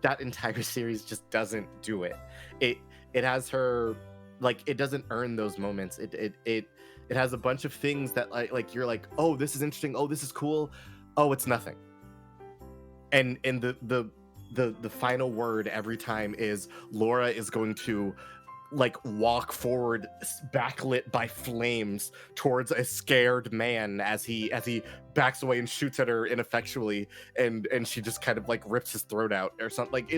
that entire series just doesn't do it. It has her like, it doesn't earn those moments. It has a bunch of things that like you're like, oh, this is interesting, oh, this is cool, oh, it's nothing. And the final word every time is Laura is going to like walk forward backlit by flames towards a scared man as he backs away and shoots at her ineffectually, and she just kind of like rips his throat out or something. Like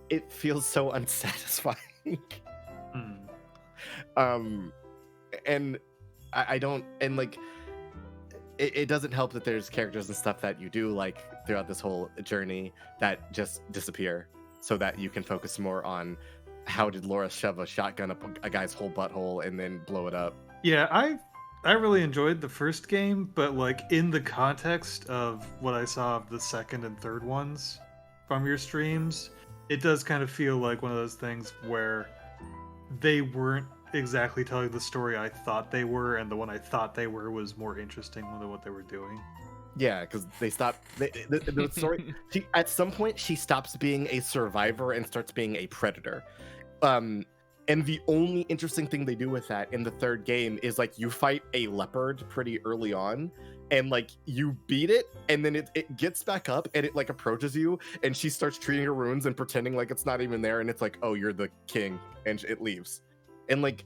it feels so unsatisfying. And I don't, and like it doesn't help that there's characters and stuff that you do like throughout this whole journey that just disappear, so that you can focus more on how did Laura shove a shotgun up a guy's whole butthole and then blow it up. Yeah, I really enjoyed the first game, but like in the context of what I saw of the second and third ones from your streams, it does kind of feel like one of those things where they weren't exactly telling the story I thought they were, and the one I thought they were was more interesting than what they were doing. Yeah, because they stopped. The story. At some point, she stops being a survivor and starts being a predator. And the only interesting thing they do with that in the third game is like you fight a leopard pretty early on, and like you beat it, and then it gets back up and it like approaches you, and she starts treating her wounds and pretending like it's not even there, and it's like, oh, you're the king, and it leaves. And like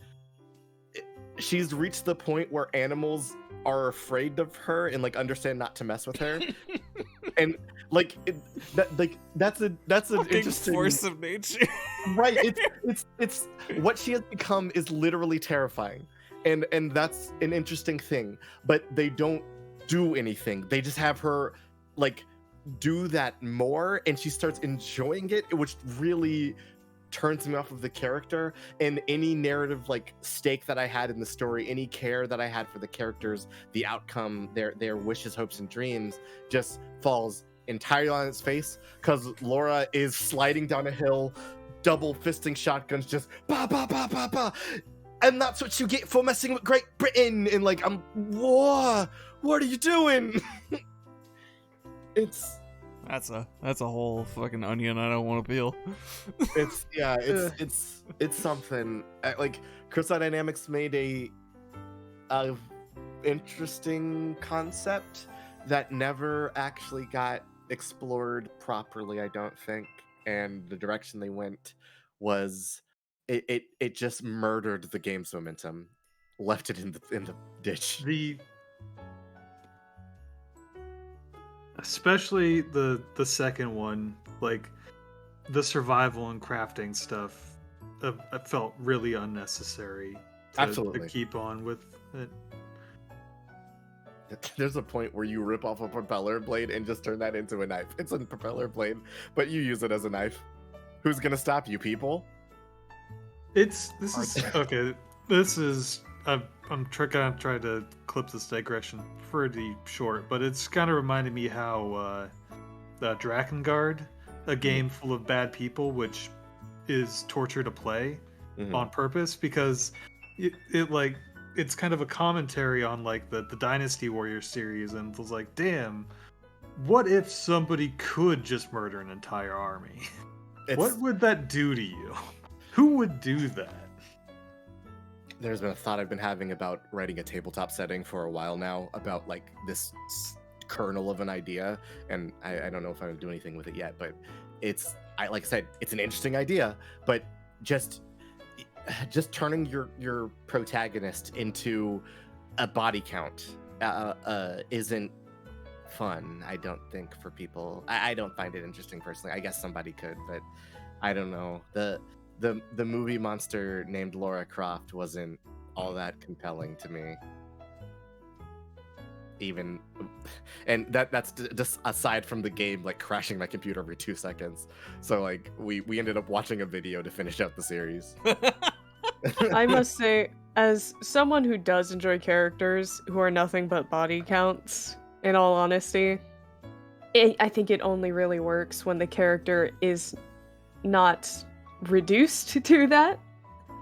she's reached the point where animals are afraid of her and like understand not to mess with her. And that's an Fucking interesting force of nature. right. It's what she has become is literally terrifying, and that's an interesting thing. But they don't do anything. They just have her like do that more, and she starts enjoying it, which really turns me off of the character. And any narrative like stake that I had in the story, any care that I had for the characters, the outcome, their wishes, hopes, and dreams just falls entirely on its face because Laura is sliding down a hill, double fisting shotguns, just ba ba ba ba ba, and that's what you get for messing with Great Britain. And like, whoa, what are you doing? It's that's a whole fucking onion I don't want to peel. it's something. Like Crystal Dynamics made a interesting concept that never actually got explored properly, I don't think. And the direction they went was it just murdered the game's momentum, left it in the ditch. Especially the second one, like the survival and crafting stuff, I felt really unnecessary to keep on with it. There's a point where you rip off a propeller blade and just turn that into a knife. It's a propeller blade, but you use it as a knife. Who's gonna stop you, people? This is I'm gonna try to clip this digression pretty short, but it's kind of reminded me how Drakengard, a game full of bad people, which is torture to play on purpose, because it's kind of a commentary on like the Dynasty Warriors series, and it was like, damn, what if somebody could just murder an entire army? What would that do to you? Who would do that? There's been a thought I've been having about writing a tabletop setting for a while now about like this kernel of an idea, and I don't know if I'm gonna do anything with it yet, but like I said, it's an interesting idea, but just turning your protagonist into a body count isn't fun, I don't think, for people. I don't find it interesting personally. I guess somebody could, but I don't know. The movie monster named Lara Croft wasn't all that compelling to me. And that's just aside from the game like crashing my computer every 2 seconds. So like we ended up watching a video to finish out the series. I must say, as someone who does enjoy characters who are nothing but body counts, in all honesty, I think it only really works when the character is not reduced to that.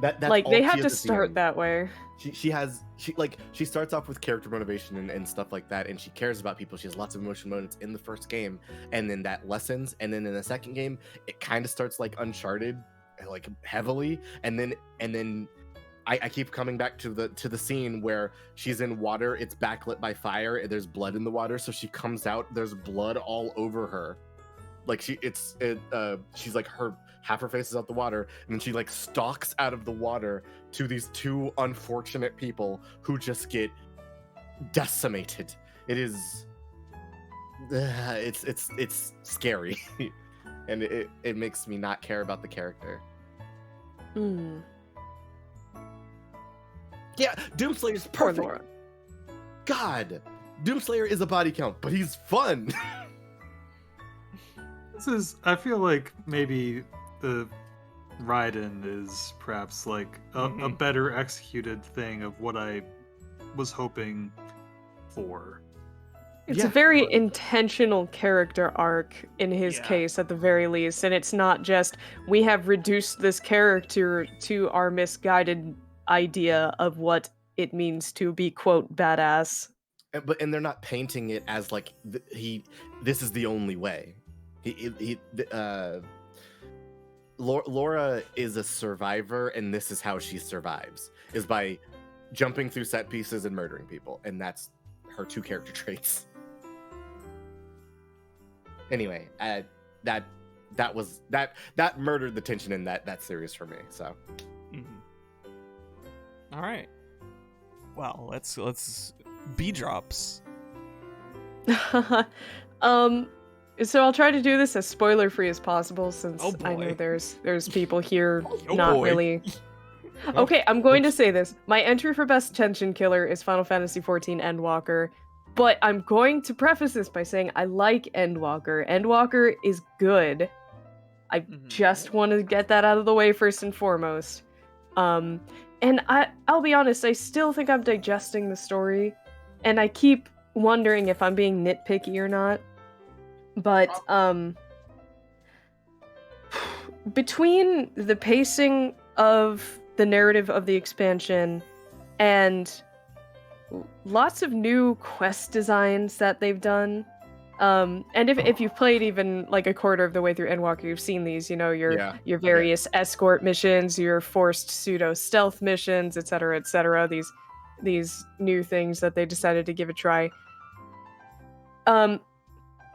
That's like all they she have is to at the start end. that way. She starts off with character motivation and stuff like that, and she cares about people. She has lots of emotional moments in the first game, and then that lessens, and then in the second game it kind of starts like Uncharted, like heavily, and then I keep coming back to the scene where she's in water, it's backlit by fire, and there's blood in the water, so she comes out, there's blood all over her, like she's like half her face is out the water, and then she like stalks out of the water to these 2 unfortunate people who just get decimated. It is it's scary. And it makes me not care about the character. Yeah, Doomslayer's Poor perfect. Laura. God, Doomslayer is a body count, but he's fun. I feel like maybe the Raiden is perhaps like a better executed thing of what I was hoping for. It's a very intentional character arc in his case, at the very least, and it's not just, we have reduced this character to our misguided idea of what it means to be, quote, badass. And they're not painting it as like this is the only way. Laura is a survivor, and this is how she survives, is by jumping through set pieces and murdering people, and that's her 2 character traits. Anyway, that murdered the tension in that series for me. So, all right. Well, let's B drops. So I'll try to do this as spoiler free as possible, since Oh, I know boy. there's people here Oh, not boy. really. Okay, I'm going to say this. My entry for best tension killer is Final Fantasy XIV Endwalker, but I'm going to preface this by saying I like Endwalker. Endwalker is good. I just want to get that out of the way first and foremost. And I'll be honest, I still think I'm digesting the story, and I keep wondering if I'm being nitpicky or not. But between the pacing of the narrative of the expansion and lots of new quest designs that they've done, and if you've played even like a quarter of the way through Endwalker, you've seen these, your various escort missions, your forced pseudo stealth missions, etc., these new things that they decided to give a try.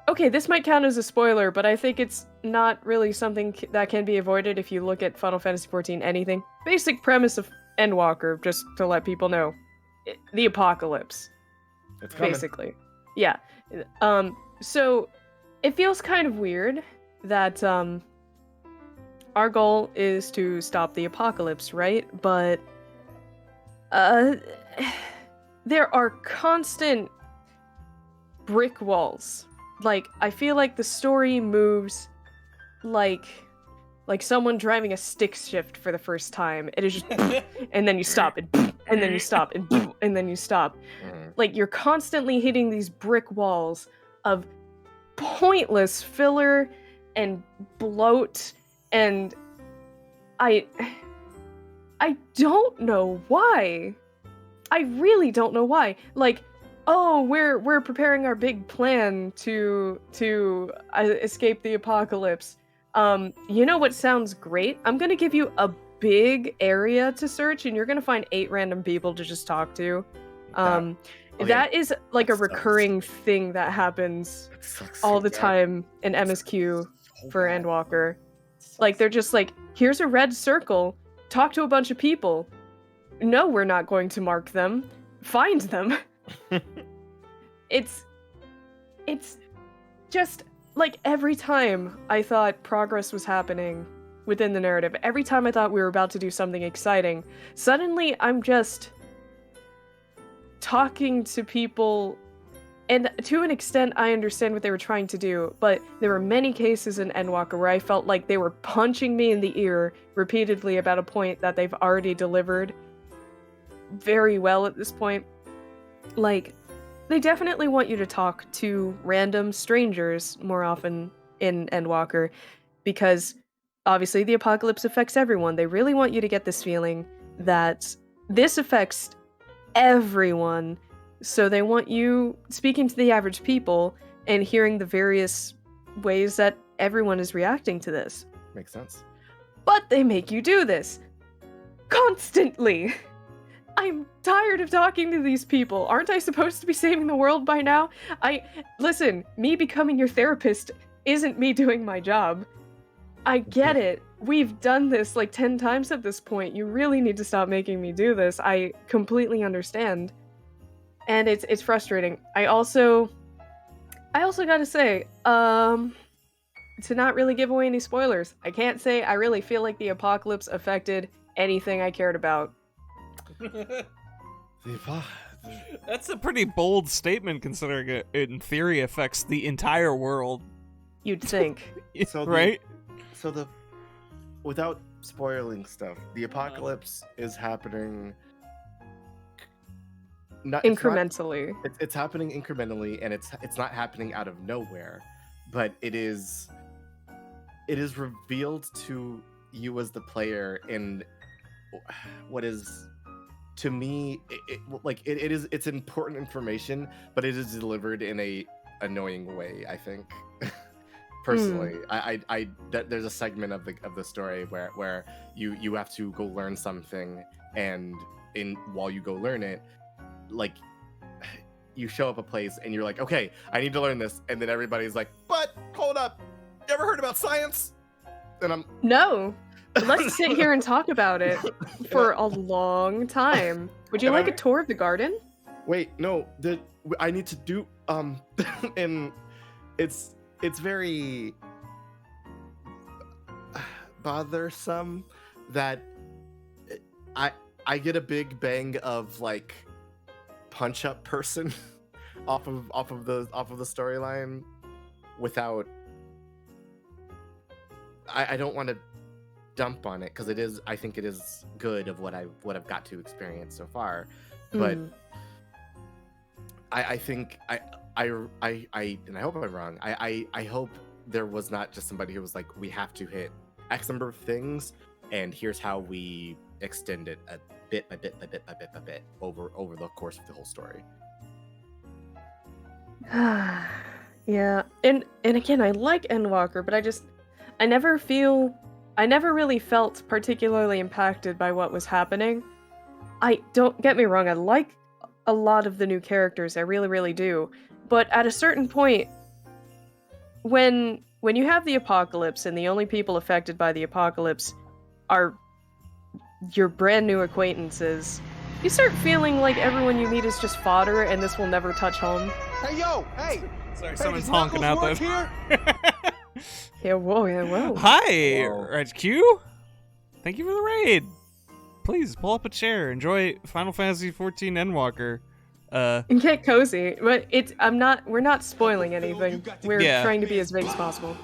Okay, this might count as a spoiler, but I think it's not really something that can be avoided if you look at Final Fantasy XIV anything. Basic premise of Endwalker, just to let people know. The apocalypse. It's coming. Basically. Yeah. So it feels kind of weird that our goal is to stop the apocalypse, right? But there are constant brick walls. Like, I feel like the story moves like someone driving a stick shift for the first time. It is just and then you stop and then you stop and then you stop. Like, you're constantly hitting these brick walls of pointless filler and bloat, and I don't know why. I really don't know why. Like, oh, we're preparing our big plan to escape the apocalypse. You know what sounds great? I'm gonna give you a big area to search, and you're gonna find 8 random people to just talk to. That is like a recurring thing that happens all the time in MSQ for Endwalker. Like, they're just like, here's a red circle, talk to a bunch of people. No, we're not going to mark them. Find them. It's just like every time I thought progress was happening within the narrative, every time I thought we were about to do something exciting, suddenly I'm just talking to people, and to an extent I understand what they were trying to do, but there were many cases in Endwalker where I felt like they were punching me in the ear repeatedly about a point that they've already delivered very well at this point. Like, they definitely want you to talk to random strangers more often in Endwalker, because obviously the apocalypse affects everyone. They really want you to get this feeling that this affects everyone, so they want you speaking to the average people and hearing the various ways that everyone is reacting to this. Makes sense. But they make you do this constantly. I'm tired of talking to these people. Aren't I supposed to be saving the world by now? Listen, me becoming your therapist isn't me doing my job. I get it. We've done this like 10 times at this point. You really need to stop making me do this. I completely understand. And it's frustrating. I also gotta say, to not really give away any spoilers, I can't say I really feel like the apocalypse affected anything I cared about. That's a pretty bold statement, considering it in theory affects the entire world. You'd think. So right? Without spoiling stuff, the apocalypse is happening Incrementally. It's happening incrementally, and it's not happening out of nowhere, but it is revealed to you as the player in what is, to me, it's important information, but it is delivered in a annoying way, I think. Personally, there's a segment of the story where you have to go learn something, and while you go learn it, like, you show up a place and you're like, okay, I need to learn this, and then everybody's like, but hold up, you ever heard about science? And I'm no. Let's sit here and talk about it for a long time. Would you like a tour of the garden? Wait, no, I need to do and it's very bothersome that I get a big bang of like punch up person off of the storyline without I don't want to dump on it because I think it is good of what I've got to experience so far, but I think I and I hope I'm wrong. I hope there was not just somebody who was like, we have to hit X number of things, and here's how we extend it a bit by bit by bit by bit by bit over the course of the whole story. Yeah, and again, I like Endwalker, but I never really felt particularly impacted by what was happening. Don't get me wrong, I like a lot of the new characters, I really, really do. But at a certain point, when you have the apocalypse and the only people affected by the apocalypse are your brand new acquaintances, you start feeling like everyone you meet is just fodder and this will never touch home. Hey, yo! Hey! Sorry, someone's honking out there. Here? Yeah, whoa. Hi, Whoa. Reg Q. Thank you for the raid. Please pull up a chair. Enjoy Final Fantasy XIV Endwalker. And get cozy, but we're not spoiling anything. We're Yeah. trying to be as vague as possible.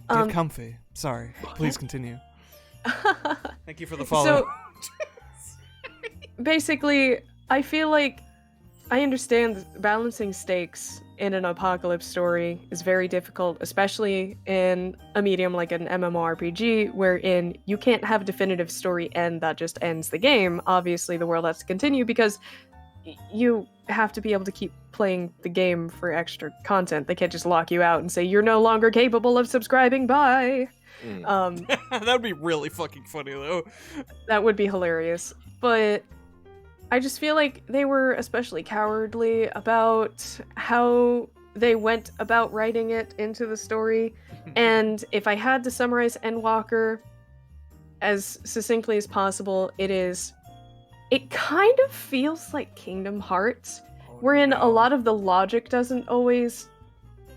Get comfy. Sorry. Please continue. Thank you for the follow. So, basically, I feel like I understand balancing stakes in an apocalypse story is very difficult, especially in a medium like an MMORPG, wherein you can't have a definitive story end that just ends the game. Obviously, the world has to continue because you have to be able to keep playing the game for extra content. They can't just lock you out and say, you're no longer capable of subscribing, bye! That would be really fucking funny, though. That would be hilarious. But I just feel like they were especially cowardly about how they went about writing it into the story. And if I had to summarize Endwalker as succinctly as possible, it kind of feels like Kingdom Hearts, wherein a lot of the logic doesn't always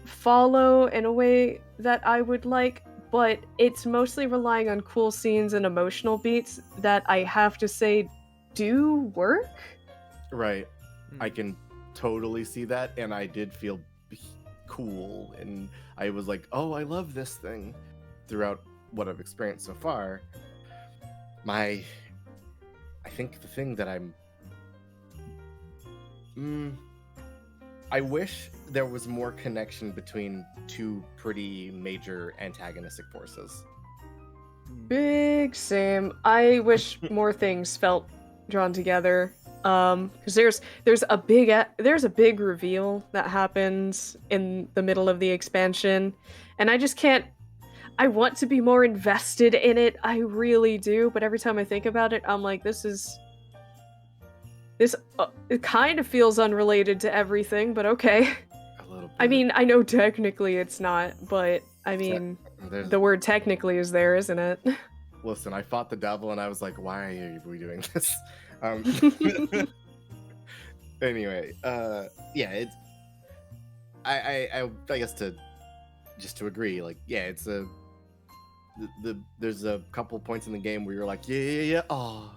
follow in a way that I would like, but it's mostly relying on cool scenes and emotional beats that I have to say do work. Right. I can totally see that, and I did feel cool, and I was like, oh, I love this thing throughout what I've experienced so far. I think the thing that I wish there was more connection between two pretty major antagonistic forces. Big same. I wish more things felt drawn together. Because there's a big reveal that happens in the middle of the expansion, and I just can't. I want to be more invested in it. I really do, but every time I think about it, I'm like, it kind of feels unrelated to everything, but okay. A little bit. I mean, I know technically it's not, but I mean, the word technically is there, isn't it? Listen, I fought the devil, and I was like, why are we doing this? Anyway, yeah, it's I guess to agree, like, yeah, it's there's a couple points in the game where you're like, yeah, oh,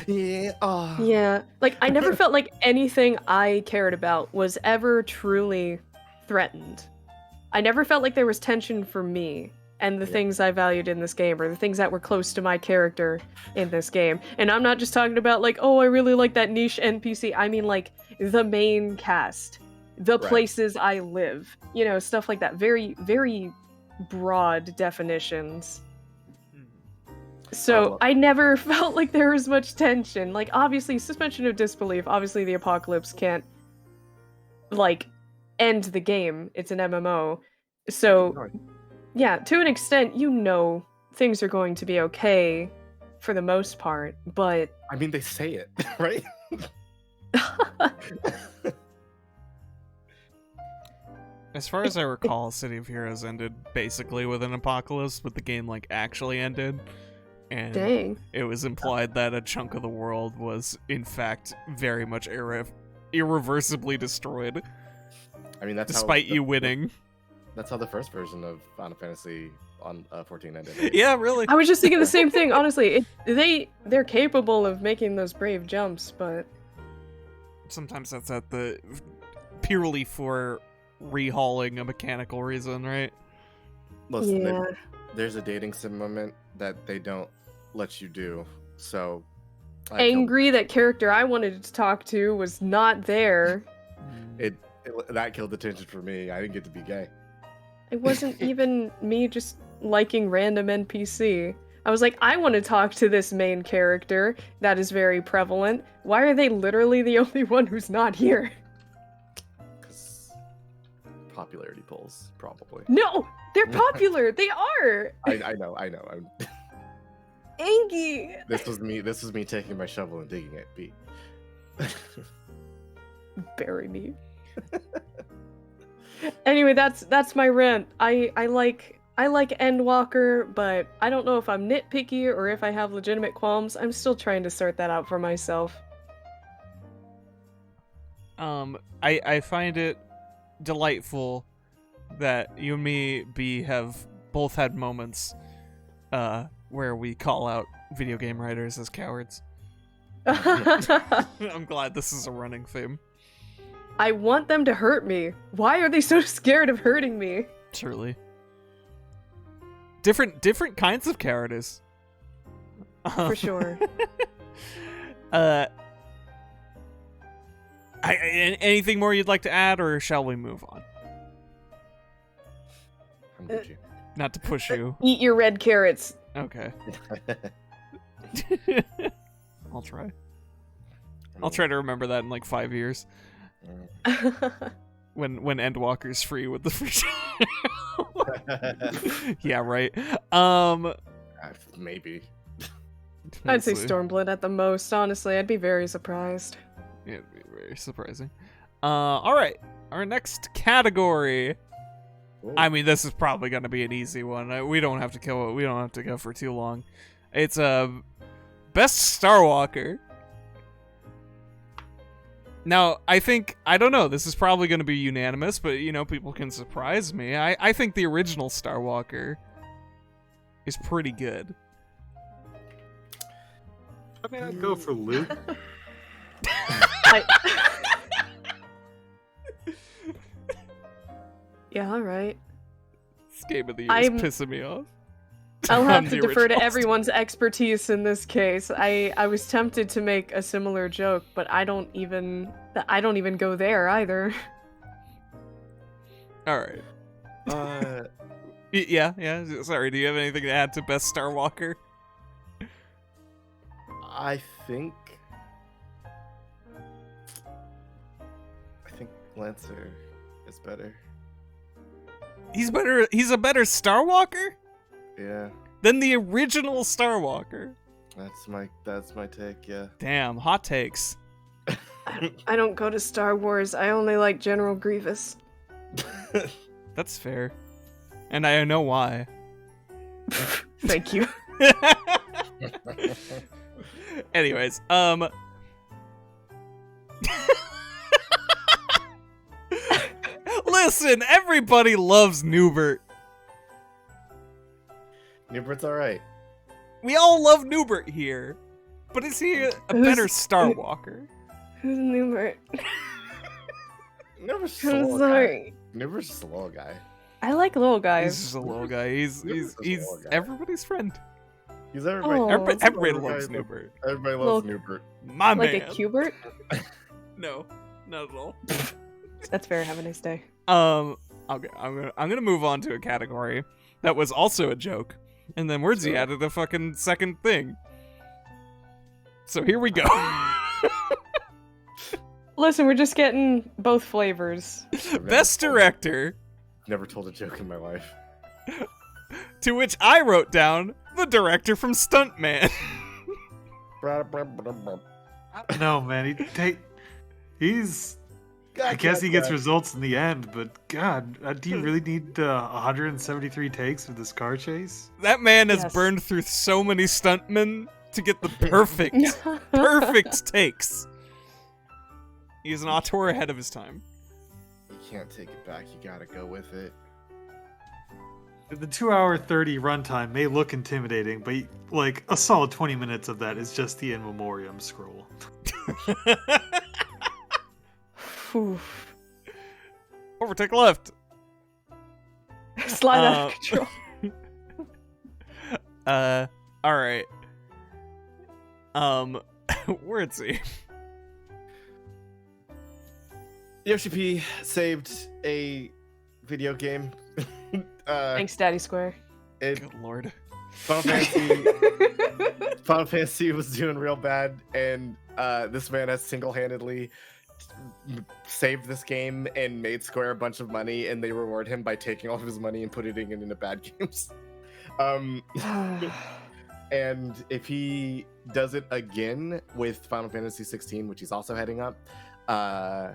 yeah, oh. Yeah, like I never felt like anything I cared about was ever truly threatened. I never felt like there was tension for me and the things I valued in this game, or the things that were close to my character in this game. And I'm not just talking about like, oh, I really like that niche NPC. I mean like the main cast, the places I live, stuff like that. Very, very broad definitions. So I never felt like there was much tension. Like, obviously, suspension of disbelief. Obviously, the apocalypse can't, like, end the game. It's an MMO. So, yeah, to an extent, things are going to be okay for the most part, but... I mean, they say it, right? As far as I recall, City of Heroes ended basically with an apocalypse, but the game, like, actually ended. And Dang. it was implied that a chunk of the world was, in fact, very much irreversibly destroyed. I mean, that's despite how you winning. That's how the first version of Final Fantasy on 14 ended. Yeah, really. I was just thinking the same thing. Honestly, they're capable of making those brave jumps, but Sometimes that's at the purely for rehauling a mechanical reason, right? Listen, yeah. there's a dating sim moment that they don't let you do. So, Angry that character I wanted to talk to was not there. that killed the tension for me. I didn't get to be gay. It wasn't even me just liking random NPC. I was like, I want to talk to this main character that is very prevalent. Why are they literally the only one who's not here? Because popularity polls, probably. No, they're popular. They are. I know. Angie. This was me taking my shovel and digging it, Pete. Bury me. Anyway, that's my rant. I like Endwalker, but I don't know if I'm nitpicky or if I have legitimate qualms. I'm still trying to sort that out for myself. I find it delightful that you and me, B, have both had moments where we call out video game writers as cowards. I'm glad this is a running theme. I want them to hurt me. Why are they so scared of hurting me? Truly. Different kinds of cowardice. For sure. Anything more you'd like to add, or shall we move on? I'm Gucci. Not to push you. Eat your red carrots. Okay. I'll try. I'll try to remember that in like 5 years. When Endwalker's free with the free Yeah, right. Maybe. I'd say Honestly. Stormblood at the most, honestly. I'd be very surprised. Yeah, it'd be very surprising. Alright. Our next category. Ooh. I mean, this is probably gonna be an easy one. We don't have to kill it. We don't have to go for too long. It's best Star Walker. Now, I don't know, this is probably going to be unanimous, but, people can surprise me. I think the original Star Walker is pretty good. I mean, I'd go for Luke. Yeah, alright. This game of the year is pissing me off. I'll On have to the defer to original everyone's expertise in this case. I was tempted to make a similar joke, but I don't even go there either. Alright. Uh, Yeah. Sorry, do you have anything to add to best Star Walker? I think Lancer is better. He's a better Star Walker Yeah, than the original Star Walker. that's my take. Yeah. Damn, hot takes. I don't go to Star Wars. I only like General Grievous. That's fair. And I know why. Thank you. Anyways, listen, everybody loves Newbert. Newbert's all right. We all love Newbert here. But is he a better Star Walker? Who's Newbert? Newbert's I'm slow guy. sorry. Newbert's just a little guy. I like little He's guys. just a little guy. He's Newbert's just a little guy. everybody's friend. He's everybody. Oh. Everybody little loves guy. Newbert. Everybody loves Little- Newbert. My Like man. a Cubert? No, not at all. That's fair. Have a nice day. Okay, I'm gonna move on to a category that was also a joke, and then Wordsy So- added a fucking second thing. So here we go. Listen, we're just getting both flavors. Best director, Never told a joke in my life. to which I wrote down the director from Stuntman. No, man, he's. I guess he gets results in the end, but God, do you really need 173 takes of this car chase? That man has Yes. burned through so many stuntmen to get the perfect takes. He's an auteur ahead of his time. can't take it back. You gotta go with it. The 2-hour 30 runtime may look intimidating, but like a solid 20 minutes of that is just the in memoriam scroll. Oof. Overtake left. Slide out of control. All right. Where'd he? Yoshi P saved a video game. Thanks, Daddy Square. It, Good lord. Final Fantasy was doing real bad, and this man has single-handedly saved this game and made Square a bunch of money, and they reward him by taking all of his money and putting it into bad games. And if he does it again with Final Fantasy 16, which he's also heading up, I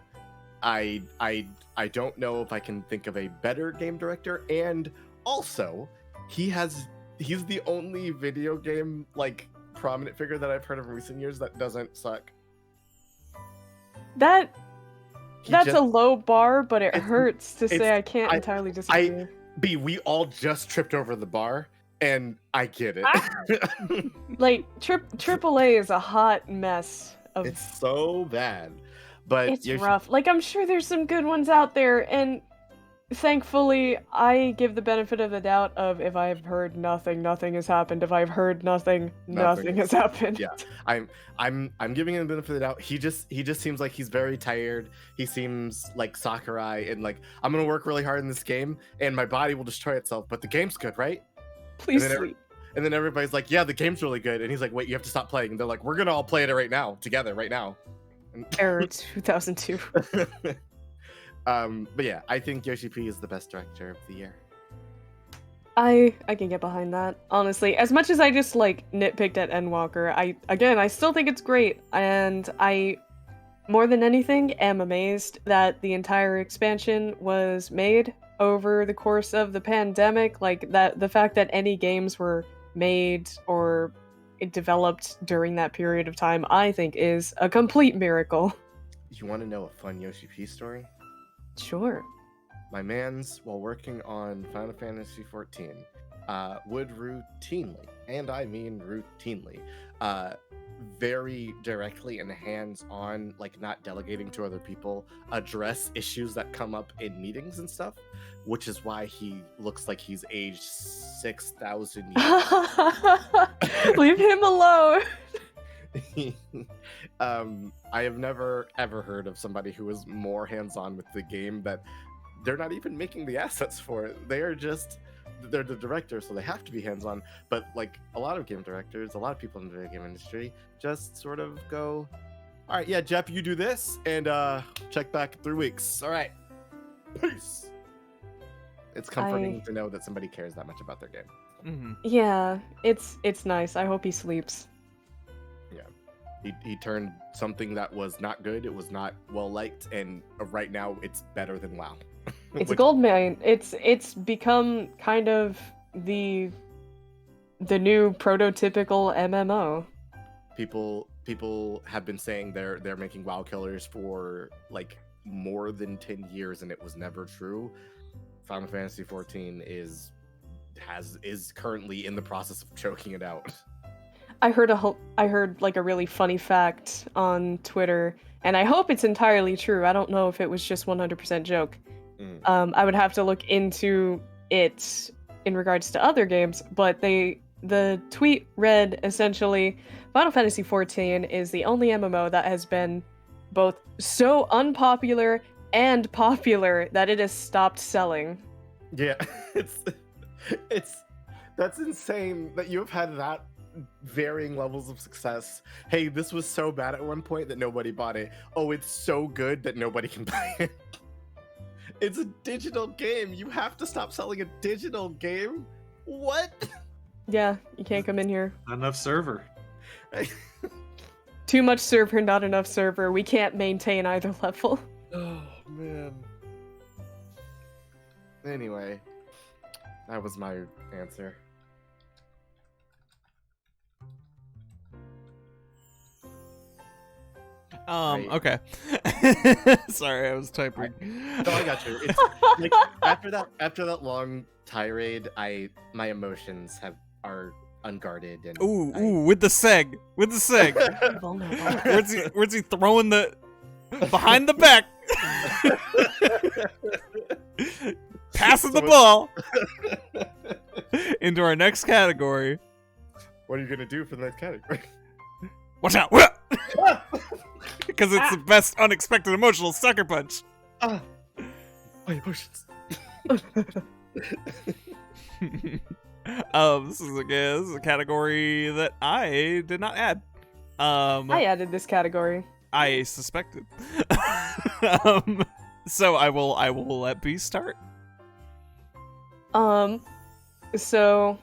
don't know if I can think of a better game director. And also, he's the only video game like prominent figure that I've heard of in recent years that doesn't suck. That's Just- a low bar, but it it's- hurts to say it's- I can't entirely disagree. B, we all just tripped over the bar, and I get it. Like AAA is a hot mess of. It's so bad. But It's Yoshi- rough. Like, I'm sure there's some good ones out there, and thankfully, I give the benefit of the doubt of if I've heard nothing, nothing has happened. If I've heard nothing, nothing has happened. Yeah. I'm giving him the benefit of the doubt. He just seems like he's very tired. He seems like Sakurai, and like, I'm gonna work really hard in this game, and my body will destroy itself, but the game's good, right? Please And then sleep. And then everybody's like, yeah, the game's really good, and he's like, wait, you have to stop playing. And they're like, we're gonna all play it right now, together, right now. Error 2002. But yeah, I think Yoshi P is the best director of the year. I can get behind that. Honestly, as much as I just like nitpicked at Endwalker, I still think it's great, and I more than anything am amazed that the entire expansion was made over the course of the pandemic. Like that, the fact that any games were made or developed during that period of time, I think is a complete miracle. You want to know a fun Yoshi P story? Sure. My mans, while working on Final Fantasy XIV, would routinely, and I mean routinely, very directly and hands-on, like not delegating to other people, address issues that come up in meetings and stuff, which is why he looks like he's aged 6,000 years. Leave him alone. I have never ever heard of somebody who is more hands-on with the game that they're not even making the assets for it. They're the director, so they have to be hands-on. But like a lot of game directors, a lot of people in the video game industry just sort of go, all right, yeah, Jeff, you do this, and check back in 3 weeks. All right, peace. It's comforting to know that somebody cares that much about their game. Mm-hmm. Yeah, it's nice. I hope he sleeps. He turned something that was not good, it was not well liked, and right now it's better than WoW. It's a gold mine. It's become kind of the new prototypical MMO. People have been saying they're making WoW killers for like more than 10 years, and it was never true. Final Fantasy XIV is currently in the process of choking it out. I heard like a really funny fact on Twitter, and I hope it's entirely true. I don't know if it was just 100% joke. I would have to look into it in regards to other games, but the tweet read essentially, Final Fantasy XIV is the only MMO that has been both so unpopular and popular that it has stopped selling. Yeah, that's insane that you've had that varying levels of success. Hey, this was so bad at one point that nobody bought it. Oh, it's so good that nobody can buy it. It's a digital game. You have to stop selling a digital game. What? Yeah, you can't come in here. Not enough server. Too much server, not enough server. We can't maintain either level. Oh man. Anyway, that was my answer. Right. Okay. Sorry, I was typing. No, I got you. It's like after that long tirade, my emotions are unguarded and Ooh, with the seg. Vulnerable. Where's he throwing the behind the back? Passing the ball into our next category. What are you gonna do for the next category? Watch out! Because it's the best unexpected emotional sucker punch. Ah, my emotions. This is a category that I did not add. I added this category. I suspected. So I will let B start. So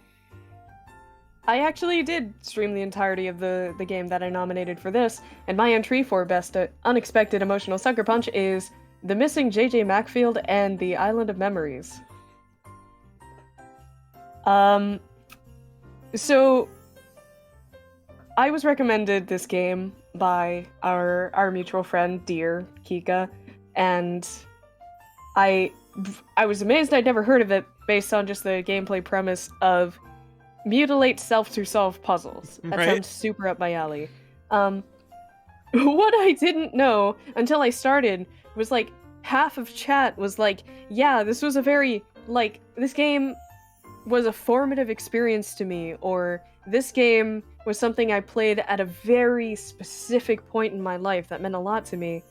I actually did stream the entirety of the game that I nominated for this, and my entry for Best Unexpected Emotional Sucker Punch is The Missing J.J. Macfield and The Island of Memories. So I was recommended this game by our mutual friend, Dear Kika, and I was amazed I'd never heard of it based on just the gameplay premise of mutilate self to solve puzzles. That Right. sounds super up my alley. What I didn't know until I started was like half of chat was like, yeah, this was a very this game was a formative experience to me, or this game was something I played at a very specific point in my life that meant a lot to me.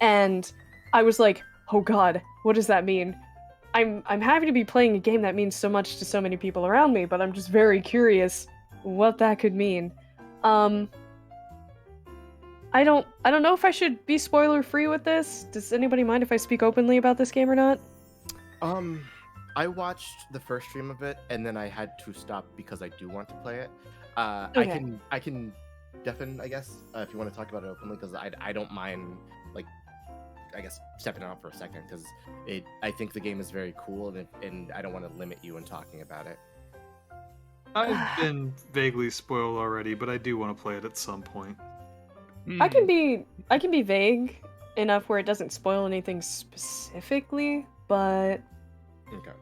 And I was like, oh god, what does that mean? I'm happy to be playing a game that means so much to so many people around me, but I'm just very curious what that could mean. I don't know if I should be spoiler free with this. Does anybody mind if I speak openly about this game or not? I watched the first stream of it, and then I had to stop because I do want to play it. Okay. I can deafen, I guess, if you want to talk about it openly, because I don't mind, like, I guess stepping out for a second, because I think the game is very cool, and I don't want to limit you in talking about it. I've been vaguely spoiled already, but I do want to play it at some point. I can be vague enough where it doesn't spoil anything specifically, but Okay.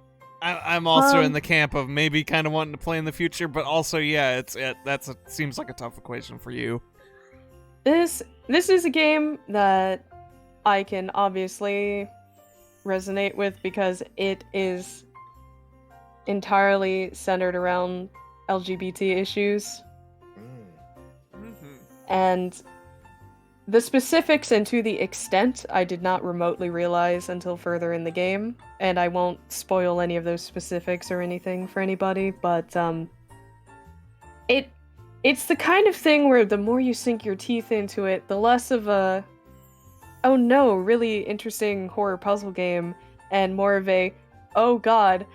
I'm also in the camp of maybe kind of wanting to play in the future, but also seems like a tough equation for you. this is a game that I can obviously resonate with because it is entirely centered around LGBT issues. And the specifics and to the extent I did not remotely realize until further in the game, and I won't spoil any of those specifics or anything for anybody, but it's the kind of thing where the more you sink your teeth into it, the less of a oh no, really interesting horror puzzle game, and more of a oh god,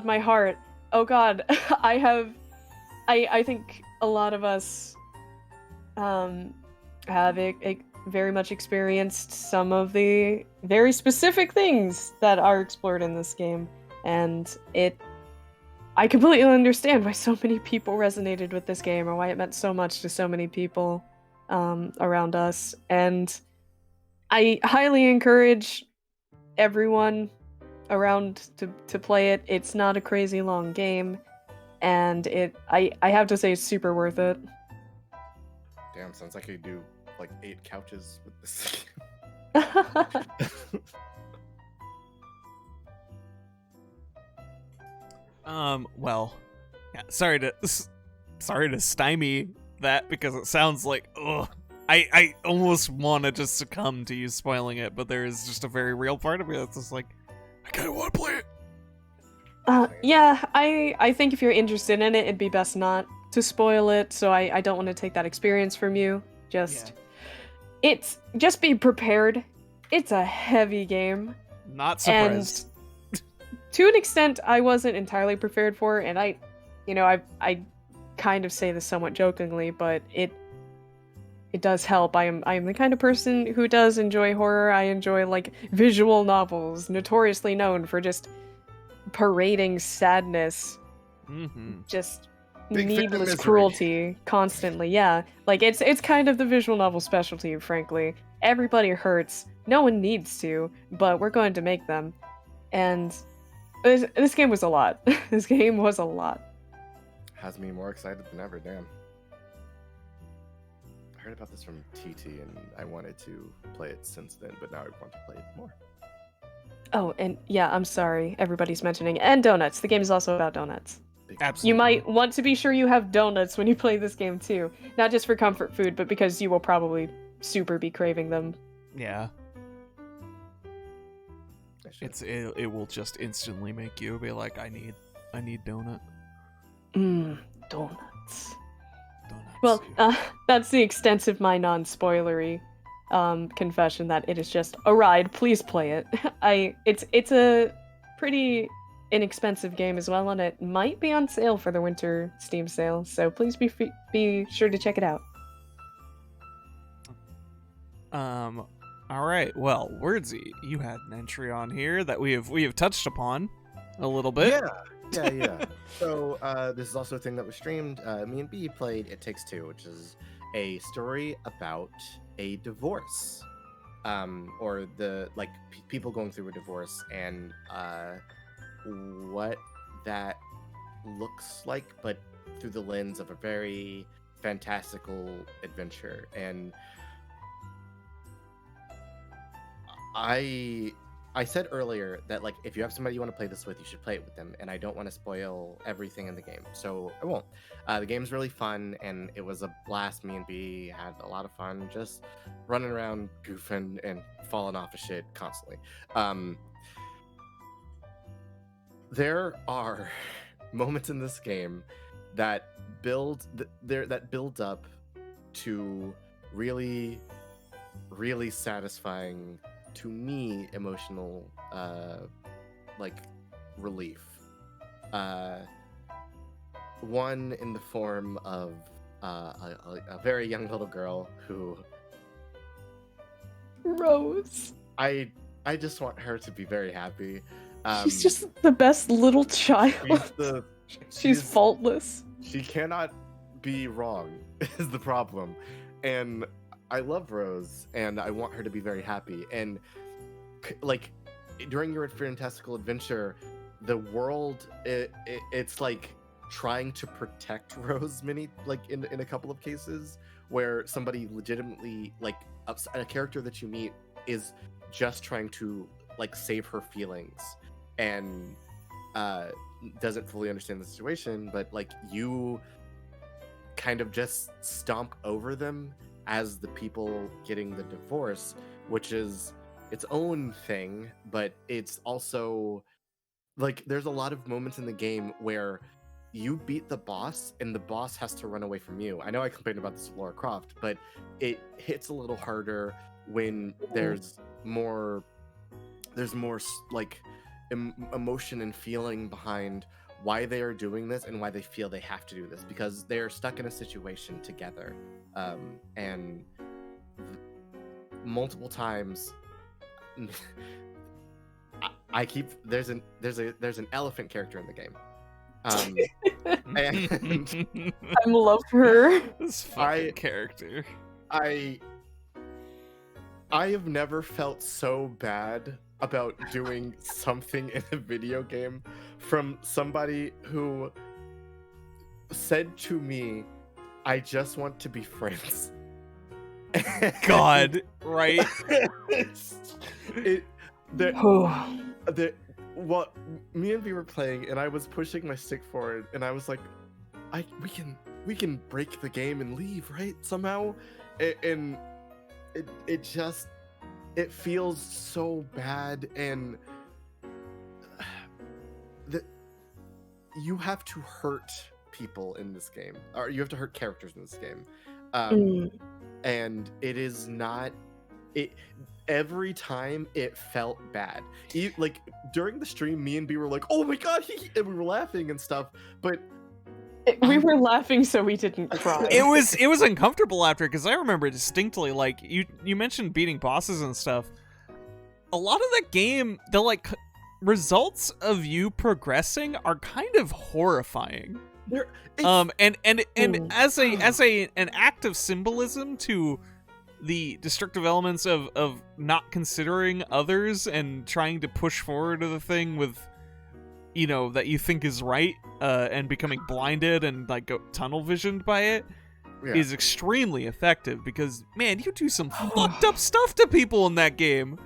my heart, oh god, I think a lot of us have very much experienced some of the very specific things that are explored in this game, and I completely understand why so many people resonated with this game, or why it meant so much to so many people around us, and I highly encourage everyone around to play it. It's not a crazy long game, and I have to say it's super worth it. Damn, sounds like I could do like 8 couches with this. Well, yeah, sorry to stymie that, because it sounds like, ugh. I almost want to just succumb to you spoiling it, but there is just a very real part of me that's just like, I kind of want to play it. Yeah, I think if you're interested in it, it'd be best not to spoil it, so I don't want to take that experience from you. Just be prepared. It's a heavy game. Not surprised. And to an extent, I wasn't entirely prepared for it, and I kind of say this somewhat jokingly, but it does help. I am the kind of person who does enjoy horror. I enjoy like visual novels, notoriously known for just parading sadness, Mm-hmm. just Big fan of needless misery. cruelty constantly. Yeah, like it's kind of the visual novel specialty, frankly. Everybody hurts. No one needs to, but we're going to make them. And this game was a lot. This game was a lot. Has me more excited than ever. Damn. I heard about this from TT, and I wanted to play it since then, but now I want to play it more. Oh, and yeah, I'm sorry. Everybody's mentioning and donuts. The game is also about donuts. Big Absolutely. You might want to be sure you have donuts when you play this game too. Not just for comfort food, but because you will probably super be craving them. Yeah, I should. it will just instantly make you be like, I need donut. Donuts. Donuts. Well, that's the extent of my non-spoilery confession that it is just a ride. Please play it. It's a pretty inexpensive game as well, and it might be on sale for the winter Steam sale. So please be sure to check it out. All right. Well, Wordsy, you had an entry on here that we have touched upon a little bit. Yeah. So this is also a thing that was streamed. Me and B played It Takes Two, which is a story about a divorce, or the people going through a divorce and what that looks like, but through the lens of a very fantastical adventure. And I said earlier that if you have somebody you want to play this with, you should play it with them, and I don't want to spoil everything in the game, so I won't. The game's really fun, and it was a blast. Me and B had a lot of fun just running around, goofing, and falling off of shit constantly. There are moments in this game that build up to really, really satisfying, to me, emotional relief. One in the form of a very young little girl who Rose. I just want her to be very happy. She's just the best little child. She's she's- faultless. She cannot be wrong, is the problem. And I love Rose, and I want her to be very happy. And during your fantastical adventure, the world it's trying to protect Rose in a couple of cases where somebody legitimately a character that you meet is just trying to save her feelings and doesn't fully understand the situation, but you kind of just stomp over them as the people getting the divorce, which is its own thing. But it's also there's a lot of moments in the game where you beat the boss and the boss has to run away from you. I know I complained about this with Lara Croft, but it hits a little harder when there's more emotion and feeling behind why they are doing this and why they feel they have to do this, because they're stuck in a situation together. And multiple times there's an elephant character in the game. And I love her. This fucking character. I have never felt so bad about doing something in a video game from somebody who said to me, I just want to be friends. God, right? Well, me and V were playing, and I was pushing my stick forward, and I was like, we can break the game and leave, right? Somehow, and it feels so bad, and that you have to hurt people in this game, or you have to hurt characters in this game, and it is not it. Every time it felt bad. During the stream, me and B were like, "Oh my god!" and we were laughing and stuff. But We were laughing so we didn't cry. It was uncomfortable after, because I remember distinctly, you mentioned beating bosses and stuff. A lot of that game, the results of you progressing are kind of horrifying. There, it's, And Ooh. as an act of symbolism to the destructive elements of not considering others and trying to push forward to the thing with, you know, that you think is right, and becoming blinded and like tunnel visioned by it is yeah. extremely effective, because man, you do some fucked up stuff to people in that game.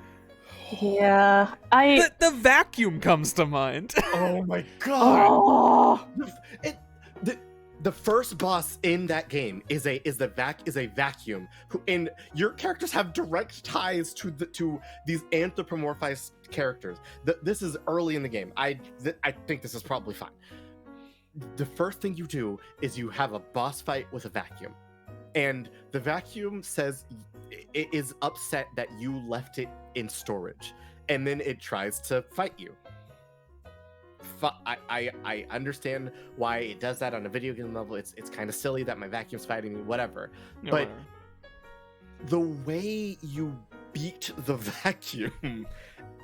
Yeah, The vacuum comes to mind. Oh my god! Oh, It, the first boss in that game is a vacuum, and your characters have direct ties to these anthropomorphized characters. This is early in the game. I think this is probably fine. The first thing you do is you have a boss fight with a vacuum, and the vacuum says it is upset that you left it in storage, and then it tries to fight you. I understand why it does that on a video game level. It's kind of silly that my vacuum's fighting me, whatever. Yeah, But whatever. the way you beat the vacuum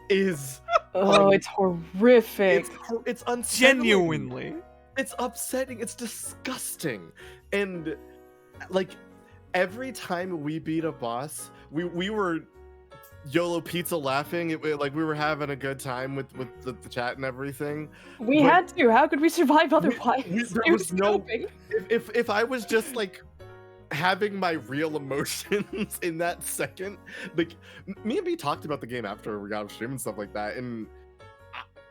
is oh, it's horrific. it's unsettling. Genuinely. It's upsetting. It's disgusting. And like every time we beat a boss, we were YOLO pizza laughing. Like we were having a good time with the chat and everything. We But had to. How could we survive otherwise? there It was no- scoping. If I was just like having my real emotions in that second, like me and B talked about the game after we got off stream and stuff like that, and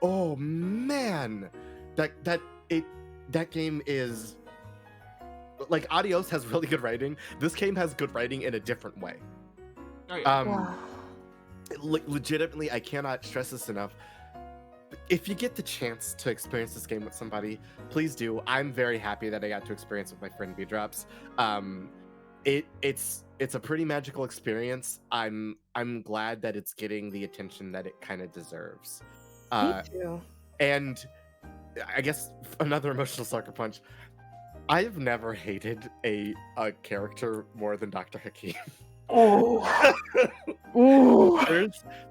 oh man, that game is like Adios has really good writing. This game has good writing in a different way. Oh, yeah. Wow. Legitimately, I cannot stress this enough. If you get the chance to experience this game with somebody, please do. I'm very happy that I got to experience it with my friend B-Drops. It's a pretty magical experience. I'm glad that it's getting the attention that it kind of deserves. Me too. And I guess another emotional sucker punch. I've never hated a character more than Dr. Hakim. Oh. Ooh.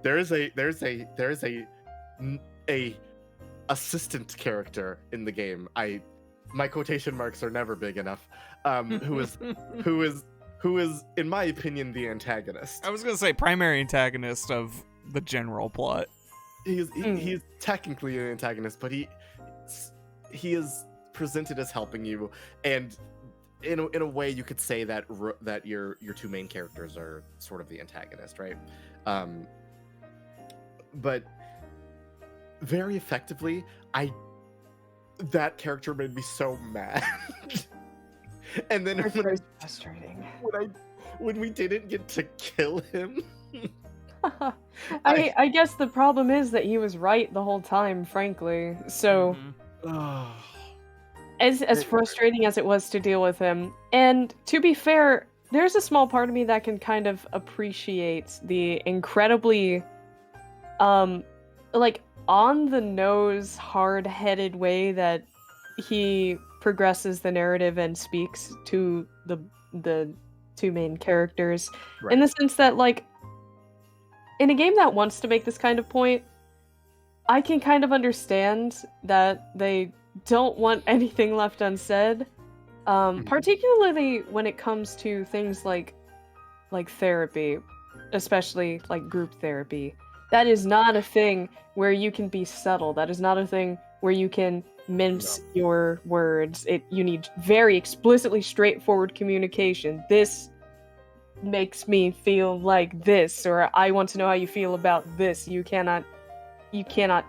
there's a assistant character in the game. My quotation marks are never big enough. Who is in my opinion the antagonist. I was gonna say primary antagonist of the general plot. He's technically an antagonist, but he is presented as helping you, and in a way you could say that that your two main characters are sort of the antagonist, right? But very effectively, that character made me so mad. And then It's very frustrating. when we didn't get to kill him, I guess the problem is that he was right the whole time, frankly. So Mhm. as frustrating as it was to deal with him, and to be fair, there's a small part of me that can kind of appreciate the incredibly like on the nose, hard-headed way that he progresses the narrative and speaks to the two main characters, in the sense that, like, in a game that wants to make this kind of point, I can kind of understand that they don't want anything left unsaid, particularly when it comes to things like therapy, especially like group therapy. That is not a thing where you can be subtle. That is not a thing where you can mince your words. You need very explicitly straightforward communication. This makes me feel like this, or I want to know how you feel about this. You cannot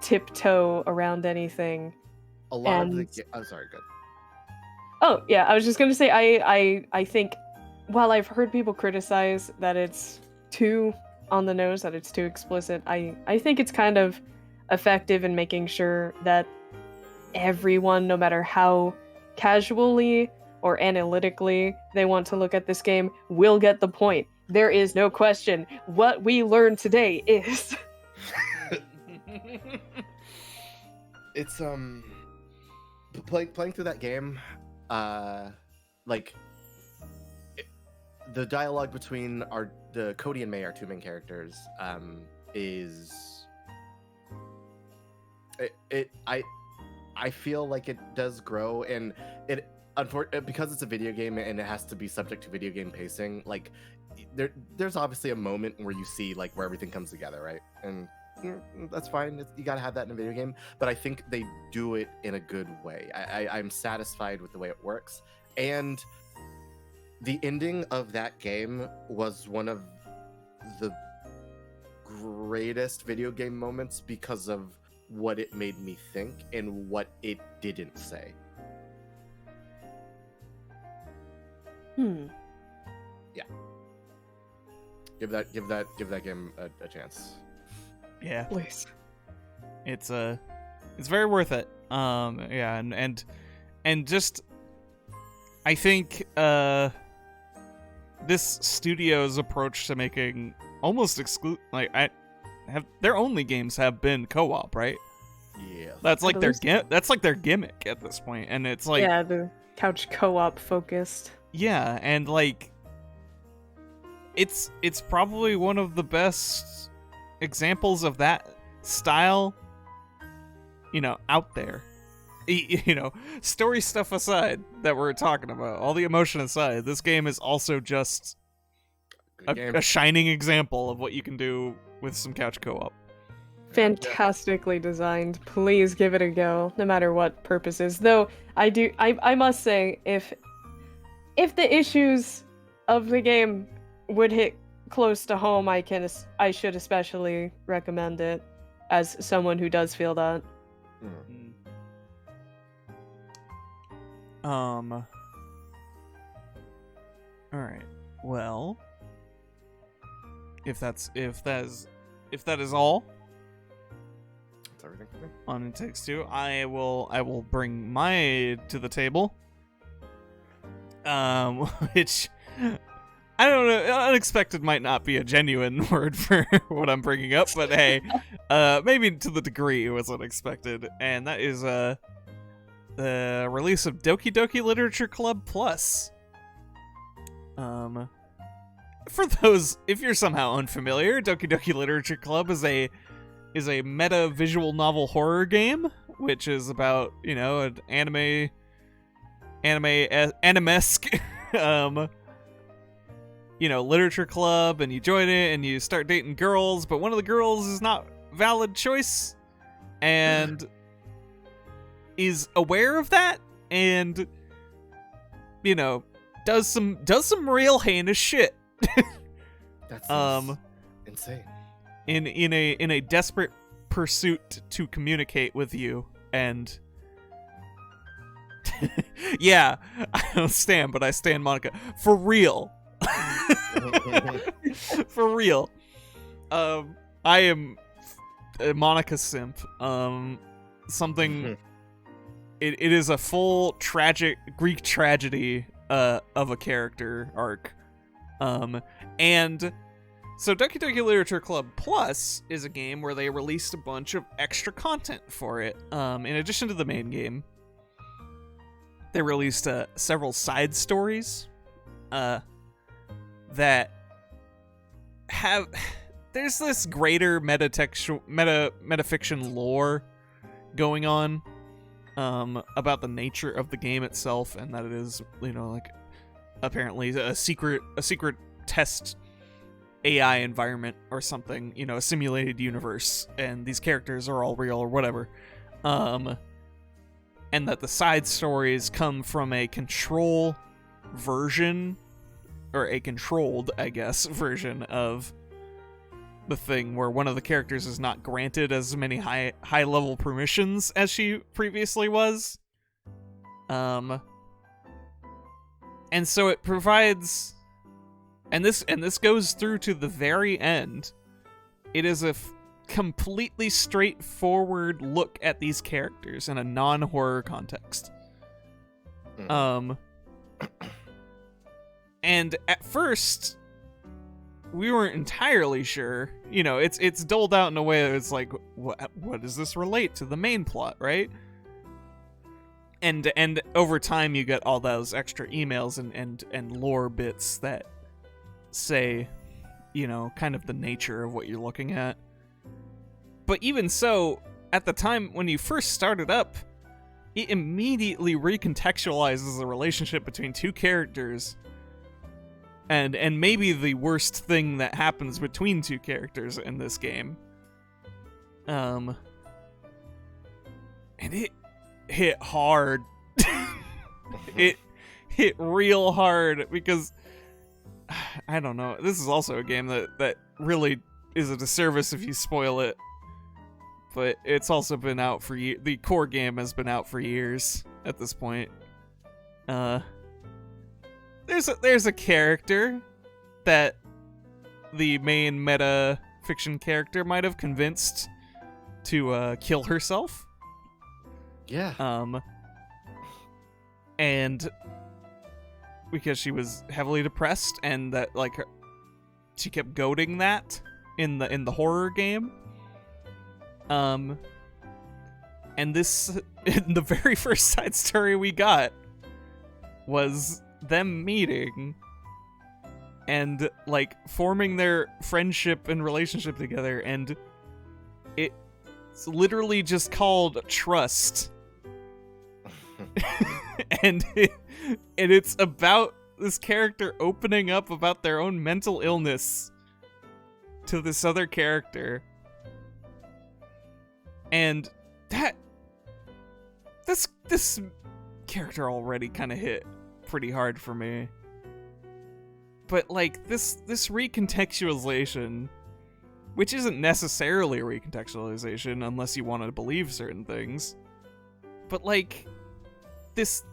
tiptoe around anything. a lot of And- the I'm sorry, good. Oh, yeah, I was just gonna say, I think, while I've heard people criticize that it's too on the nose, that it's too explicit, I think it's kind of effective in making sure that everyone, no matter how casually or analytically they want to look at this game, will get the point. There is no question. What we learned today is... It's playing through that game, like the dialogue between the Cody and May, our two main characters, is I feel like it does grow, and it because it's a video game and it has to be subject to video game pacing. Like there's obviously a moment where you see like where everything comes together, right? And that's fine. You gotta have that in a video game. But I think they do it in a good way. I'm satisfied with the way it works, and the ending of that game was one of the greatest video game moments because of what it made me think and what it didn't say. Yeah. Give that game a chance. Yeah. Please. It's very worth it. Yeah, and just I think this studio's approach to making almost their only games have been co-op, right? Yeah. That's like their believe that's like their gimmick at this point, and it's like Yeah, the couch co-op focused. yeah, and like it's probably one of the best examples of that style, out there. Story stuff aside that we're talking about, all the emotion aside, this game is also just a shining example of what you can do with some couch co-op. Fantastically designed. Please give it a go, no matter what purposes. Though I must say, if the issues of the game would hit close to home, I should especially recommend it as someone who does feel that. All right. Well, if that is all That's everything for me. on It Takes Two, I will bring my to the table. Which I don't know. Unexpected might not be a genuine word for what I'm bringing up, but hey, maybe to the degree it was unexpected, and that is the release of Doki Doki Literature Club Plus. For those, if you're somehow unfamiliar, Doki Doki Literature Club is a meta visual novel horror game, which is about, an anime-esque literature club, and you join it and you start dating girls, but one of the girls is not valid choice and is aware of that, and does some real heinous shit. That's insane. In a desperate pursuit to communicate with you, and yeah, I don't stand, but I stand Monica for real. For real. I am a Monica simp. Something. It is a full tragic Greek tragedy of a character arc. And so Doki Doki Literature Club Plus is a game where they released a bunch of extra content for it. In addition to the main game, they released several side stories that have there's this greater metafiction lore going on about the nature of the game itself, and that it is, apparently a secret test AI environment or something, a simulated universe, and these characters are all real or whatever. And that the side stories come from a control version, or a controlled, I guess, version of the thing, where one of the characters is not granted as many high level permissions as she previously was. And so it provides, and this goes through to the very end. It is a completely straightforward look at these characters in a non-horror context. And at first, we weren't entirely sure. It's doled out in a way that it's like, what does this relate to the main plot, right? And over time, you get all those extra emails and lore bits that say, kind of the nature of what you're looking at. But even so, at the time when you first started up, it immediately recontextualizes the relationship between two characters, and maybe the worst thing that happens between two characters in this game. And it hit hard. It hit real hard because I don't know. This is also a game that really is a disservice if you spoil it. But it's also been out for years. The core game has been out for years at this point. There's a character that the main meta fiction character might have convinced to kill herself. Yeah. And because she was heavily depressed, and that she kept goading that in the horror game. And this, in the very first side story we got, was them meeting and forming their friendship and relationship together, and it's literally just called Trust. and it's about this character opening up about their own mental illness to this other character. And this character already kind of hit pretty hard for me. But this recontextualization, which isn't necessarily a recontextualization unless you want to believe certain things, but this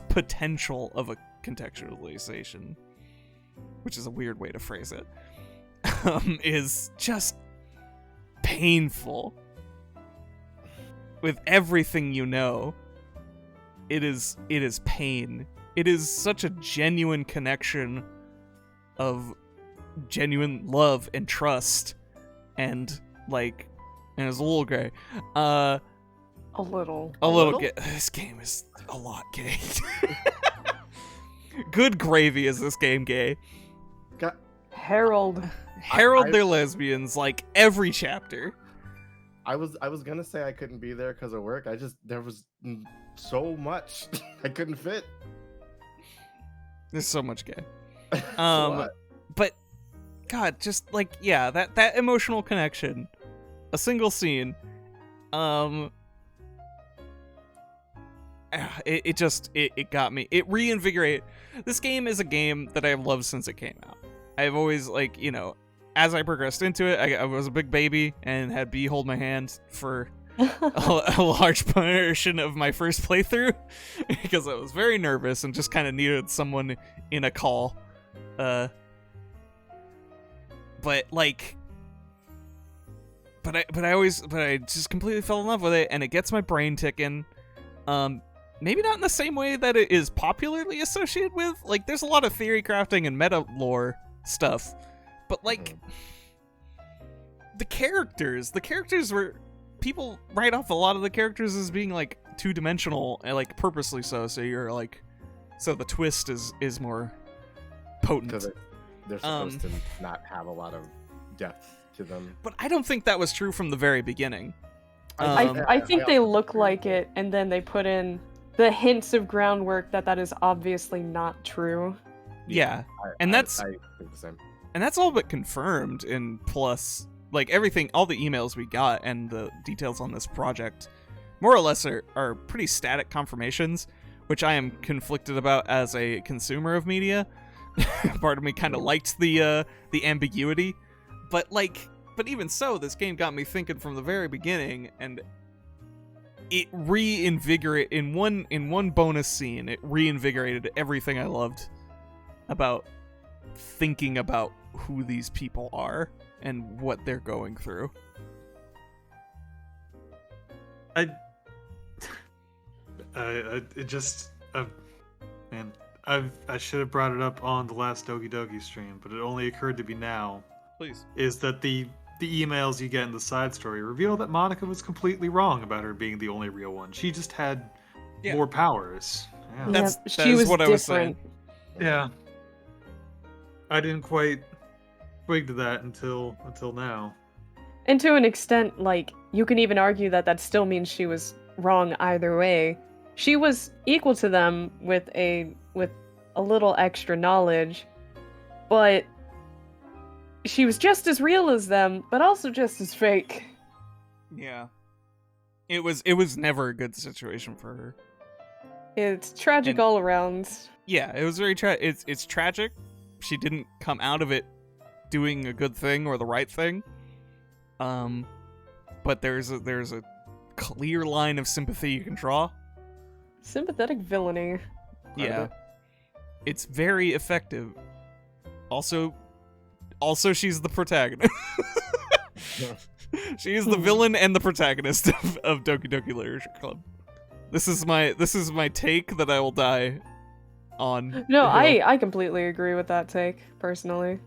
potential of a contextualization, which is a weird way to phrase it, is just painful. With everything you know, it is pain. It is such a genuine connection of genuine love and trust, and it's a little gay. A little gay. This game is a lot gay. Good gravy is this game gay. Harold. They're lesbians every chapter. I was gonna say I couldn't be there because of work. There was so much I couldn't fit. There's so much gay. What? But God, just that emotional connection, a single scene, it got me. It reinvigorated. This game is a game that I've loved since it came out. I've always as I progressed into it, I was a big baby and had B hold my hand for a large portion of my first playthrough because I was very nervous and just kind of needed someone in a call. But I just completely fell in love with it, and it gets my brain ticking. Maybe not in the same way that it is popularly associated with. There's a lot of theory crafting and meta lore stuff. But the characters were, people write off a lot of the characters as being two-dimensional and purposely so you're so the twist is more potent. Because they're supposed to not have a lot of depth to them. But I don't think that was true from the very beginning. I think they look like it, and then they put in the hints of groundwork that is obviously not true. Yeah, I think the same. And that's all but confirmed in Plus. Everything, all the emails we got and the details on this project, more or less are pretty static confirmations, which I am conflicted about as a consumer of media. Part of me kind of liked the ambiguity, but even so, this game got me thinking from the very beginning, and it reinvigorated in one bonus scene. It reinvigorated everything I loved about thinking about who these people are and what they're going through. I should have brought it up on the last Doki Doki stream, but it only occurred to me now. Please. Is that the emails you get in the side story reveal that Monica was completely wrong about her being the only real one. She just had more powers. Yeah. That she is was what I was saying. different. Yeah. I didn't quite twig to that until now. And to an extent, you can even argue that still means she was wrong either way, she was equal to them with a little extra knowledge, but she was just as real as them, but also just as fake. Yeah. It was never a good situation for her. It's tragic And- all around. Yeah, it was very it's tragic. She didn't come out of it doing a good thing or the right thing. But there's a clear line of sympathy you can draw. Sympathetic villainy. Quite a Yeah. bit. It's very effective. Also she's the protagonist. She is the villain and the protagonist of Doki Doki Literature Club. This is my take that I will die on. No, the hill. I completely agree with that take, personally.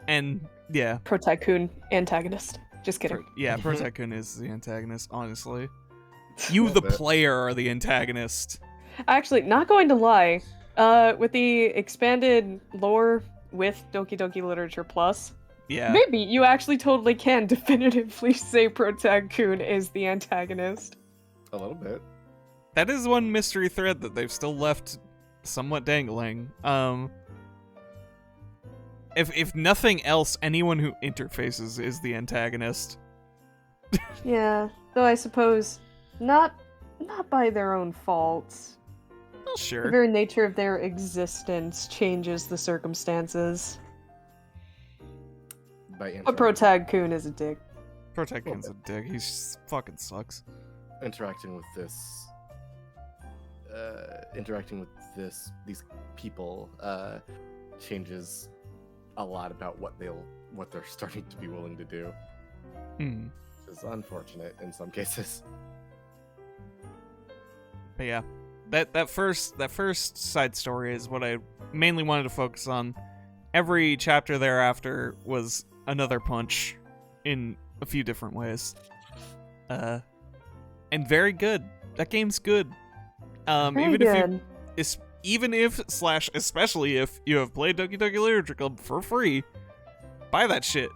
And yeah, Pro Tycoon antagonist. Just kidding. Pro Tycoon is the antagonist, honestly. You, the Love it. player, are the antagonist. Actually, not going to lie, with the expanded lore with Doki Doki Literature Plus, Yeah. maybe you actually totally can definitively say Pro Tycoon is the antagonist. A little bit. That is one mystery thread that they've still left somewhat dangling. If nothing else, anyone who interfaces is the antagonist. Yeah, though I suppose not by their own faults. Well, The sure. very nature of their existence changes the circumstances. By But Pro Tycoon is a dick. Pro Tycoon's a dick. He fucking sucks. interacting with these people changes a lot about what they're starting to be willing to do, Hmm. which is unfortunate in some cases. But yeah, that first side story is what I mainly wanted to focus on. Every chapter thereafter was another punch in a few different ways. And very good. That game's good. Very Even good. especially if you have played Doki Doki Literature Club for free, buy that shit.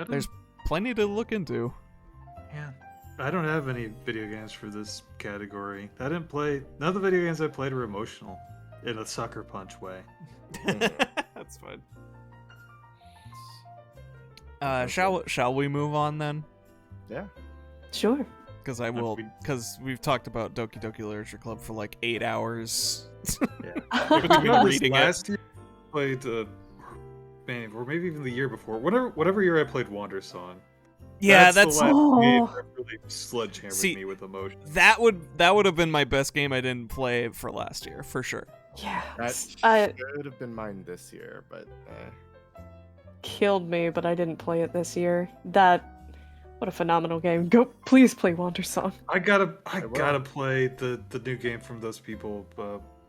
There's plenty to look into. Yeah. I don't have any video games for this category. None of the video games I played were emotional in a sucker punch way. That's fine. Shall we move on then? Yeah. Sure. Because because we've talked about Doki Doki Literature Club for like 8 hours. Between You know, this reading it. last year I played, or maybe even the year before, whatever year I played Wander Song. Yeah, the that's last game Oh. that really sledgehammered See, me with emotion. that would have been my best game I didn't play for last year, for sure. Yeah. That I should have been mine this year, but killed me, but I didn't play it this year. What a phenomenal game. Go, please play Wander Song. I gotta will. play the new game from those people,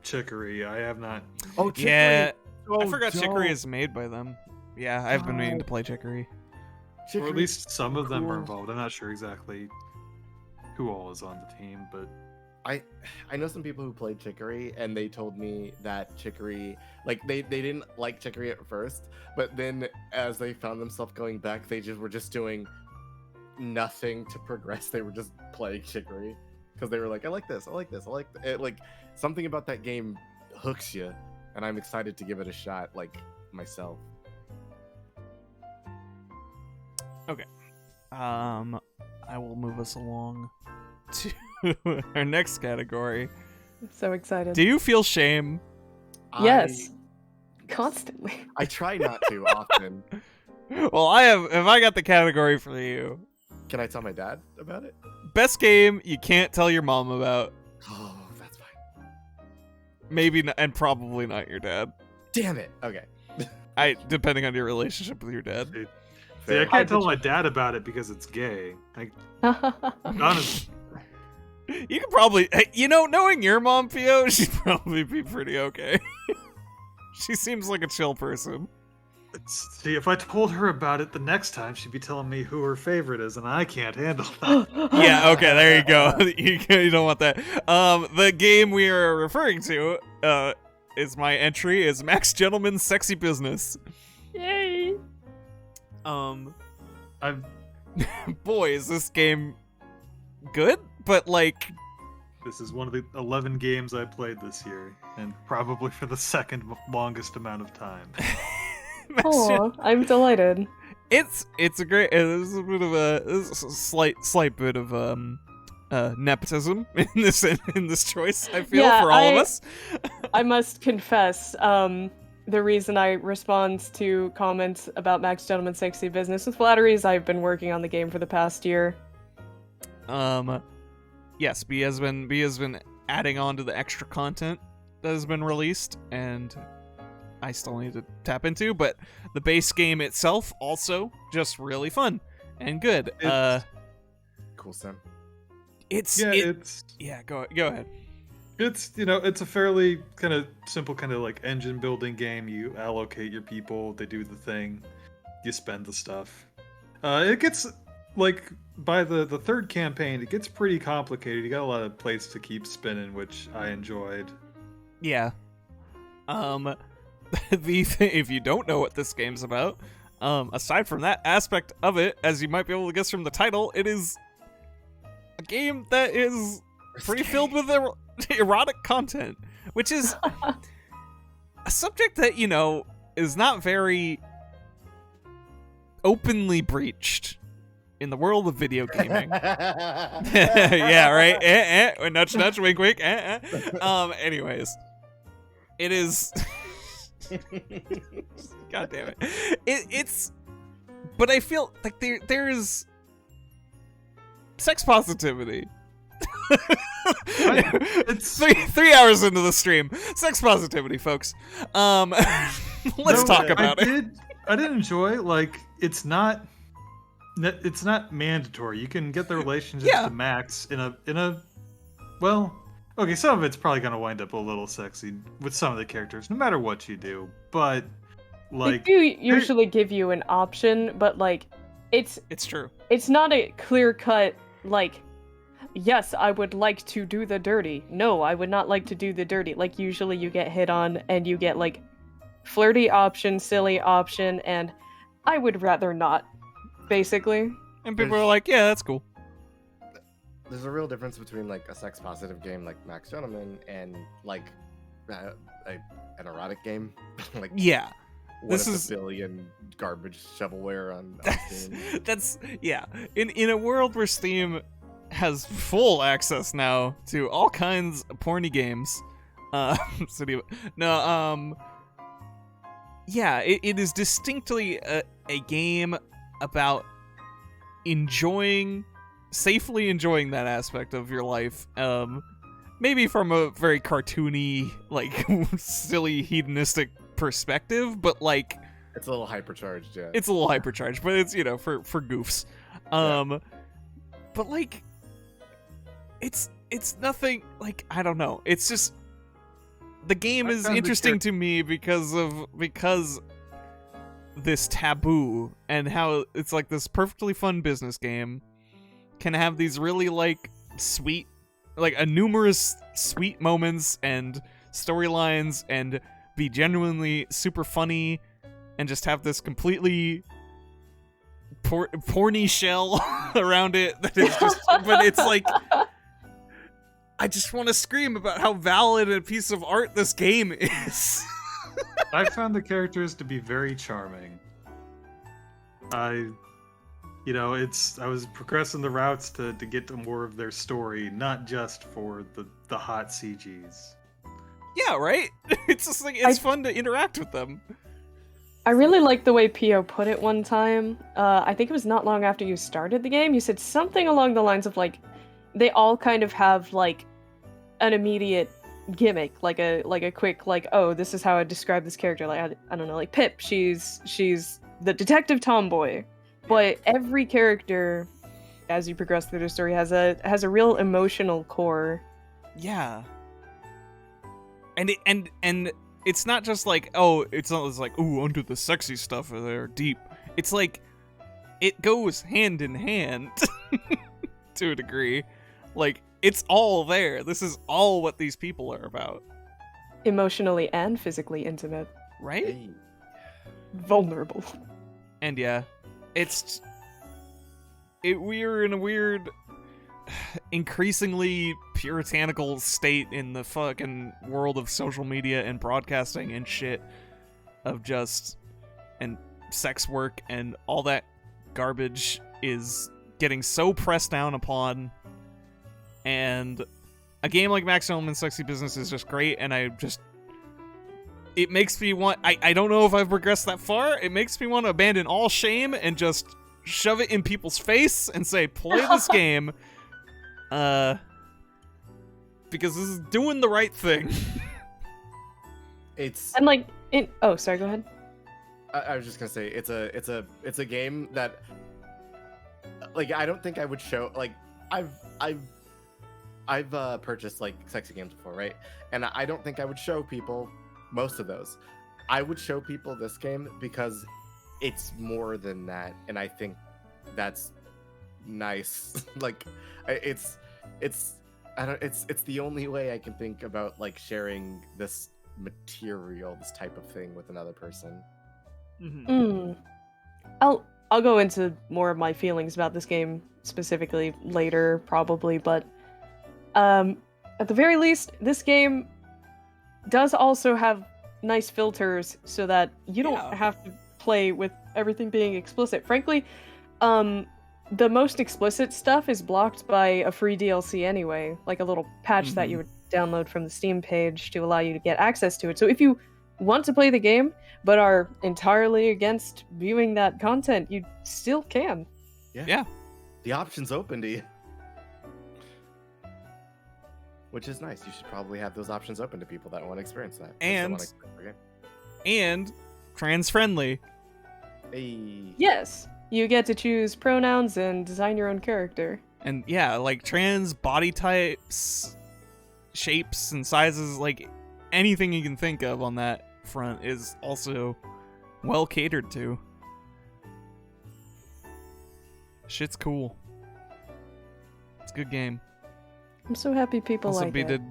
Chicory. I have not. oh Yeah, Chicory, I forgot so Chicory dope. is made by them. Yeah, I've been meaning to God. play Chicory. Or Chicory- at least some of them are cool. involved. I'm not sure exactly who all is on the team, but I know some people who played Chicory, and they told me that Chicory, like they didn't like Chicory at first, but then as they found themselves going back, they were just doing nothing to progress. They were just playing Chicory because they were like, I like this, I like this, I like it. Like something about that game hooks you, and I'm excited to give it a shot, like myself. I will move us along to our next category. So excited. Do you feel shame? Yes. Constantly. I try not to often. Well, I got the category for you. Can I tell my dad about it? Best game you can't tell your mom about. Oh, that's fine. Maybe and probably not your dad. Damn it. Okay. Depending on your relationship with your dad. see, I Fair. can't tell my dad about it because it's gay. Honestly, You could probably, knowing your mom, Pio, she'd probably be pretty okay. She seems like a chill person. see, if I told her about it the next time, she'd be telling me who her favorite is, and I can't handle that. Yeah, okay, there you go. You don't want that. The game we are referring to, is my entry, is Max Gentleman's Sexy Business. Yay. I've Boy, is this game good, but like, This is one of the 11 games I played this year, and probably for the second longest amount of time. Oh, I'm delighted. it's a great. There's a bit of there's a slight bit of nepotism in this choice. I feel Yeah, for all of us. I must confess, the reason I respond to comments about Max Gentleman Sexy Business with flattery is I've been working on the game for the past year. Yes, B has been adding on to the extra content that has been released, and I still need to tap into. But the base game itself also just really fun and good. Cool, Sam. It's yeah. Go ahead. It's it's a fairly kind of simple kind of like engine building game. You allocate your people, they do the thing, you spend the stuff. It gets like by the third campaign, it gets pretty complicated. You got a lot of plates to keep spinning, which I enjoyed. Yeah. If you don't know what this game's about, aside from that aspect of it, as you might be able to guess from the title, it is a game that is pretty filled with erotic content, which is a subject that, is not very openly breached in the world of video gaming. Yeah, right? Nudge, wink, wink. Anyways. It is... God damn it. It's... But I feel like there's... sex positivity. It's 3 hours into the stream. Sex positivity, folks. Let's talk about it. I did enjoy, like, it's not mandatory. You can get the relationships to max in a well, okay, some of it's probably gonna wind up a little sexy with some of the characters, no matter what you do. But like, they do usually give you an option, but like, it's true. It's not a clear cut like, yes, I would like to do the dirty. No, I would not like to do the dirty. Like, usually you get hit on and you get like flirty option, silly option, and I would rather not, basically. And people are like, yeah, that's cool. There's a real difference between like a sex positive game like Max Gentleman and like an erotic game. Like, yeah, this is a billion garbage shovelware on Steam. That's in a world where Steam has full access now to all kinds of porny games. It is distinctly a game about safely enjoying that aspect of your life. Maybe from a very cartoony, like, silly, hedonistic perspective, but like, it's a little hypercharged, yeah. It's a little hypercharged, but it's, for goofs. But like, it's nothing, like, I don't know. It's just, the game is interesting to me because this taboo and how it's like this perfectly fun business game can have these really like sweet, like a numerous sweet moments and storylines and be genuinely super funny and just have this completely porny shell around it that is just, but it's like, I just want to scream about how valid a piece of art this game is. I found the characters to be very charming. I was progressing the routes to get to more of their story, not just for the hot CGs. Yeah, right? It's just like, it's fun to interact with them. I really like the way Pio put it one time. I think it was not long after you started the game. You said something along the lines of like, they all kind of have like an immediate gimmick, like a quick like, oh, this is how I describe this character. Like I don't know, like Pip, she's the detective tomboy. But every character, as you progress through the story, has a real emotional core. Yeah. And it's not just like, oh, it's not just like, ooh, under the sexy stuff they're deep. It's like, it goes hand in hand to a degree. Like, it's all there. This is all what these people are about. Emotionally and physically intimate. Right? Hey. Vulnerable. And yeah, we're in a weird increasingly puritanical state in the fucking world of social media and broadcasting and shit of just and sex work and all that garbage is getting so pressed down upon, and a game like Maximum and Sexy Business is just great, and it makes me want, I don't know if I've progressed that far, it makes me want to abandon all shame and just shove it in people's face and say, play this game, because this is doing the right thing. It's And like, oh, sorry, go ahead. I was just gonna say it's a game that, like, I don't think I would show, like, I've purchased like sexy games before, right? And I don't think I would show people most of those. I would show people this game because it's more than that, and I think that's nice. Like, it's the only way I can think about like sharing this material, this type of thing with another person. I'll go into more of my feelings about this game specifically later, probably, but at the very least, this game does also have nice filters so that you don't have to play with everything being explicit. Frankly, the most explicit stuff is blocked by a free DLC anyway, like a little patch that you would download from the Steam page to allow you to get access to it. So if you want to play the game but are entirely against viewing that content, you still can. Yeah. The option's open to you. Which is nice. You should probably have those options open to people that want to experience that. And trans-friendly. Hey. Yes, you get to choose pronouns and design your own character. And yeah, like trans body types, shapes, and sizes, like anything you can think of on that front is also well catered to. Shit's cool. It's a good game. I'm so happy people Also, like B it. did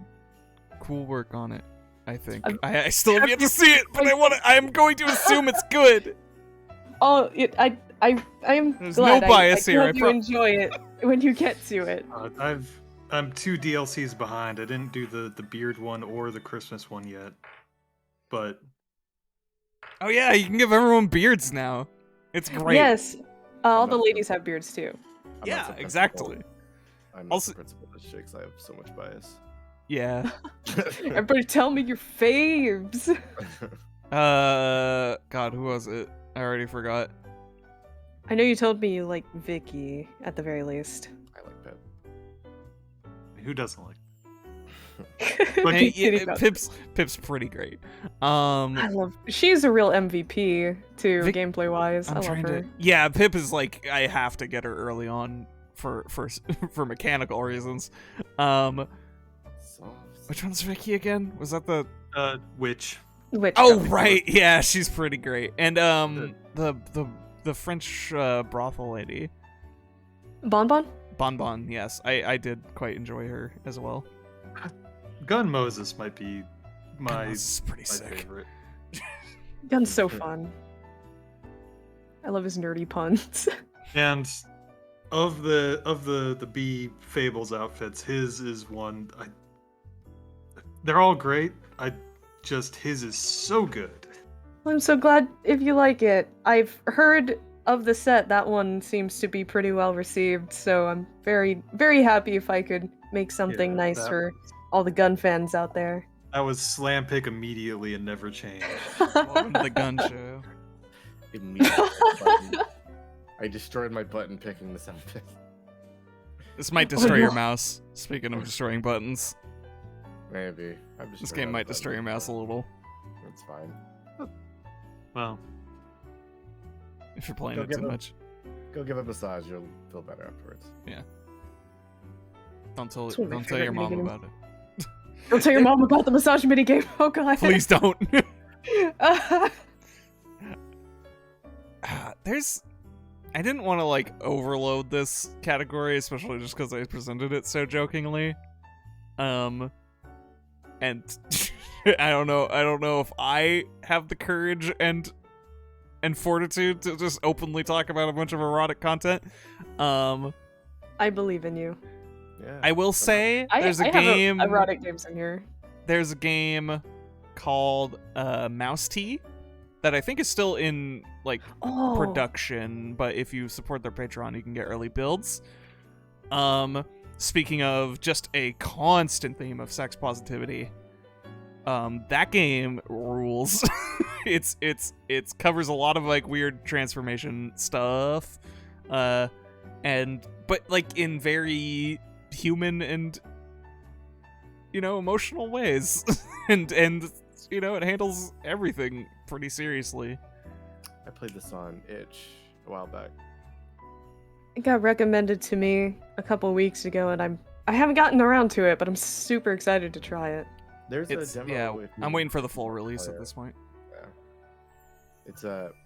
cool work on it, I think. I still have yet to see it, but I'm going to assume it's good. Oh, I'm There's glad. no bias I here, hope you enjoy it when you get to it. I'm 2 DLCs behind. I didn't do the beard one or the Christmas one yet, but Oh yeah, you can give everyone beards now. It's great. Yes, all the not ladies have beards too. I'm Yeah, not so exactly. principled. I'm not Also- so principled as chicks. I have so much bias. Yeah. Everybody, tell me your faves. God, who was it? I already forgot. I know you told me you like Vicky at the very least. I like Pip. who doesn't like? But Hey, yeah, Pip's pretty great. She's a real MVP too, Vic- gameplay wise. I love her. Yeah, Pip is like, I have to get her early on for mechanical reasons. Which one's Vicky again? Was that the Witch. Which Oh right, yeah, she's pretty great. And the French brothel lady. Bonbon? Bonbon, yes. I did quite enjoy her as well. Gun Moses might be my This is pretty sick. favorite. Gun's so fun. I love his nerdy puns. And of the B Fables outfits, his is one they're all great. His is so good. I'm so glad if you like it. I've heard of the set, that one seems to be pretty well received, so I'm very, very happy if I could make something nice for all the gun fans out there. That was slam pick immediately and never changed. Welcome to the gun show. Immediately. I destroyed my button picking this outfit. This might destroy your mouse. Speaking of destroying buttons, Maybe. this game might destroy your mouse a little It's fine. Well, if you're playing Go it give too him- much. Go give it a massage. You'll feel better afterwards. Don't tell It's one of my don't tell your favorite mom minigames. about it. Don't tell your mom about the massage minigame. Oh god. Please don't. I didn't want to like overload this category, especially just because I presented it so jokingly. And I don't know if I have the courage and fortitude to just openly talk about a bunch of erotic content. I believe in you. Yeah. I will say there's a I game. have erotic games in here. There's a game called Mouse Tea that I think is still in like Oh, production, but if you support their Patreon, you can get early builds. Speaking of just a constant theme of sex positivity, that game rules. it's covers a lot of like weird transformation stuff, but like in very human and emotional ways, and it handles everything pretty seriously. I played this on itch a while back. it got recommended to me a couple weeks ago, and I haven't gotten around to it, but I'm super excited to try it. There's It's a demo. yeah. if I'm you- waiting for the full release Oh, at yeah. this point.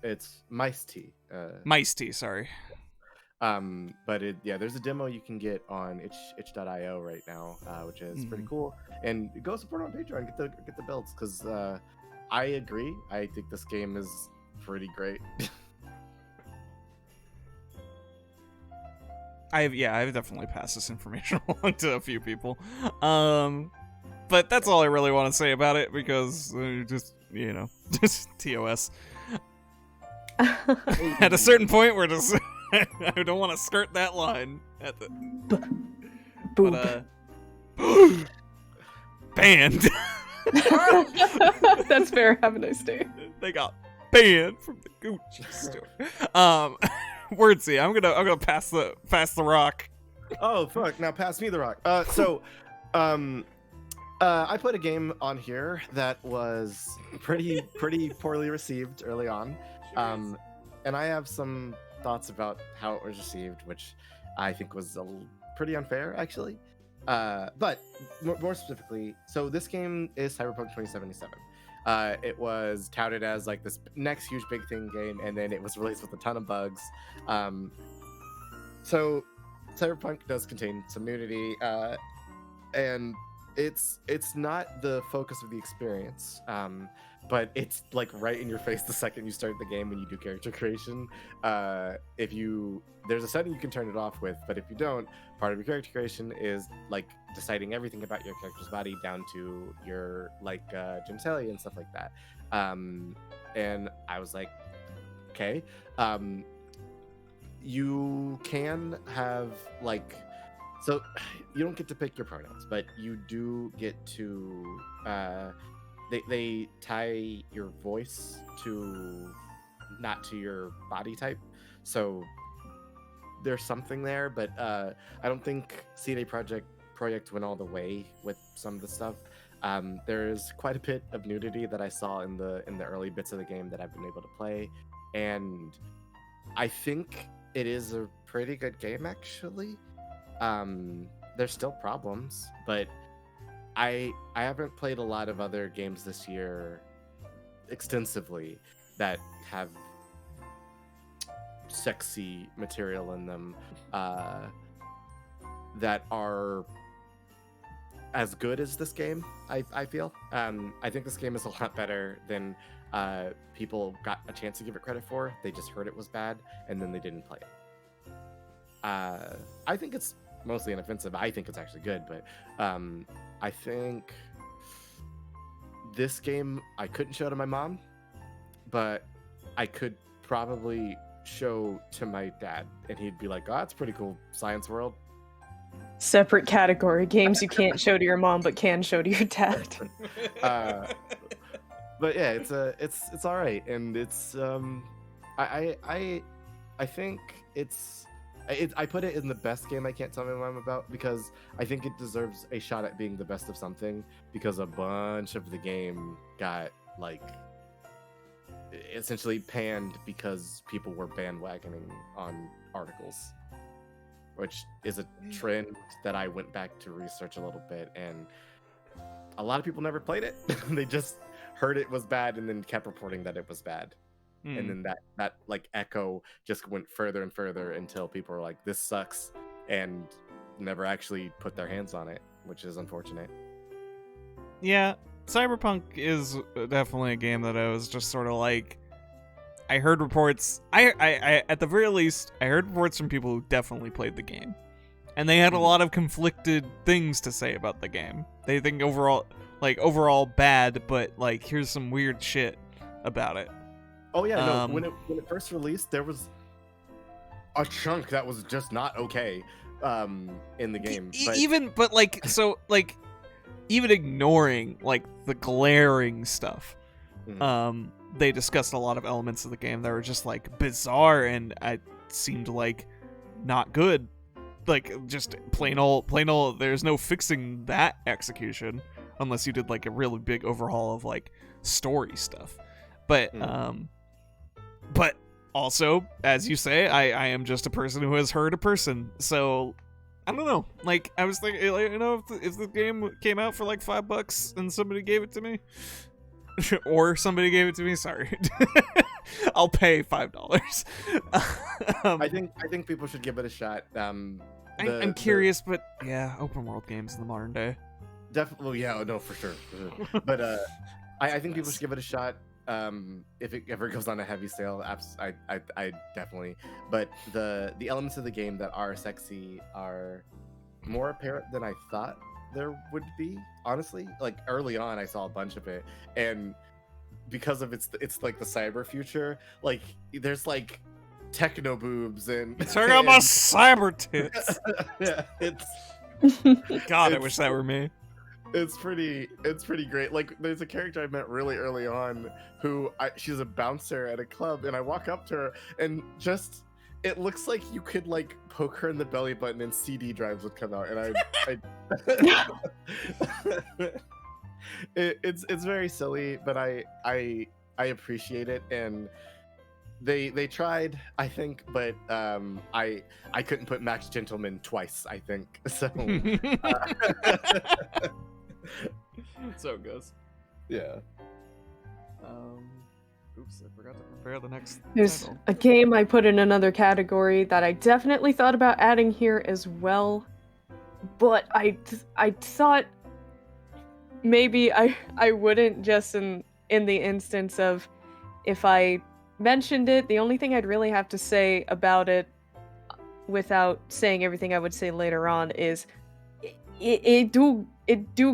It's Mice Tea. Mice Tea, sorry. But there's a demo you can get on itch.io right now, which is pretty Mhm. cool. And go support on Patreon, get the builds, because I agree. I think this game is pretty great. I've definitely passed this information along to a few people. But that's all I really want to say about it because just TOS. At a certain point, we're just I don't want to skirt that line at the Boop. but banned. That's fair. Have a nice day. They got banned from the Gucci store. Wordsy, I'm gonna pass the rock. Oh fuck! Now pass me the rock. I put a game on here that was pretty poorly received early on, and I have some thoughts about how it was received, which I think was pretty unfair, actually. But more specifically, so this game is Cyberpunk 2077. It was touted as like this next huge big thing game, and then it was released with a ton of bugs. So Cyberpunk does contain some nudity, and it's not the focus of the experience, but it's like right in your face the second you start the game when you do character creation. There's a setting you can turn it off with, but if you don't, part of your character creation is like deciding everything about your character's body down to your like genitalia and stuff like that. And I was like, okay, you can have like, so you don't get to pick your pronouns, but you do get to they tie your voice to not to your body type, so there's something there, but I don't think CD Projekt went all the way with some of the stuff. There's quite a bit of nudity that I saw in the early bits of the game that I've been able to play, and I think it is a pretty good game, actually. There's still problems, but I haven't played a lot of other games this year extensively that have sexy material in them that are as good as this game. I feel I think this game is a lot better than people got a chance to give it credit for. They just heard it was bad and then they didn't play it. I think it's mostly inoffensive. I think it's actually good, but I think this game I couldn't show to my mom, but I could probably show to my dad, and he'd be like, "Oh, that's pretty cool, Science World." Separate category: games you can't show to your mom but can show to your dad. But yeah, it's all right, and it's I think I put it in the best game I can't tell my mom about, because I think it deserves a shot at being the best of something, because a bunch of the game got like essentially panned because people were bandwagoning on articles, which is a trend that I went back to research a little bit, and a lot of people never played it. They just heard it was bad and then kept reporting that it was bad. And then that like echo just went further and further until people were like, this sucks, and never actually put their hands on it, which is unfortunate. Yeah, Cyberpunk is definitely a game that I was just sort of like, I heard reports. I at the very least, I heard reports from people who definitely played the game, and they had a lot of conflicted things to say about the game. They think overall bad, but like here's some weird shit about it. Oh yeah, no. When it first released, there was a chunk that was just not okay in the game. Even ignoring like the glaring stuff, Mhm. they discussed a lot of elements of the game that were just like bizarre and it seemed like not good. Like just plain old. There's no fixing that execution unless you did like a really big overhaul of like story stuff. But but also, as you say, I am just a person who has heard a person, so I don't know. Like I was thinking, like, if the game came out for like $5 and somebody gave it to me, or somebody gave it to me, sorry, I'll pay $5. I think people should give it a shot. I'm curious, but yeah, open world games in the modern day. Definitely, yeah, no, for sure. But I think people should give it a shot. If it ever goes on a heavy sale, I definitely. But the elements of the game that are sexy are more apparent than I thought there would be. Honestly, like early on, I saw a bunch of it, and because of it's like the cyber future, like there's like techno boobs and Turn on my cyber tits. Yeah, it's God, I wish that were me. It's pretty great. Like there's a character I met really early on who she's a bouncer at a club, and I walk up to her and just it looks like you could like poke her in the belly button and CD drives would come out, and it's very silly, but I appreciate it, and they tried, I think, but I couldn't put Max Gentleman twice, I think, so So it goes. yeah. Oops, I forgot to prepare the next There's title. a game I put in another category that I definitely thought about adding here as well, but I thought maybe I wouldn't, just in the instance of if I mentioned it, the only thing I'd really have to say about it without saying everything I would say later on is it do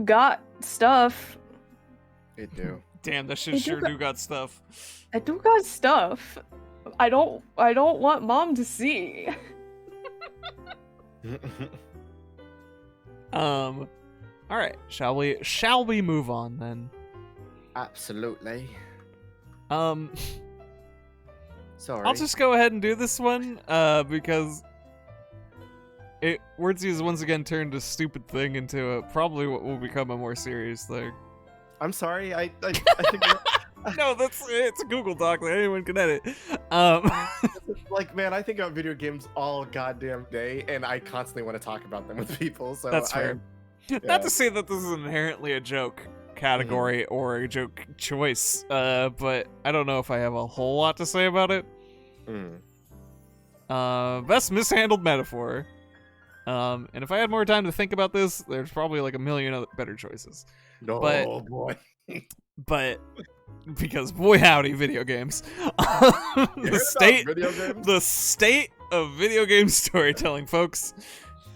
got stuff. It do. Damn, that shit sure do got stuff. It do got stuff. I don't want mom to see. All right, shall we move on then? Absolutely. Sorry. I'll just go ahead and do this one because Wordsy has once again turned a stupid thing into probably what will become a more serious thing. I'm sorry. I think No, it's a Google Doc that anyone can edit. like, man, I think about video games all goddamn day, and I constantly want to talk about them with people. So That's fair. Yeah. Not to say that this is inherently a joke category or a joke choice, but I don't know if I have a whole lot to say about it. Best mishandled metaphor. And if I had more time to think about this, there's probably like a million other better choices. No, But- boy. But because boy howdy, video games. You heard about video games? The state of video game storytelling, folks.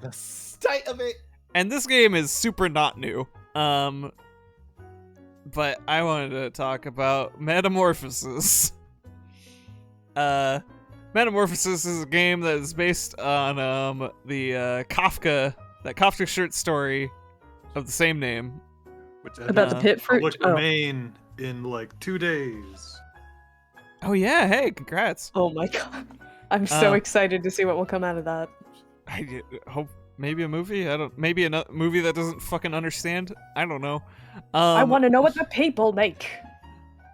The state of it. And this game is super not new. But I wanted to talk about Metamorphosis. Metamorphosis is a game that is based on the Kafka short story of the same name. Which About the pit fruit. public Oh. domain in like 2 days. Oh yeah, hey, congrats. Oh my god. I'm so Uh, excited to see what will come out of that. I hope maybe a movie. Maybe a movie that doesn't fucking understand. I don't know. I want to know what the people make.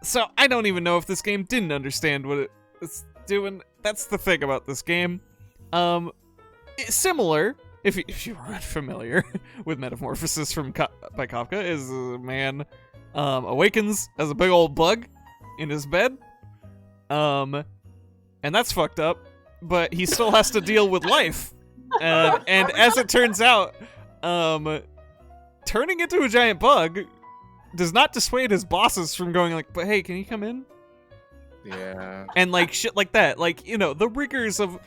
So I don't even know if this game didn't understand what it's doing. That's the thing about this game. It's similar, if you aren't familiar with Metamorphosis by Kafka, is a man awakens as a big old bug in his bed. And that's fucked up, but he still has to deal with life. And as it turns out, turning into a giant bug does not dissuade his bosses from going like, but hey, can you come in? Yeah. And like shit like that. Like, you know, the rigors of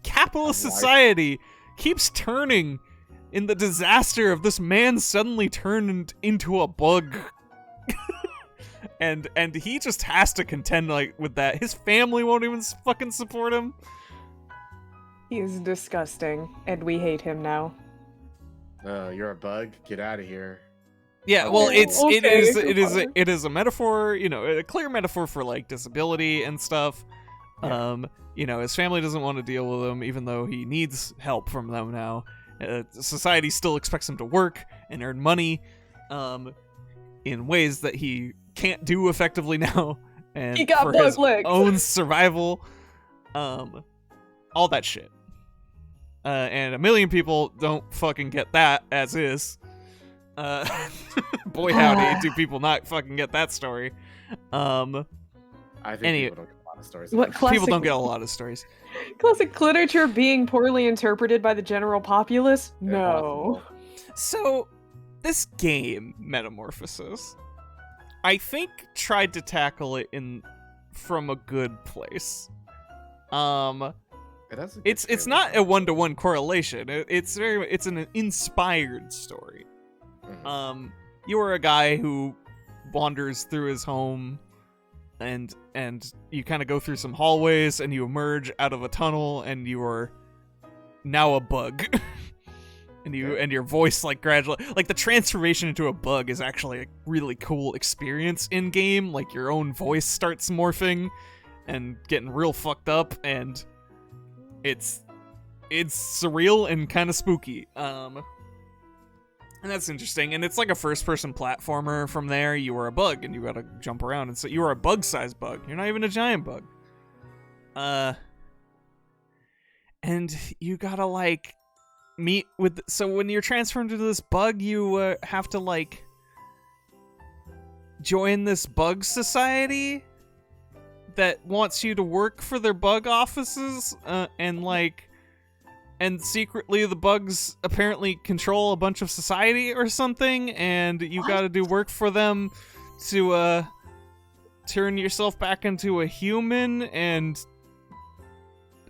capitalist Life. society keeps turning in the disaster of this man suddenly turned into a bug. and he just has to contend like with that. His family won't even fucking support him. He is disgusting, and we hate him now. You're a bug. Get out of here. Yeah, well, Okay, it is a metaphor, you know, a clear metaphor for like disability and stuff. Yeah. You know, his family doesn't want to deal with him, even though he needs help from them now. Society still expects him to work and earn money, in ways that he can't do effectively now, and He got for bug his legs. own survival, all that shit. And a million people don't fucking get that as is. Boy howdy, do people not fucking get that story. I think Any- people don't get a lot of stories. What about classic, People don't get a lot of stories. classic literature being poorly interpreted by the general populace? it. No. Impossible. So, this game, Metamorphosis, I think tried to tackle it from a good place. It has a good It's story. not a one-to-one correlation. It's an inspired story. Mhm. You are a guy who wanders through his home, and you kind of go through some hallways, and you emerge out of a tunnel, and you are now a bug. And your voice like gradually, like the transformation into a bug is actually a really cool experience in game. Like your own voice starts morphing and getting real fucked up, and it's surreal and kind of spooky. And that's interesting. And it's like a first-person platformer. From there, you are a bug, and you gotta jump around. And so you are a bug-sized bug. You're not even a giant bug. And you gotta like meet with. So when you're transformed into this bug, you have to like join this bug society that wants you to work for their bug offices, and secretly the bugs apparently control a bunch of society or something, and you What? gotta do work for them to turn yourself back into a human, and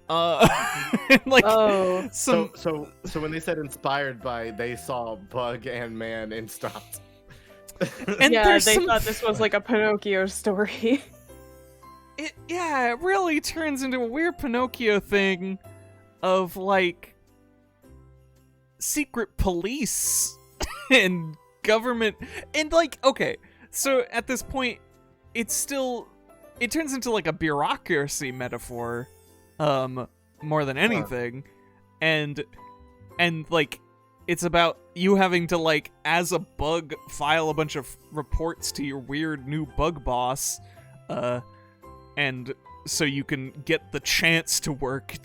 like Oh. some So when they said inspired by, they saw bug and man and stopped. and Yeah, there's they some thought this was like a Pinocchio story. it really turns into a weird Pinocchio thing of like secret police and government, and like, okay, so at this point it turns into like a bureaucracy metaphor more than anything. And like it's about you having to like as a bug file a bunch of reports to your weird new bug boss, and so you can get the chance to work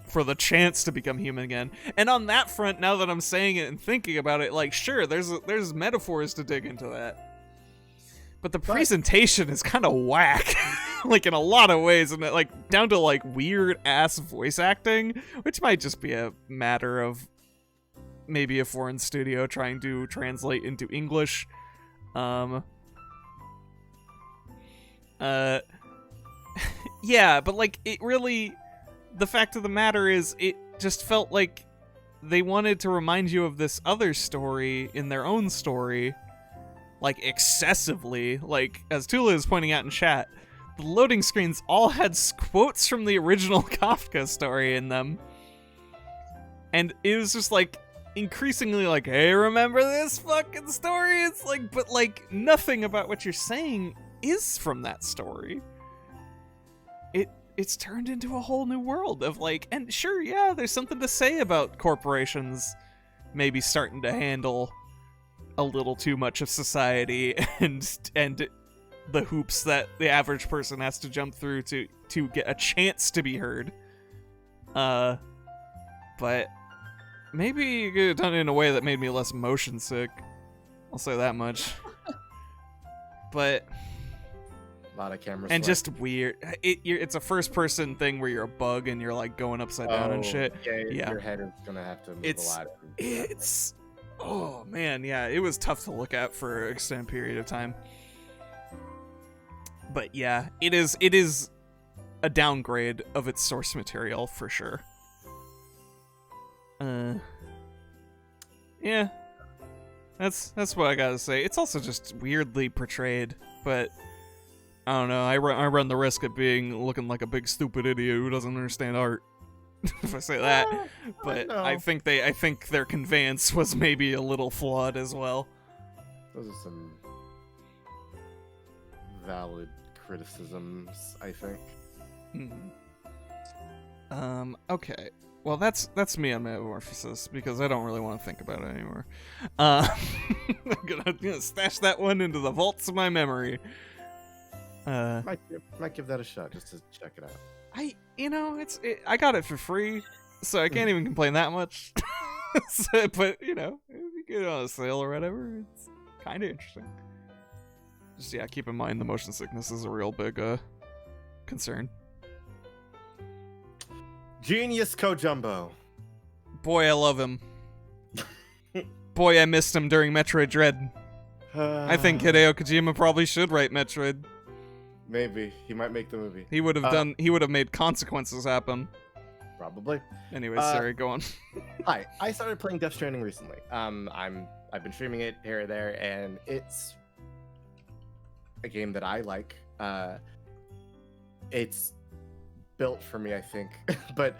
for the chance to become human again. And on that front, now that I'm saying it and thinking about it, like sure, there's metaphors to dig into that, but the presentation is kind of whack, like in a lot of ways, and like down to like weird ass voice acting, which might just be a matter of maybe a foreign studio trying to translate into English. Yeah, but like it really, the fact of the matter is it just felt like they wanted to remind you of this other story in their own story, like excessively. Like as Tula is pointing out in chat, the loading screens all had quotes from the original Kafka story in them, and it was just like increasingly like, hey, remember this fucking story? It's like, but like nothing about what you're saying is from that story. It's turned into a whole new world of like, and sure, yeah, there's something to say about corporations maybe starting to handle a little too much of society and the hoops that the average person has to jump through to get a chance to be heard. But maybe you could have done it in a way that made me less motion sick. I'll say that much. But A lot of camera and sweat. just weird. It's a first-person thing where you're a bug and you're like going upside down and shit. Yeah. Your head is gonna have to move It's- a lot. It's oh man, yeah, it was tough to look at for an extended period of time. But yeah, it is a downgrade of its source material for sure. Yeah, that's what I gotta say. It's also just weirdly portrayed, but I don't know. I run the risk of looking like a big stupid idiot who doesn't understand art. If I say that, but I think their conveyance was maybe a little flawed as well. Those are some valid criticisms, I think. Okay. Well, that's me on Metamorphosis because I don't really want to think about it anymore. I'm gonna stash that one into the vaults of my memory. Might give that a shot just to check it out. I got it for free, so I can't even complain that much. But if you get it on a sale or whatever, it's kind of interesting. Just keep in mind the motion sickness is a real big concern. Genius Kojumbo. Boy, I love him. Boy, I missed him during Metroid Dread. I think Hideo Kojima probably should write Metroid. Maybe he might make the movie. He would have made Consequences happen. Probably. Anyways, sorry, go on. Hi, I started playing Death Stranding recently. I've been streaming it here or there, and it's a game that I like. It's built for me, I think. But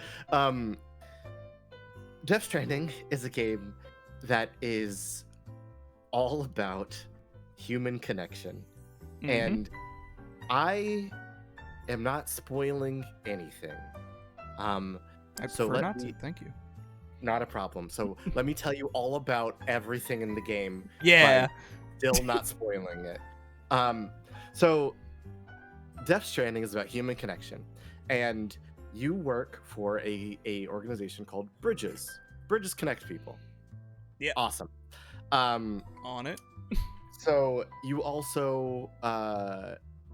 Death Stranding is a game that is all about human connection. Mm-hmm. And I am not spoiling anything. I so prefer let not me- to. Thank you. Not a problem. So let me tell you all about everything in the game. Yeah. Still not spoiling it. So Death Stranding is about human connection, and you work for a organization called Bridges. Bridges connect people. Yeah. Awesome. On it. So you also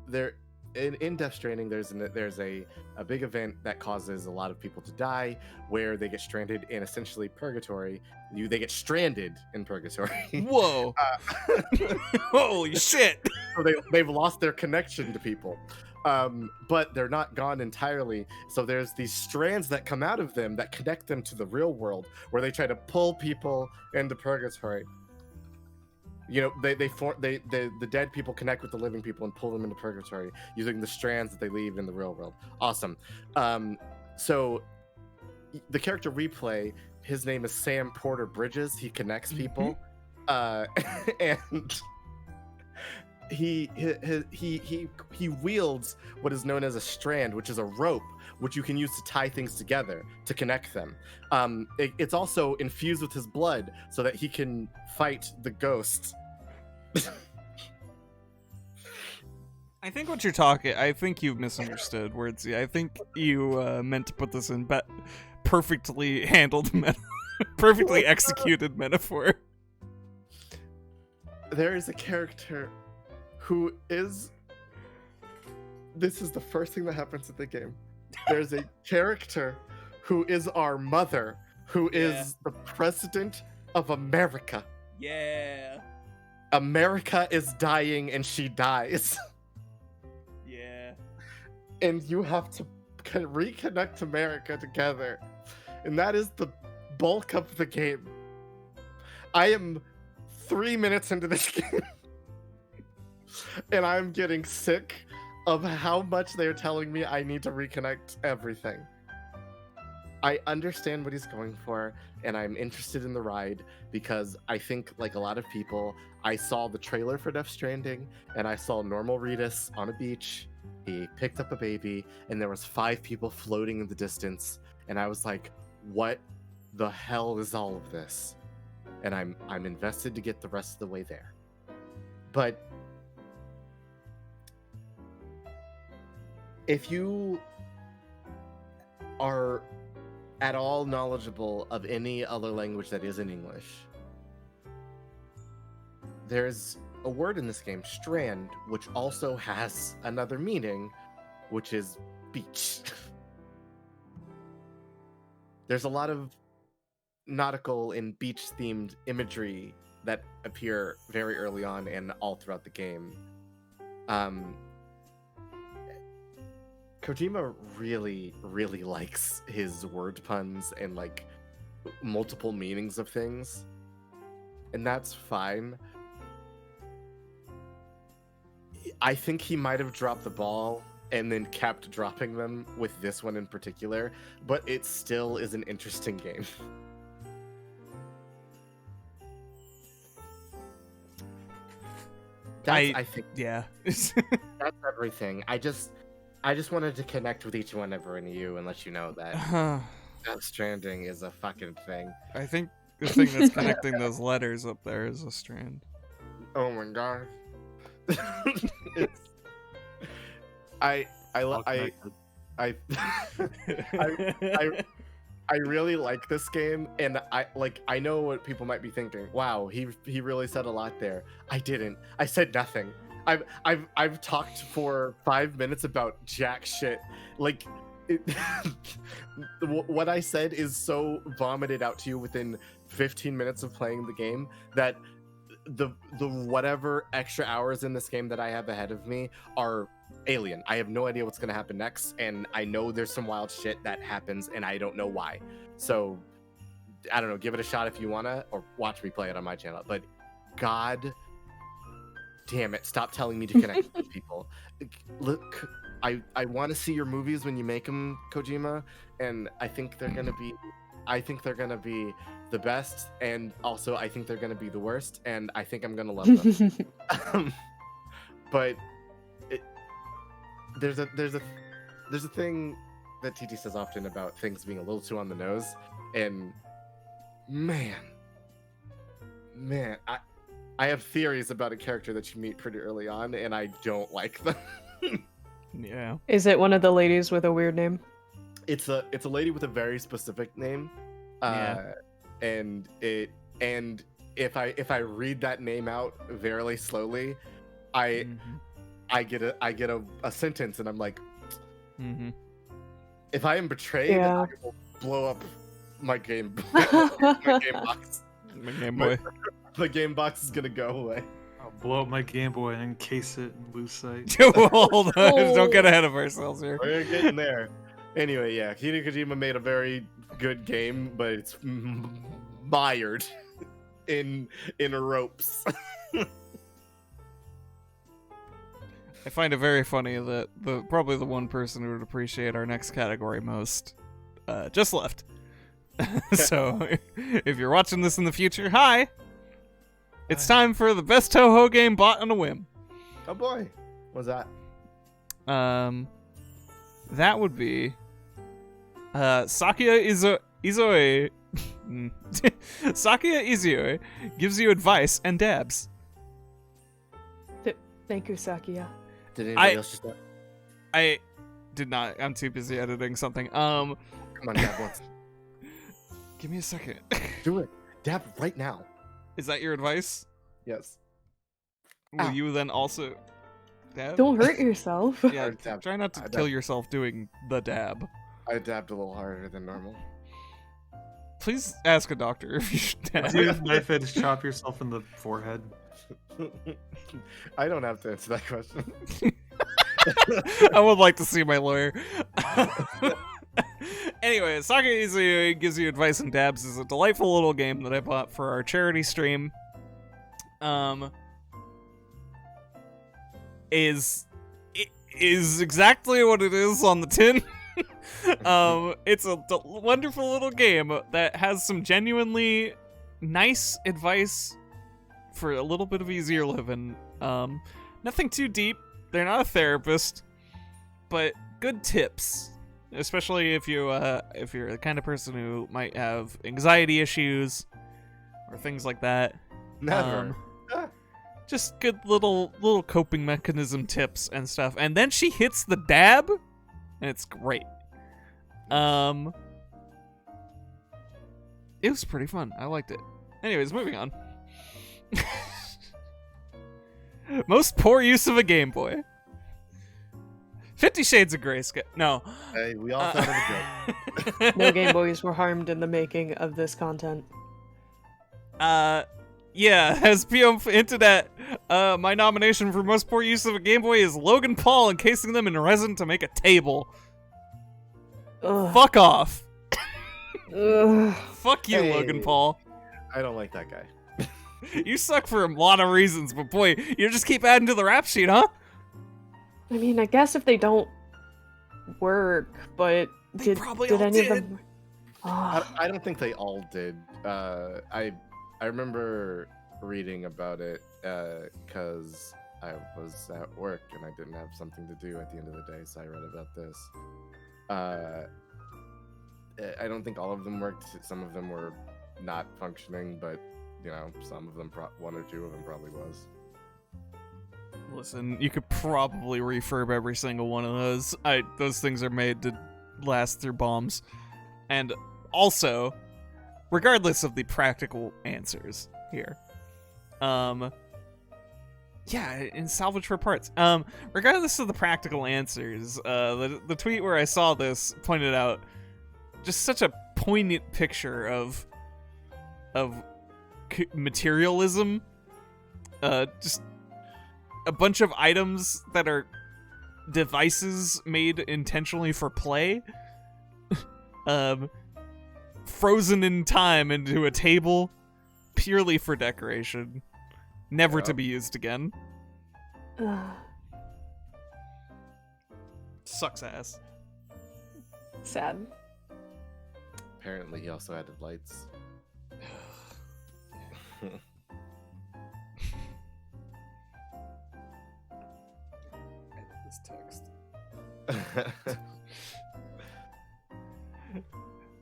there in Death Stranding there's a big event that causes a lot of people to die, where they get stranded in essentially purgatory. They get stranded in purgatory. Whoa. Holy shit. So they've lost their connection to people. But they're not gone entirely. So there's these strands that come out of them that connect them to the real world, where they try to pull people into purgatory. The dead people connect with the living people and pull them into purgatory using the strands that they leave in the real world. Awesome. So the character we play, his name is Sam Porter Bridges. He connects people, and he wields what is known as a strand, which is a rope which you can use to tie things together to connect them. It's also infused with his blood so that he can fight the ghosts. I think you've misunderstood, Wordsy. I think you meant to put this in perfectly handled, perfectly executed metaphor. There is a character who is... This is the first thing that happens in the game. There's a character who is our mother, who is the president of America. Yeah. America is dying and she dies. Yeah. And you have to reconnect America together. And that is the bulk of the game. I am 3 minutes into this game. And I'm getting sick of how much they're telling me I need to reconnect everything. I understand what he's going for, and I'm interested in the ride because I think, like a lot of people, I saw the trailer for Death Stranding, and I saw normal Ritus on a beach. He picked up a baby, and there was 5 people floating in the distance, and I was like, what the hell is all of this? And I'm invested to get the rest of the way there. But if you are at all knowledgeable of any other language that isn't English, there's a word in this game, strand, which also has another meaning, which is beach. There's a lot of nautical and beach-themed imagery that appear very early on and all throughout the game. Kojima really, really likes his word puns and like multiple meanings of things, and that's fine. I think he might have dropped the ball and then kept dropping them with this one in particular, but it still is an interesting game. I think Yeah. that's everything. I just wanted to connect with each one of you and let you know that Death Stranding is a fucking thing. I think the thing that's connecting those letters up there is a strand. Oh my god. It's, I All I I connected. I really like this game, and I know what people might be thinking. Wow, he really said a lot there. I didn't. I said nothing. I've talked for 5 minutes about jack shit. Like, what I said is so vomited out to you within 15 minutes of playing the game that the whatever extra hours in this game that I have ahead of me are alien. I have no idea what's gonna happen next, and I know there's some wild shit that happens, and I don't know why. So I don't know. Give it a shot if you wanna, or watch me play it on my channel. But God damn it, stop telling me to connect with people. Look, I want to see your movies when you make them, Kojima, and I think they're gonna be the best, and also I think they're gonna be the worst, and I think I'm gonna love them. But there's a thing that TT says often about things being a little too on the nose, and man, I have theories about a character that you meet pretty early on, and I don't like them. Yeah. Is it one of the ladies with a weird name? It's a lady with a very specific name, Yeah. and if I read that name out very slowly, Mhm. I get a sentence, and I'm like, Mhm. if I am betrayed, Yeah. I will blow up my game box. My Game Boy. The game box is gonna go away. I'll blow up my Game Boy and encase it in lucite. Hold on. Don't get ahead of ourselves here. We're getting there. Anyway, yeah, Hideo Kojima made a very good game, but it's mired in ropes. I find it very funny that probably the one person who would appreciate our next category most just left. So if you're watching this in the future, hi! It's time for the best Toho game bought on a whim. Oh boy, what's that? That would be Sakuya Izoe. Sakuya Izoe gives you advice and dabs. Thank you, Sakia. Did anybody else just? I did not. I'm too busy editing something. Come on, dab once. Give me a second. Do it. Dab right now. Is that your advice? Yes. Will Ow. you then also dab? Don't hurt yourself. Yeah, I dabbed. try not to I kill dabbed. yourself doing the dab. I dabbed a little harder than normal. Please ask a doctor if you should dab. Do you knife edge chop yourself in the forehead? I don't have to answer that question. I would like to see my lawyer. Anyway, Sakuya Izuyu gives you advice and dabs is a delightful little game that I bought for our charity stream. Is exactly what it is on the tin. It's a wonderful little game that has some genuinely nice advice for a little bit of easier living. Nothing too deep. They're not a therapist, but good tips, especially if you're the kind of person who might have anxiety issues or things like that. Never. Just good little coping mechanism tips and stuff. And then she hits the dab, and it's great. It was pretty fun. I liked it. Anyways, moving on. Most poor use of a Game Boy. 50 Shades of Grey. No. Hey, we all thought of a joke. No Game Boys were harmed in the making of this content. Yeah, as PM hinted at, my nomination for most poor use of a Game Boy is Logan Paul encasing them in resin to make a table. Ugh. Fuck off. Ugh. Fuck you, Hey. Logan Paul. I don't like that guy. You suck for a lot of reasons, but boy, you just keep adding to the rap sheet, huh? I mean, I guess if they don't work, but They probably did all any did. of them? Ah. I don't think they all did. I remember reading about it because I was at work and I didn't have something to do at the end of the day, so I read about this. I don't think all of them worked. Some of them were not functioning, but you know, some of them, one or two of them probably was. Listen, you could probably refurb every single one of those. Those things are made to last through bombs. And also, regardless of the practical answers here, yeah, in salvage for parts. Regardless of the practical answers, the tweet where I saw this pointed out just such a poignant picture of materialism. Just a bunch of items that are devices made intentionally for play, frozen in time into a table purely for decoration, never to be used again. Ugh. Sucks ass. Sad. Apparently, he also added lights. This text.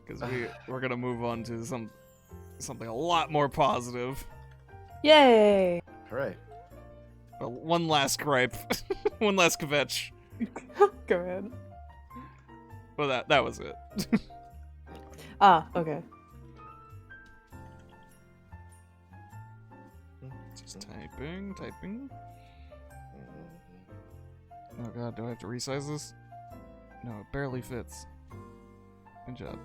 Because we're gonna move on to something a lot more positive. Yay! Hooray! Well, one last gripe, one last kvetch. Go ahead. Well, that was it. Ah, okay. Just typing. Oh god, do I have to resize this? No, it barely fits. Good job.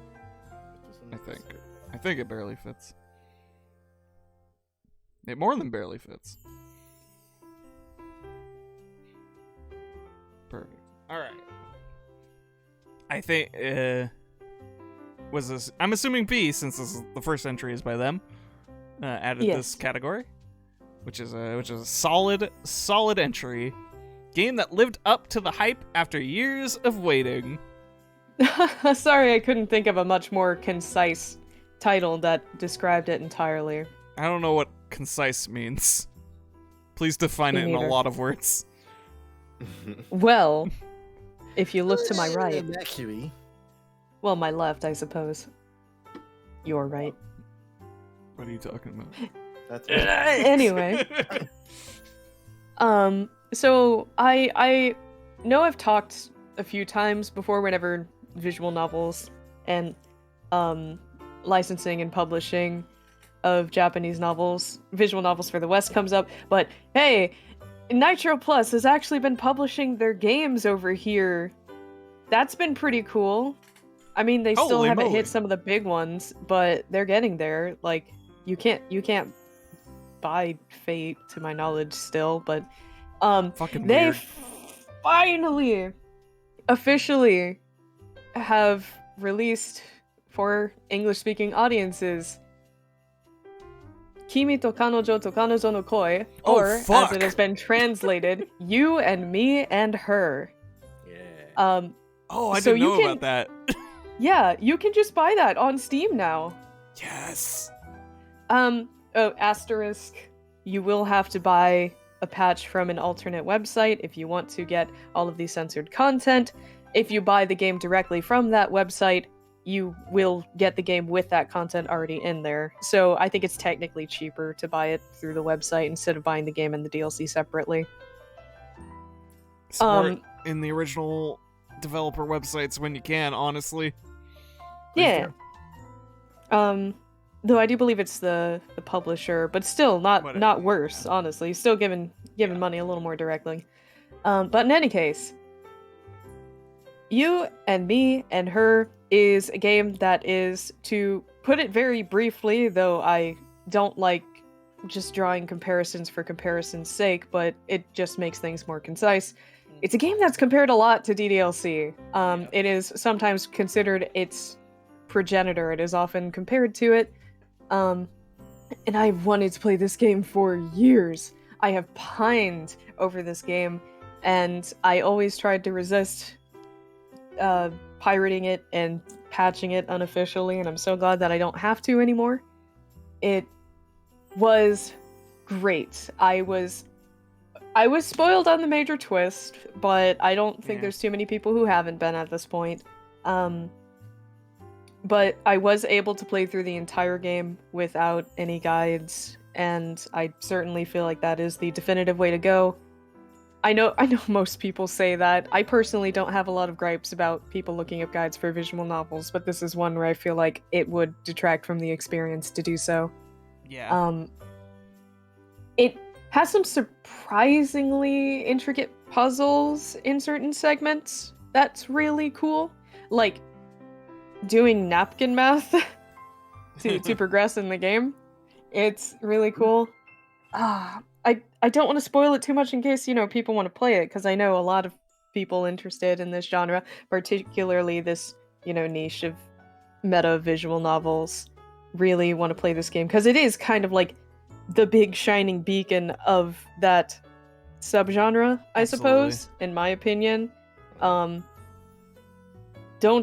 I think it barely fits. It more than barely fits. Perfect. Alright. I think, was this... I'm assuming B, since this is, the first entry is by them, added Yes. this category, which is a solid entry. Game that lived up to the hype after years of waiting. Sorry, I couldn't think of a much more concise title that described it entirely. I don't know what concise means. Please define Me it in a neither. lot of words. Well, if you look to my right, Mercury. well, my left, I suppose. Your right. What are you talking about? That's Anyway, so I know I've talked a few times before whenever visual novels and licensing and publishing of Japanese novels, visual novels for the West comes up, but hey, Nitro Plus has actually been publishing their games over here. That's been pretty cool. I mean, they still Holy haven't moly. hit some of the big ones, but they're getting there. Like, you can't buy Fate to my knowledge still, but Fucking they weird. finally officially have released for English-speaking audiences Kimi to Kanojo to Kanojo no Koi, Oh, or as fuck. it has been translated, You and Me and Her. Yeah. Oh, I so didn't you know can- about that. Yeah, you can just buy that on Steam now. Yes. Oh, asterisk, you will have to buy a patch from an alternate website if you want to get all of the censored content. If you buy the game directly from that website, you will get the game with that content already in there. So I think it's technically cheaper to buy it through the website instead of buying the game and the DLC separately. Support in the original developer websites when you can, honestly. Yeah. Though I do believe it's the publisher, but still Whatever. not worse, honestly. Still giving money a little more directly. But in any case, You and Me and Her is a game that is, to put it very briefly, though I don't like just drawing comparisons for comparison's sake, but it just makes things more concise. It's a game that's compared a lot to DDLC. It is sometimes considered its progenitor. It is often compared to it. And I've wanted to play this game for years. I have pined over this game, and I always tried to resist pirating it and patching it unofficially, and I'm so glad that I don't have to anymore. It was great. I was spoiled on the major twist, but I don't think there's too many people who haven't been at this point. But I was able to play through the entire game without any guides, and I certainly feel like that is the definitive way to go. I know most people say that. I personally don't have a lot of gripes about people looking up guides for visual novels, but this is one where I feel like it would detract from the experience to do so. Yeah. It has some surprisingly intricate puzzles in certain segments. That's really cool. Like doing napkin math to progress in the game. It's really cool. I don't want to spoil it too much in case, people want to play it, because I know a lot of people interested in this genre, particularly this, niche of meta visual novels, really want to play this game, because it is kind of like the big shining beacon of that subgenre, I suppose, in my opinion. Don't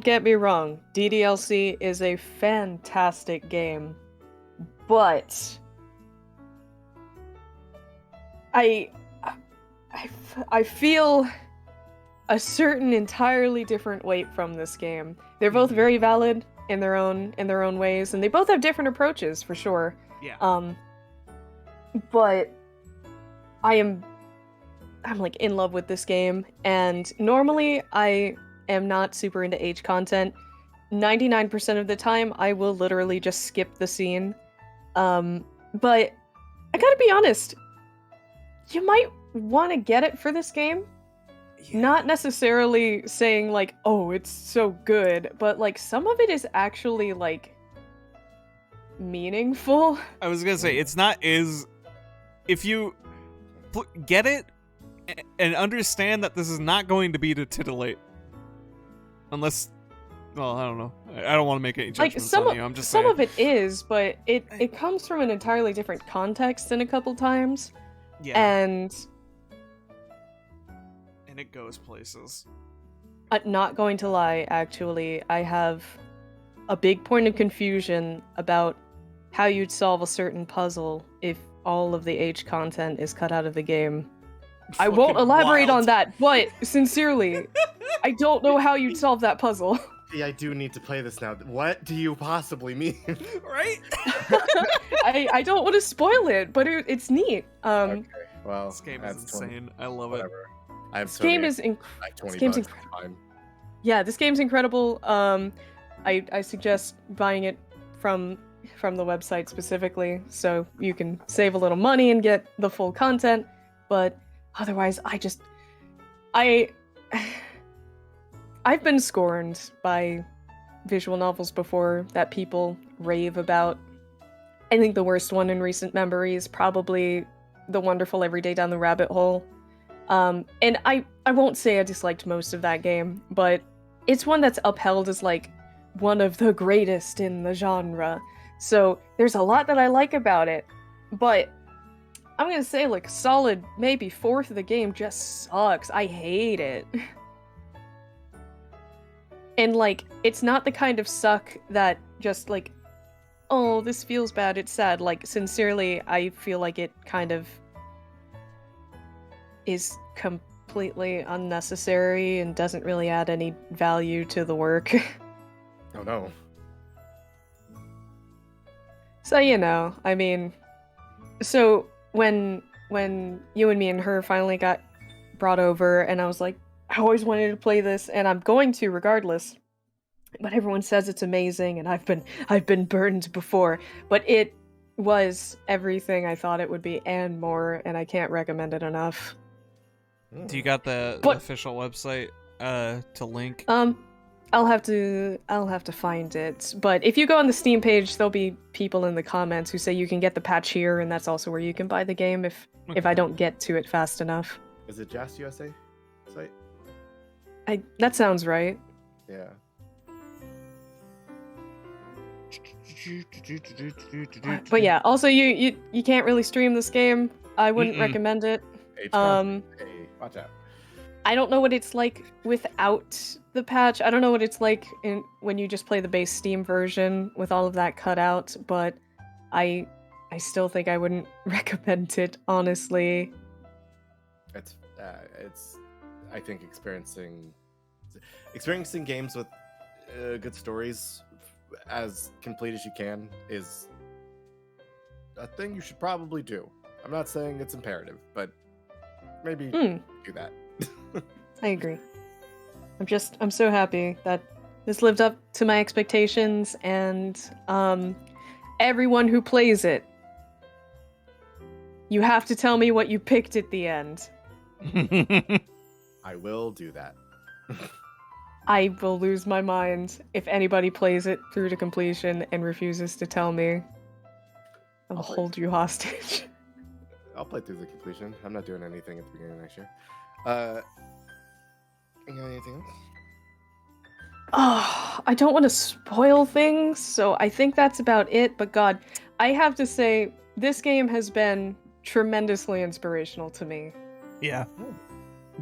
get me wrong, DDLC is a fantastic game, but I feel a certain entirely different weight from this game. They're both very valid in their own ways, and they both have different approaches for sure. Yeah. But I'm like in love with this game, and normally I am not super into H content. 99% of the time I will literally just skip the scene. But I gotta be honest, you might want to get it for this game. Yeah. Not necessarily saying like, oh, it's so good, but like some of it is actually like meaningful. I was gonna say, it's not as... If you get it and understand that this is not going to be to titillate. Unless... Well, I don't know. I don't want to make any judgments on you. I'm just saying. Some of it is, but it comes from an entirely different context in a couple times. Yeah. And it goes places. Not going to lie, actually, I have a big point of confusion about how you'd solve a certain puzzle if all of the H content is cut out of the game. I won't Fucking elaborate wild. on that, but sincerely, I don't know how you'd solve that puzzle. Yeah, I do need to play this now. What do you possibly mean? Right? I don't want to spoil it, but it's neat. Okay, well, This game is that's 20 insane. I love it. whatever. I have This so game many- is I have 20 game's bucks, it's fine. Yeah, this game's incredible. I suggest buying it from the website specifically, so you can save a little money and get the full content. But otherwise, I've been scorned by visual novels before that people rave about. I think the worst one in recent memory is probably The Wonderful Everyday Down the Rabbit Hole. And I won't say I disliked most of that game, but it's one that's upheld as like one of the greatest in the genre. So there's a lot that I like about it, but I'm gonna say like solid maybe fourth of the game just sucks. I hate it. And like, it's not the kind of suck that just like, oh, this feels bad, it's sad. Like, sincerely, I feel like it kind of is completely unnecessary and doesn't really add any value to the work. Oh no. So, I mean, so when you and me and her finally got brought over, and I was like, I always wanted to play this, and I'm going to regardless. But everyone says it's amazing, and I've been burned before. But it was everything I thought it would be and more, and I can't recommend it enough. Do you got the But- official website to link? I'll have to find it. But if you go on the Steam page, there'll be people in the comments who say you can get the patch here, and that's also where you can buy the game if I don't get to it fast enough. Is it Just USA site? That sounds right. Yeah. But yeah, also you can't really stream this game. I wouldn't Mm-mm. recommend it. Hey, watch out. I don't know what it's like without the patch. I don't know what it's like when you just play the base Steam version with all of that cut out, but I still think I wouldn't recommend it, honestly. It's I think experiencing games with good stories as complete as you can is a thing you should probably do. I'm not saying it's imperative, but maybe do that. I agree. I'm so happy that this lived up to my expectations, and everyone who plays it, you have to tell me what you picked at the end. I will do that. I will lose my mind if anybody plays it through to completion and refuses to tell me. I'll I'll play. hold you hostage. I'll play through the completion. I'm not doing anything at the beginning of next year. You got anything else? Oh, I don't want to spoil things, so I think that's about it. But God, I have to say, this game has been tremendously inspirational to me. Yeah.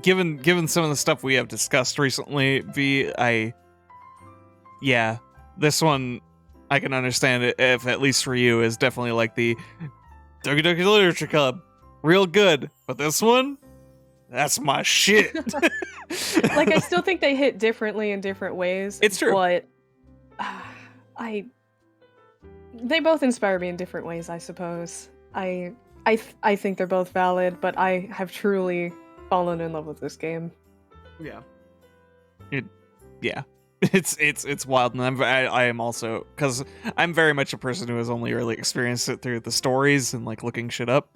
Given some of the stuff we have discussed recently, this one I can understand it, if at least for you, is definitely like the Doki Doki Literature Club. Real good. But this one, that's my shit. Like, I still think they hit differently in different ways. It's true. But they both inspire me in different ways, I suppose. I think they're both valid, but I have truly fallen in love with this game. Yeah. It's wild, and I am also, because I'm very much a person who has only really experienced it through the stories and like looking shit up,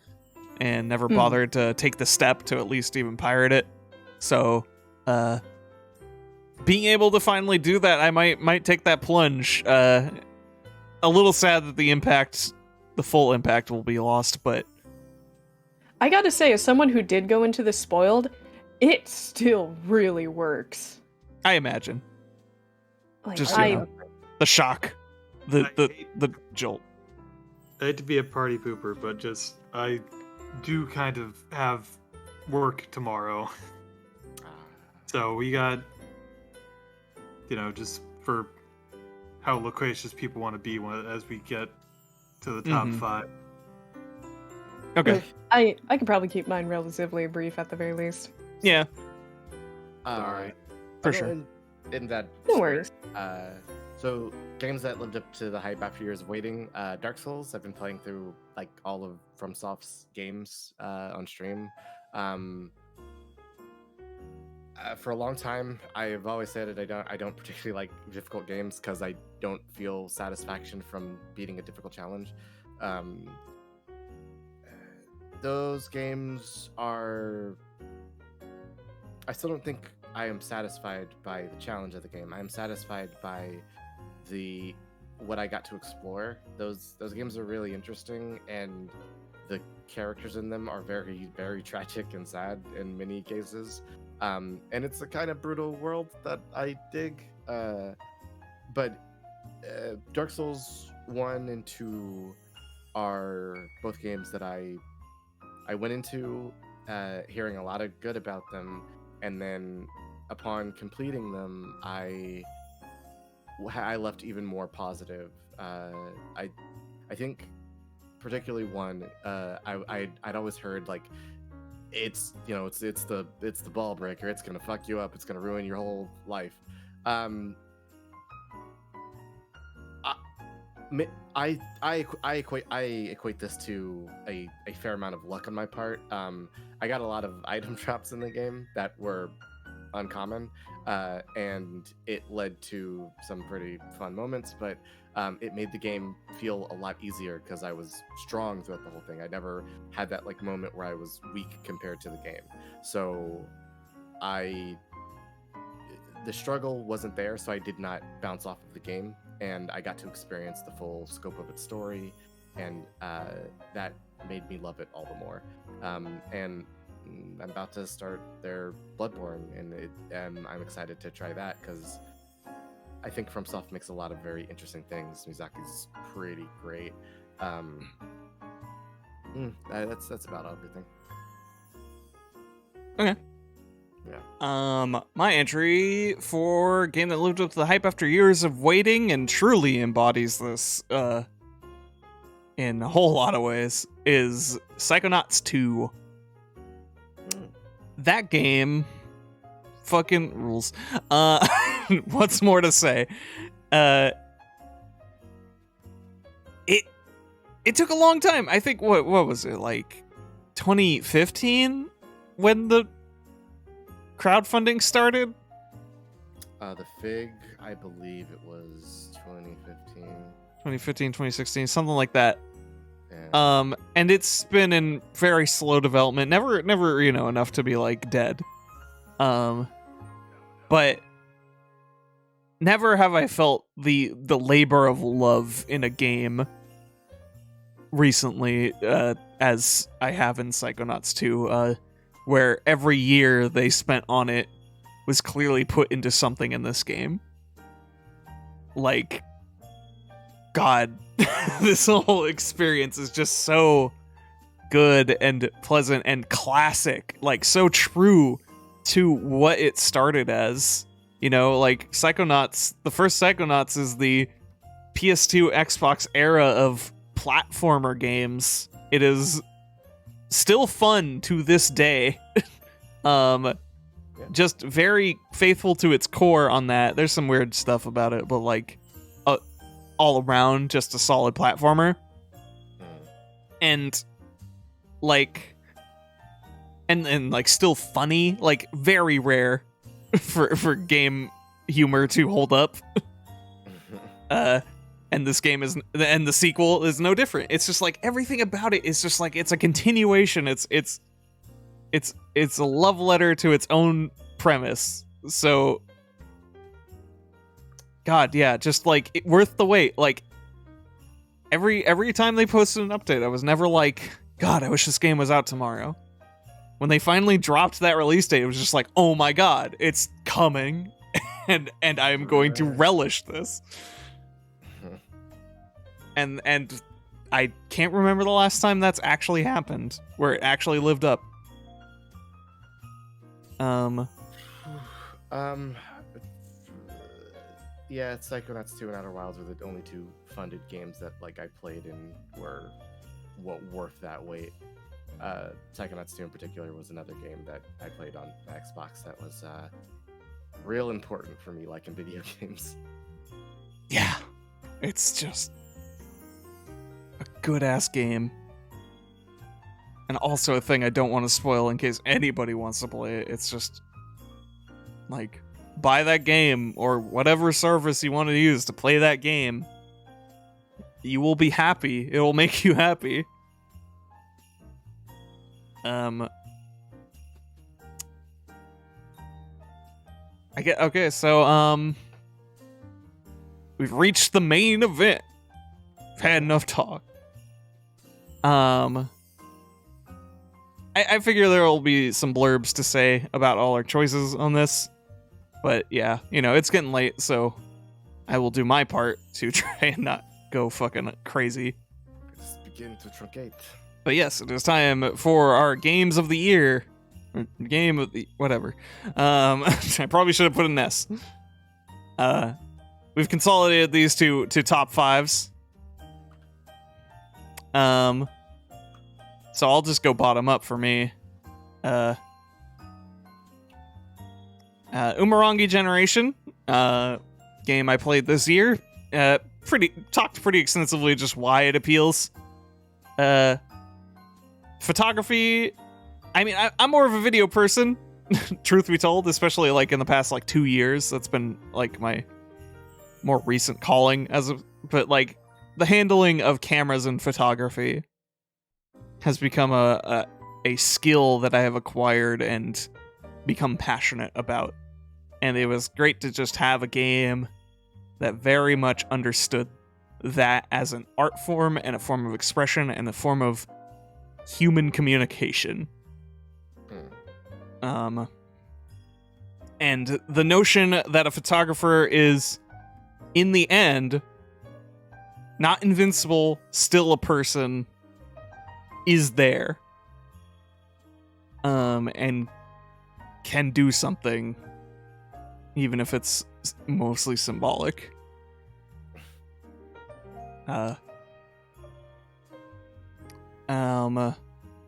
and never bothered to take the step to at least even pirate it. So, being able to finally do that, I might take that plunge. A little sad that the full impact will be lost, but I gotta say, as someone who did go into this spoiled, it still really works. I imagine Like, just I the shock, the jolt. I hate to be a party pooper, but just I do kind of have work tomorrow. So we got, just for how loquacious people want to be as we get to the top 5. Okay. I can probably keep mine relatively brief at the very least. Yeah. Sorry. For sure. In that. No worries. So games that lived up to the hype after years of waiting. Dark Souls. I've been playing through like all of FromSoft's games on stream. For a long time, I've always said that I don't particularly like difficult games because I don't feel satisfaction from beating a difficult challenge. Those games are. I still don't think I am satisfied by the challenge of the game. I am satisfied by what I got to explore. Those games are really interesting, and the characters in them are very, very tragic and sad in many cases. And it's a kind of brutal world that I dig. But Dark Souls 1 and 2 are both games that I went into hearing a lot of good about them, and then upon completing them, I left even more positive. I think particularly one, I'd always heard like it's the ball breaker. It's gonna fuck you up. It's gonna ruin your whole life. I equate this to a fair amount of luck on my part. I got a lot of item drops in the game that were uncommon, and it led to some pretty fun moments, but it made the game feel a lot easier because I was strong throughout the whole thing. I never had that like moment where I was weak compared to the game. So the struggle wasn't there, so I did not bounce off of the game, and I got to experience the full scope of its story, and that made me love it all the more. And I'm about to start their Bloodborne, and I'm excited to try that because I think FromSoft makes a lot of very interesting things. Miyazaki's pretty great. That's about everything. Okay. Yeah. My entry for a game that lived up to the hype after years of waiting and truly embodies this, in a whole lot of ways, is Psychonauts 2. That game fucking rules. What's more to say? It took a long time. I think what was it, like 2015 when the crowdfunding started? The Fig, I believe it was 2015. 2015, 2016, something like that. Yeah. And it's been in very slow development. Never, enough to be like dead. But never have I felt the labor of love in a game recently, as I have in Psychonauts 2, where every year they spent on it was clearly put into something in this game. Like, God, this whole experience is just so good and pleasant and classic, like so true to what it started as. You know, like Psychonauts, the first Psychonauts is the PS2 Xbox era of platformer games. It is still fun to this day. Just very faithful to its core on that. There's some weird stuff about it, but like all around just a solid platformer. And like and like still funny, like very rare for game humor to hold up. And this game is, and the sequel is no different. It's just like everything about it is just like it's a continuation. It's a love letter to its own premise. So, God, yeah, just like worth the wait. Like every time they posted an update, I was never like, God, I wish this game was out tomorrow. When they finally dropped that release date, it was just like, oh my God, it's coming, and I am going to relish this. And I can't remember the last time that's actually happened, where it actually lived up. Yeah, Psychonauts 2 and Outer Wilds were the only two funded games that like I played and were worth that wait. Psychonauts 2 in particular was another game that I played on Xbox that was real important for me, like in video games. Yeah, it's just a good-ass game. And also a thing I don't want to spoil in case anybody wants to play it. It's just, like, buy that game or whatever service you want to use to play that game. You will be happy. It will make you happy. We've reached the main event. I've had enough talk. I figure there will be some blurbs to say about all our choices on this. But yeah, it's getting late, so I will do my part to try and not go fucking crazy. Let's begin to truncate. But yes, it is time for our games of the year. Game of the whatever. I probably should have put an S. We've consolidated these to top fives. So I'll just go bottom up for me. Umurangi Generation, game I played this year. Talked pretty extensively just why it appeals. Photography, I mean, I'm more of a video person, truth be told, especially like in the past like 2 years. That's been like my more recent calling but like the handling of cameras and photography has become a skill that I have acquired and become passionate about. And it was great to just have a game that very much understood that as an art form and a form of expression and a form of human communication. And the notion that a photographer is in the end, not invincible, still a person, is there. And can do something, even if it's mostly symbolic.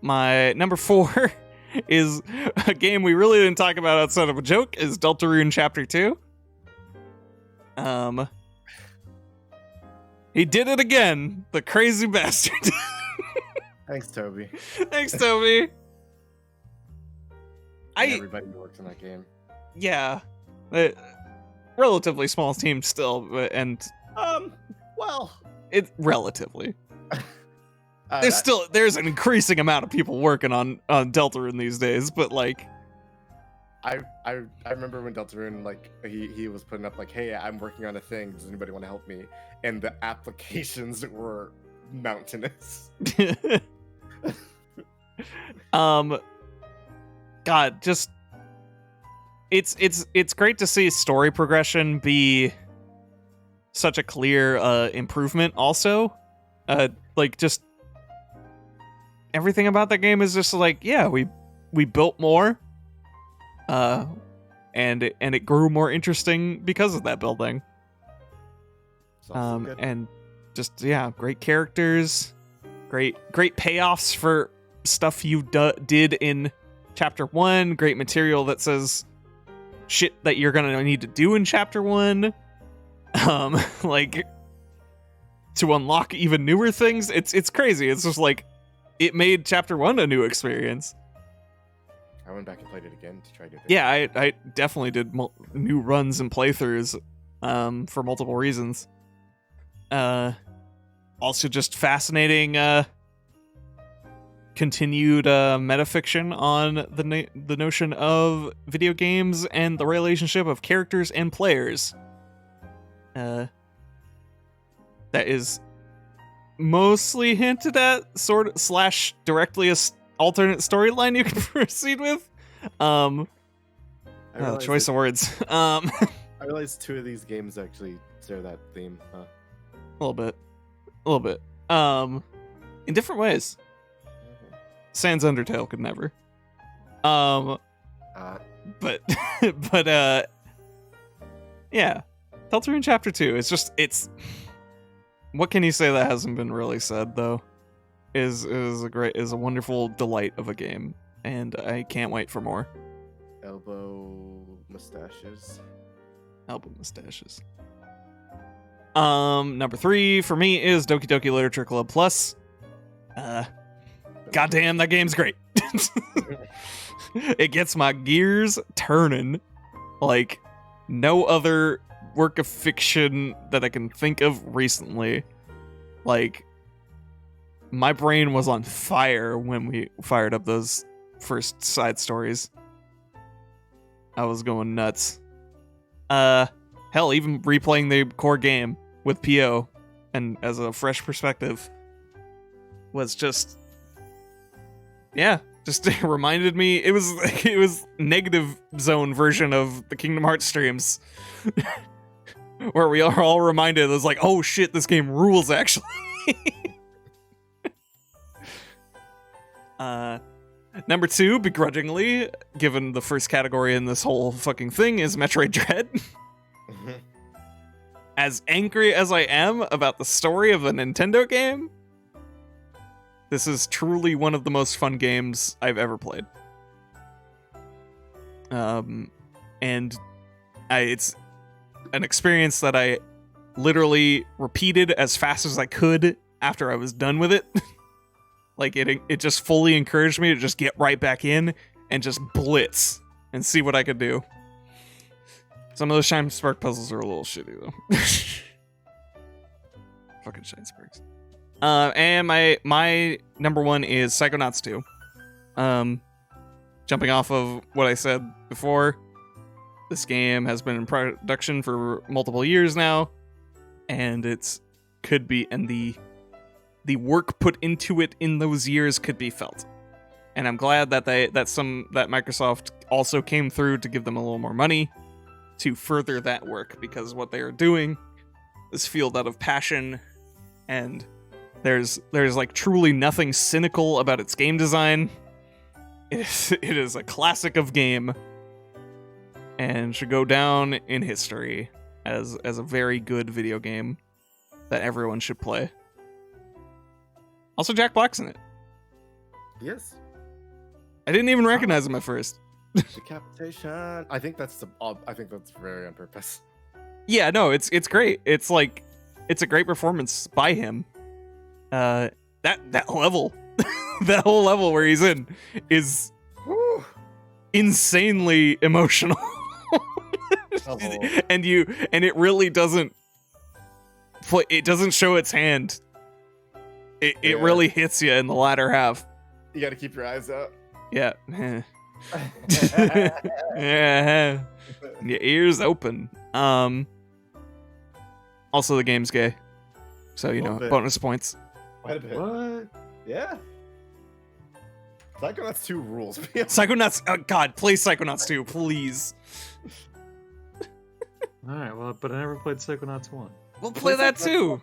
My number 4 is a game we really didn't talk about outside of a joke, is Deltarune Chapter 2. He did it again, the crazy bastard. Thanks, Toby. Thanks, Toby. And everybody who works in that game. Yeah, relatively small team still, and Well, it relatively. There's an increasing amount of people working on Deltarune these days, but like, I remember when Deltarune, like, he was putting up like, hey, I'm working on a thing. Does anybody want to help me? And the applications were mountainous. God, just it's great to see story progression be such a clear improvement. Also, like, just everything about that game is just like, yeah, we built more, and it grew more interesting because of that building. And just, yeah, great characters, great payoffs for stuff you did in Chapter 1, great material that says shit that you're gonna need to do in Chapter 1, like, to unlock even newer things. It's crazy. It's just like, it made Chapter 1 a new experience. I went back and played it again to try to. Yeah, I definitely did new runs and playthroughs, for multiple reasons. Also just fascinating, continued metafiction on the notion of video games and the relationship of characters and players. That is mostly hinted at, / directly a alternate storyline you can proceed with. Choice of words. I realized 2 of these games actually share that theme. Huh? A little bit. In different ways. Sans Undertale could never. But yeah, Deltarune Chapter 2. It's what can you say that hasn't been really said, though? Is a wonderful delight of a game, and I can't wait for more. Elbow mustaches. Number 3 for me is Doki Doki Literature Club Plus. Goddamn, that game's great. It gets my gears turning like no other work of fiction that I can think of recently. Like, my brain was on fire when we fired up those first side stories. I was going nuts. Hell, even replaying the core game with PO and as a fresh perspective was just, yeah, just reminded me. It was negative zone version of the Kingdom Hearts streams. Where we are all reminded, it was like, oh shit, this game rules, actually. Number 2, begrudgingly, given the first category in this whole fucking thing, is Metroid Dread. As angry as I am about the story of a Nintendo game, this is truly one of the most fun games I've ever played. And it's an experience that I literally repeated as fast as I could after I was done with it. Like, it just fully encouraged me to just get right back in and just blitz and see what I could do. Some of those Shine Spark puzzles are a little shitty, though. Fucking Shine Sparks. And my number 1 is Psychonauts 2. Jumping off of what I said before, this game has been in production for multiple years now, and the work put into it in those years could be felt. And I'm glad that Microsoft also came through to give them a little more money to further that work, because what they are doing this field out of passion, and there's like truly nothing cynical about its game design. It is a classic of game, and should go down in history as a very good video game that everyone should play. Also, Jack Black's in it. Yes. I didn't even recognize him at first. Decapitation. I think that's very on purpose. Yeah, no, it's great. It's a great performance by him. That level, that whole level where he's in is insanely emotional. and it really doesn't show its hand. It really hits you in the latter half. You got to keep your eyes out. Yeah. Yeah. Your ears open. Also, the game's gay, so bonus points. Quite a bit. What? Yeah. Psychonauts 2 rules. Psychonauts. Oh God, play Psychonauts 2, please. All right. Well, but I never played Psychonauts 1. We'll play that too.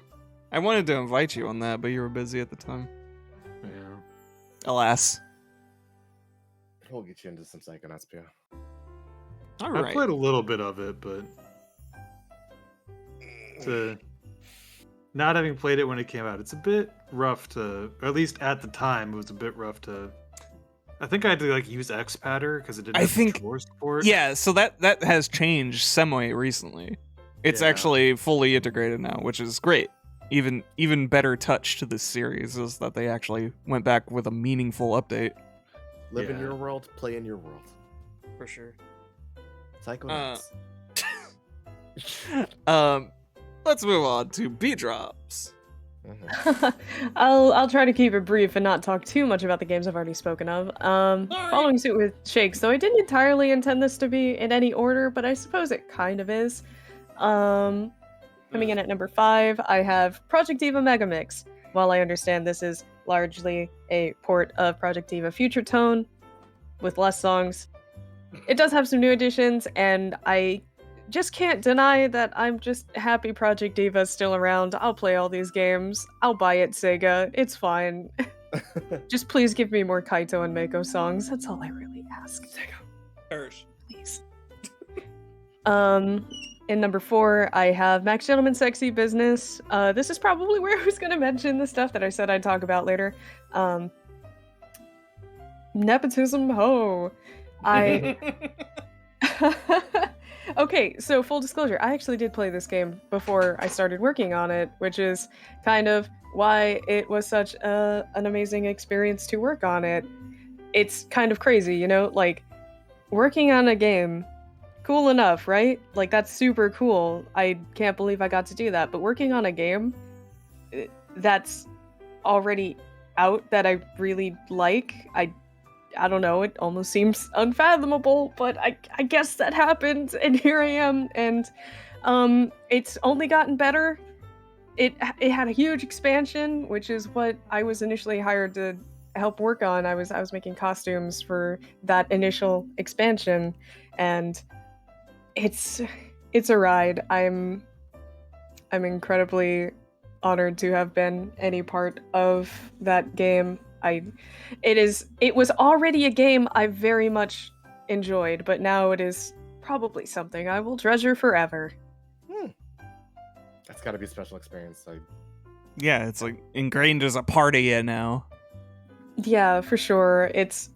I wanted to invite you on that, but you were busy at the time. Yeah. Alas. We'll get you into some Psychonauts, Pia. All I right. played a little bit of it, but not having played it when it came out, it's a bit rough to, or at least at the time, it was a bit rough to. I think I had to use XPatter because it didn't have controller support. Yeah, so that has changed semi recently. It's actually fully integrated now, which is great. Even better touch to this series is that they actually went back with a meaningful update. Live in your world, play in your world. For sure. Psychonauts. Let's move on to B drops. I'll try to keep it brief and not talk too much about the games I've already spoken of. Following suit with Shakes, though I didn't entirely intend this to be in any order, but I suppose it kind of is. Coming in at number 5, I have Project Diva Megamix. While I understand this is largely a port of Project Diva Future Tone with less songs, it does have some new additions, and I just can't deny that I'm just happy Project Diva's still around. I'll play all these games. I'll buy it, Sega. It's fine. Just please give me more Kaito and Mako songs. That's all I really ask. Sega. Please. In number 4, I have Max Gentleman Sexy Business. This is probably where I was going to mention the stuff that I said I'd talk about later. Nepotism ho. Okay, so full disclosure, I actually did play this game before I started working on it, which is kind of why it was such an amazing experience to work on it. It's kind of crazy, like working on a game, cool enough, right? Like that's super cool. I can't believe I got to do that, but working on a game that's already out that I really like, I don't know, it almost seems unfathomable, but I guess that happened, and here I am, and it's only gotten better. It had a huge expansion, which is what I was initially hired to help work on. I was making costumes for that initial expansion, and it's a ride. I'm incredibly honored to have been any part of that game. It was already a game I very much enjoyed, but now it is probably something I will treasure forever. That's got to be a special experience. Yeah, it's like ingrained as a part of you now. Yeah, for sure. It's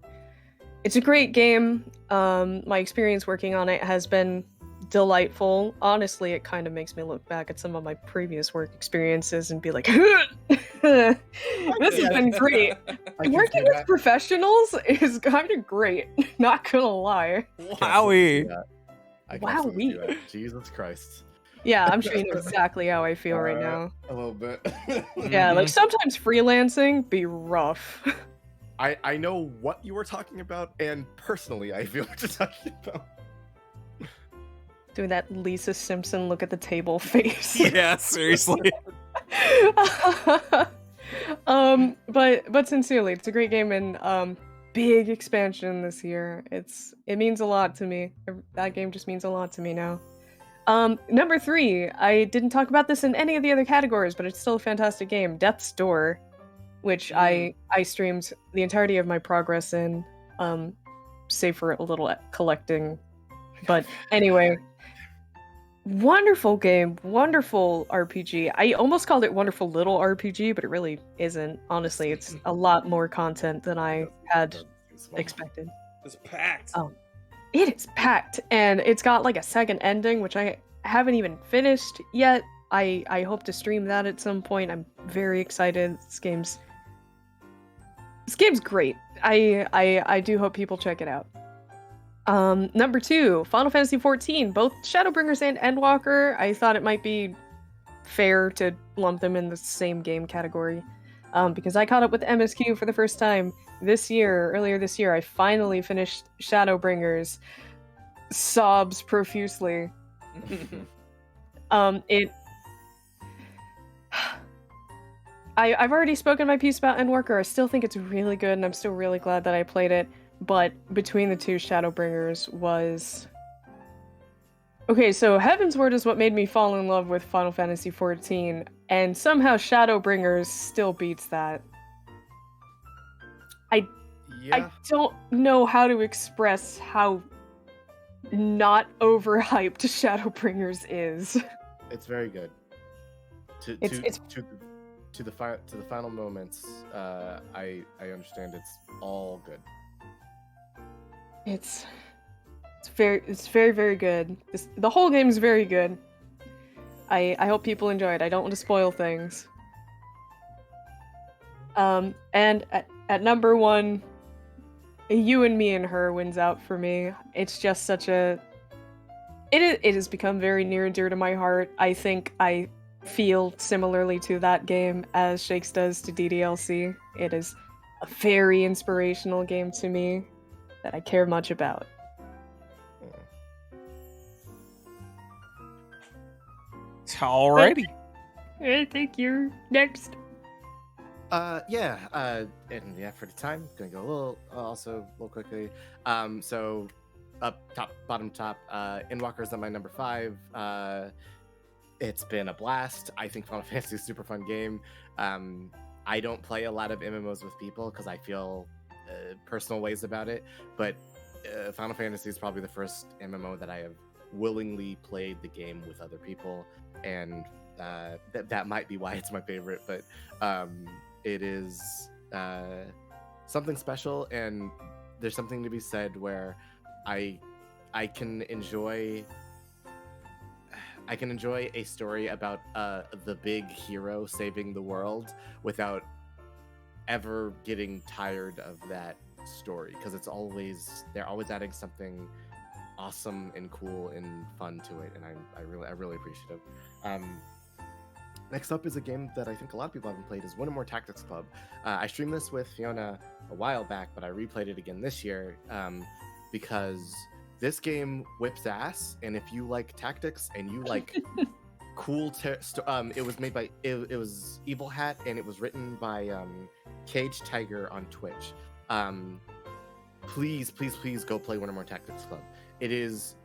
a great game. My experience working on it has been delightful. Honestly, it kind of makes me look back at some of my previous work experiences and be like, this has been great. Working with professionals is kind of great, not gonna lie. Wowie. Wowie. Jesus Christ. Yeah, I'm sure you know exactly how I feel right now. A little bit. Yeah, like sometimes freelancing be rough. I know what you were talking about, and personally I feel what you're talking about. Doing that Lisa Simpson look at the table face. Yeah, seriously. But sincerely, it's a great game, and big expansion this year. It means a lot to me. That game just means a lot to me now. Number 3, I didn't talk about this in any of the other categories, but it's still a fantastic game. Death's Door, which I streamed the entirety of my progress in, save for a little collecting. But anyway, wonderful game, wonderful RPG. I almost called it Wonderful Little RPG, but it really isn't. Honestly, it's a lot more content than I had expected. It's packed. Oh. It is packed, and it's got like a second ending, which I haven't even finished yet. I hope to stream that at some point. I'm very excited. This game's great. I do hope people check it out. Number 2, Final Fantasy XIV, both Shadowbringers and Endwalker. I thought it might be fair to lump them in the same game category, because I caught up with MSQ for the first time earlier this year. I finally finished Shadowbringers. Sobs profusely. I've already spoken my piece about Endwalker. I still think it's really good, and I'm still really glad that I played it. But between the two, Shadowbringers was... Okay, so Heavensward is what made me fall in love with Final Fantasy XIV, and somehow Shadowbringers still beats that. I don't know how to express how not overhyped Shadowbringers is. It's very good. To the final moments, I understand it's all good. It's very, very good. The whole game is very good. I hope people enjoy it. I don't want to spoil things. And at number 1, You and Me and Her wins out for me. It's just such a... It has become very near and dear to my heart. I think I feel similarly to that game as Shakes does to DDLC. It is a very inspirational game to me that I care much about. Alrighty. I think you're next. In the effort of time, gonna go a little quickly. So bottom top, Endwalker's on my number 5. It's been a blast. I think Final Fantasy is a super fun game. I don't play a lot of MMOs with people because I feel personal ways about it, but Final Fantasy is probably the first MMO that I have willingly played the game with other people, and that might be why it's my favorite, but it is something special, and there's something to be said where I can enjoy a story about the big hero saving the world without ever getting tired of that story, because they're always adding something awesome and cool and fun to it, and I'm really appreciative. Next up is a game that I think a lot of people haven't played, is Wintermore Tactics Club. I streamed this with Fiona a while back, but I replayed it again this year because this game whips ass, and if you like tactics and you like cool it was made by it was Evil Hat, and it was written by Cage Tiger on Twitch. Please go play Wintermore Tactics Club. It is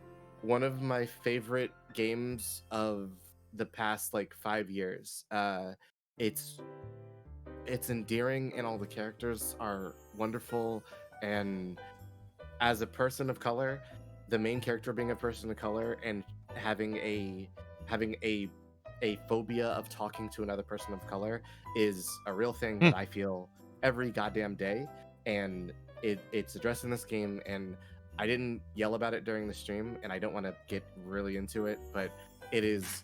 one of my favorite games of the past 5 years. It's endearing, and all the characters are wonderful, and as a person of color, the main character being a person of color and having a phobia of talking to another person of color is a real thing that I feel every goddamn day, and it's addressed in this game, and I didn't yell about it during the stream, and I don't want to get really into it, but it is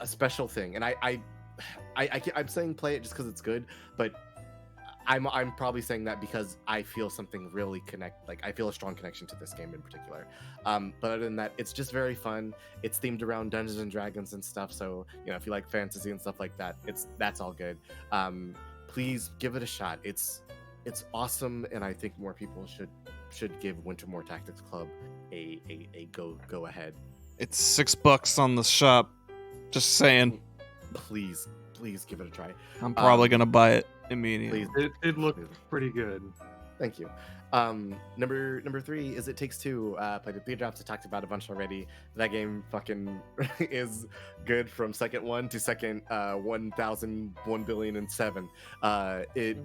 a special thing, and I'm saying play it just because it's good, but I'm probably saying that because I feel something really I feel a strong connection to this game in particular. But other than that, it's just very fun. It's themed around Dungeons and Dragons and stuff, so if you like fantasy and stuff like that, that's all good. Please give it a shot. It's awesome, and I think more people should give Wintermore Tactics Club a go ahead. It's $6 on the shop. Just saying. Please give it a try. I'm probably gonna buy it immediately. Please. It looked pretty good. Thank you. Number three is It Takes Two. Played with Drops. I talked about a bunch already. That game fucking is good from second one to second 1,001,000,007. It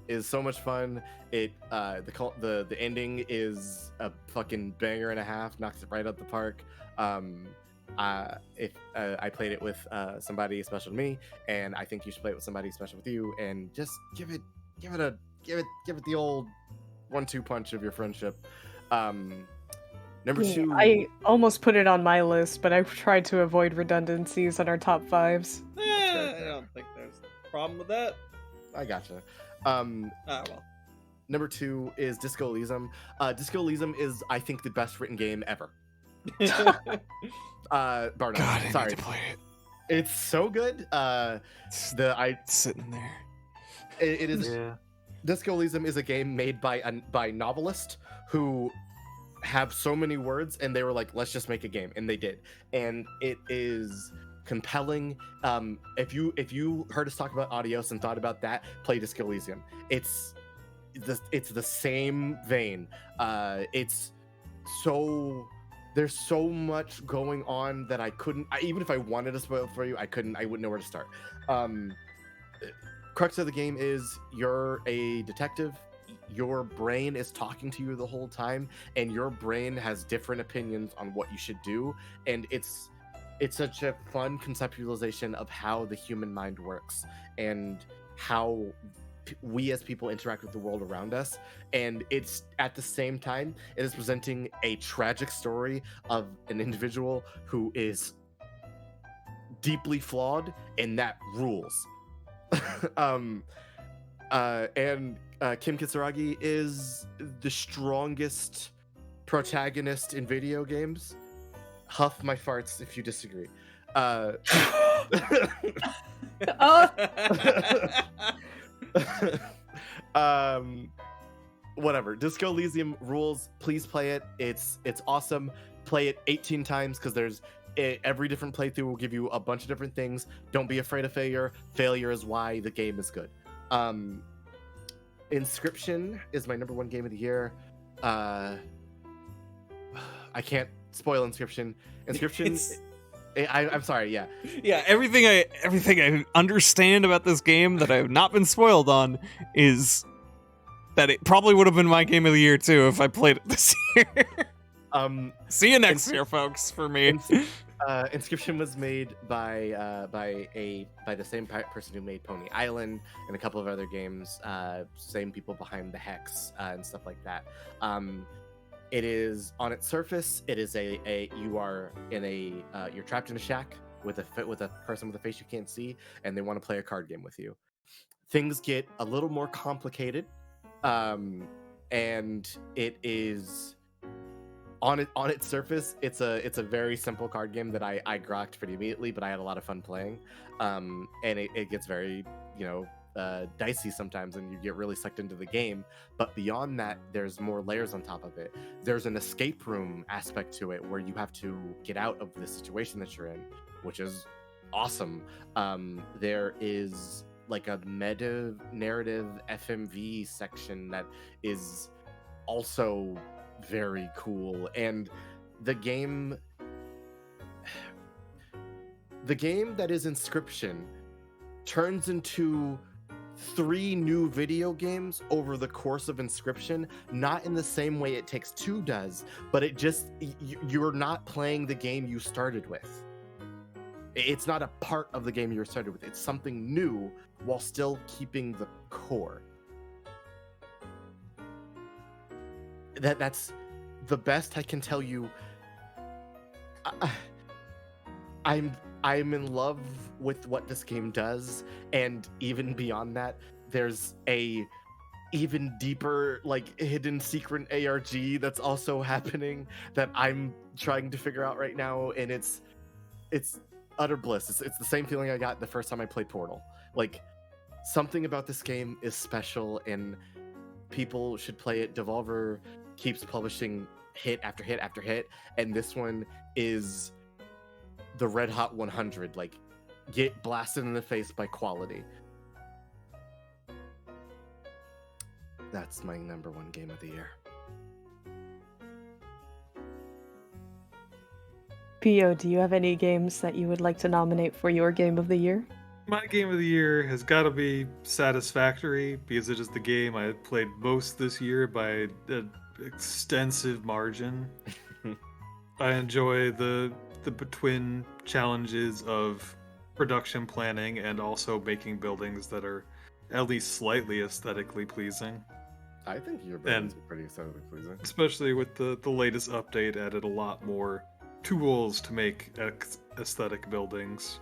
is so much fun. It the ending is a fucking banger and a half. Knocks it right out the park. If I played it with somebody special to me, and I think you should play it with somebody special with you, and just give it the old 1-2 punch of your friendship. Number two, I almost put it on my list, but I tried to avoid redundancies on our top fives. I don't think there's a problem with that. I gotcha. Well. Number two is Disco Elysium. Disco Elysium is, I think, the best written game ever. Barno, God, I sorry, need to play it. it's so good. It's sitting there. It is. Yeah. Disco Elysium is a game made by novelists who have so many words, and they were like, let's just make a game, and they did, and it is compelling. If you heard us talk about Adios and thought about that, play Disco Elysium. It's the same vein. It's so, there's so much going on that even if I wanted to spoil it for you, I wouldn't know where to start. Crux of the game is you're a detective. Your brain is talking to you the whole time, and your brain has different opinions on what you should do, and it's such a fun conceptualization of how the human mind works and how we as people interact with the world around us. And it's, at the same time, it is presenting a tragic story of an individual who is deeply flawed, and that rules. And Kim Kitsuragi is the strongest protagonist in video games. Huff my farts if you disagree. Whatever. Disco Elysium rules. Please play it. It's awesome. Play it 18 times, because every different playthrough will give you a bunch of different things. Don't be afraid of failure. Failure is why the game is good. Inscription is my number one game of the year. I can't spoil Inscription. I'm sorry. Yeah. Yeah, everything I understand about this game that I've not been spoiled on is that it probably would have been my game of the year too if I played it this year. See you next year, folks. For me, Inscription was made by the same person who made Pony Island and a couple of other games. Same people behind the Hex and stuff like that. It is, on its surface, it is you're trapped in a shack with a person with a face you can't see, and they want to play a card game with you. Things get a little more complicated, and it is, on its surface, it's a very simple card game that I grokked pretty immediately, but I had a lot of fun playing. And it gets very, dicey sometimes, and you get really sucked into the game. But beyond that, there's more layers on top of it. There's an escape room aspect to it where you have to get out of the situation that you're in, which is awesome. There is like a meta narrative FMV section that is also very cool, and the game that is Inscription turns into 3 new video games over the course of Inscription, not in the same way It Takes Two does, but it just, you're not playing the game you started with. It's not a part of the game you started with. It's something new while still keeping the core. That's the best I can tell you. I'm in love with what this game does, and even beyond that, there's a even deeper, like, hidden secret ARG that's also happening that I'm trying to figure out right now, and it's utter bliss. It's the same feeling I got the first time I played Portal. Like, something about this game is special, and people should play it. Devolver keeps publishing hit after hit after hit, and this one is the Red Hot 100. Like, get blasted in the face by quality. That's my number one game of the year. Pio, do you have any games that you would like to nominate for your game of the year? My game of the year has got to be Satisfactory because it is the game I played most this year by an extensive margin. I enjoy the between challenges of production planning and also making buildings that are at least slightly aesthetically pleasing. I think your buildings are pretty aesthetically pleasing. Especially with the latest update, added a lot more tools to make aesthetic buildings.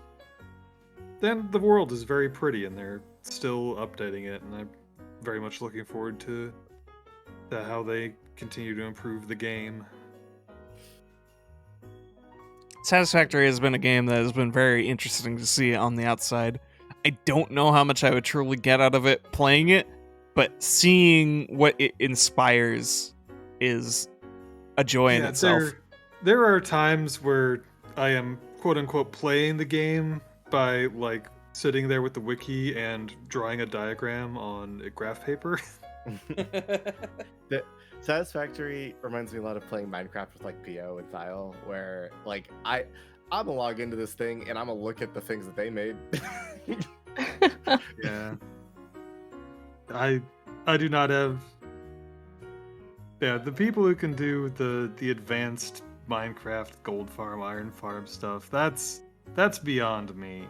Then the world is very pretty, and they're still updating it, and I'm very much looking forward to how they continue to improve the game. Satisfactory has been a game that has been very interesting to see on the outside. I don't know how much I would truly get out of it playing it, but seeing what it inspires is a joy in itself. There are times where I am quote-unquote playing the game by like sitting there with the wiki and drawing a diagram on a graph paper. The Satisfactory reminds me a lot of playing Minecraft with like Pio and Thile, where like I'm gonna log into this thing and I'm gonna look at the things that they made. Yeah. I do not have. Yeah, the people who can do the advanced Minecraft gold farm, iron farm stuff, that's beyond me.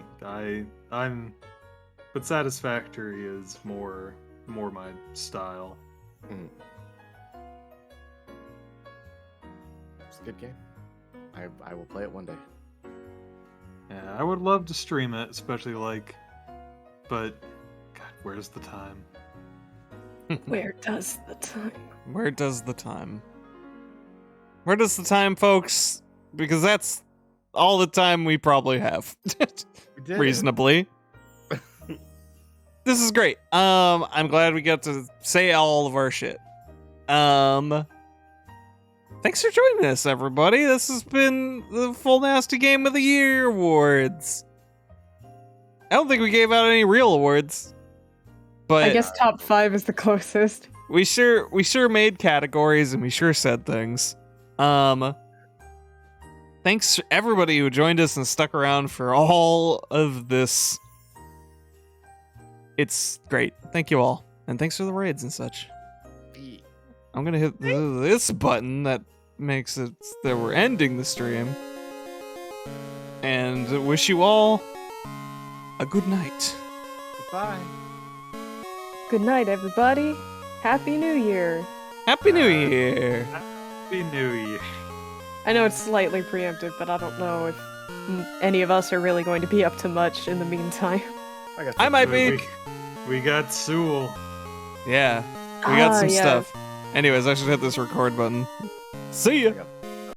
I'm but Satisfactory is more my style. Mm. It's a good game. I will play it one day. Yeah, I would love to stream it, especially but God, where's the time? Where does the time? Where does the time? Where does the time, folks? Because that's all the time we probably have. We did Reasonably. This is great. I'm glad we got to say all of our shit. Thanks for joining us, everybody. This has been the Full Nasty Game of the Year awards. I don't think we gave out any real awards, but I guess top 5 is the closest. we sure made categories and we sure said things. Thanks to everybody who joined us and stuck around for all of this. It's great. Thank you all. And thanks for the raids and such. I'm gonna hit this button that makes it that we're ending the stream. And wish you all a good night. Goodbye. Good night, everybody. Happy New Year. Happy New Year! Happy New Year. I know it's slightly preemptive, but I don't know if any of us are really going to be up to much in the meantime. I might be. We got Sewell. Yeah, we got some yeah. stuff. Anyways, I should hit this record button. See ya! Yep.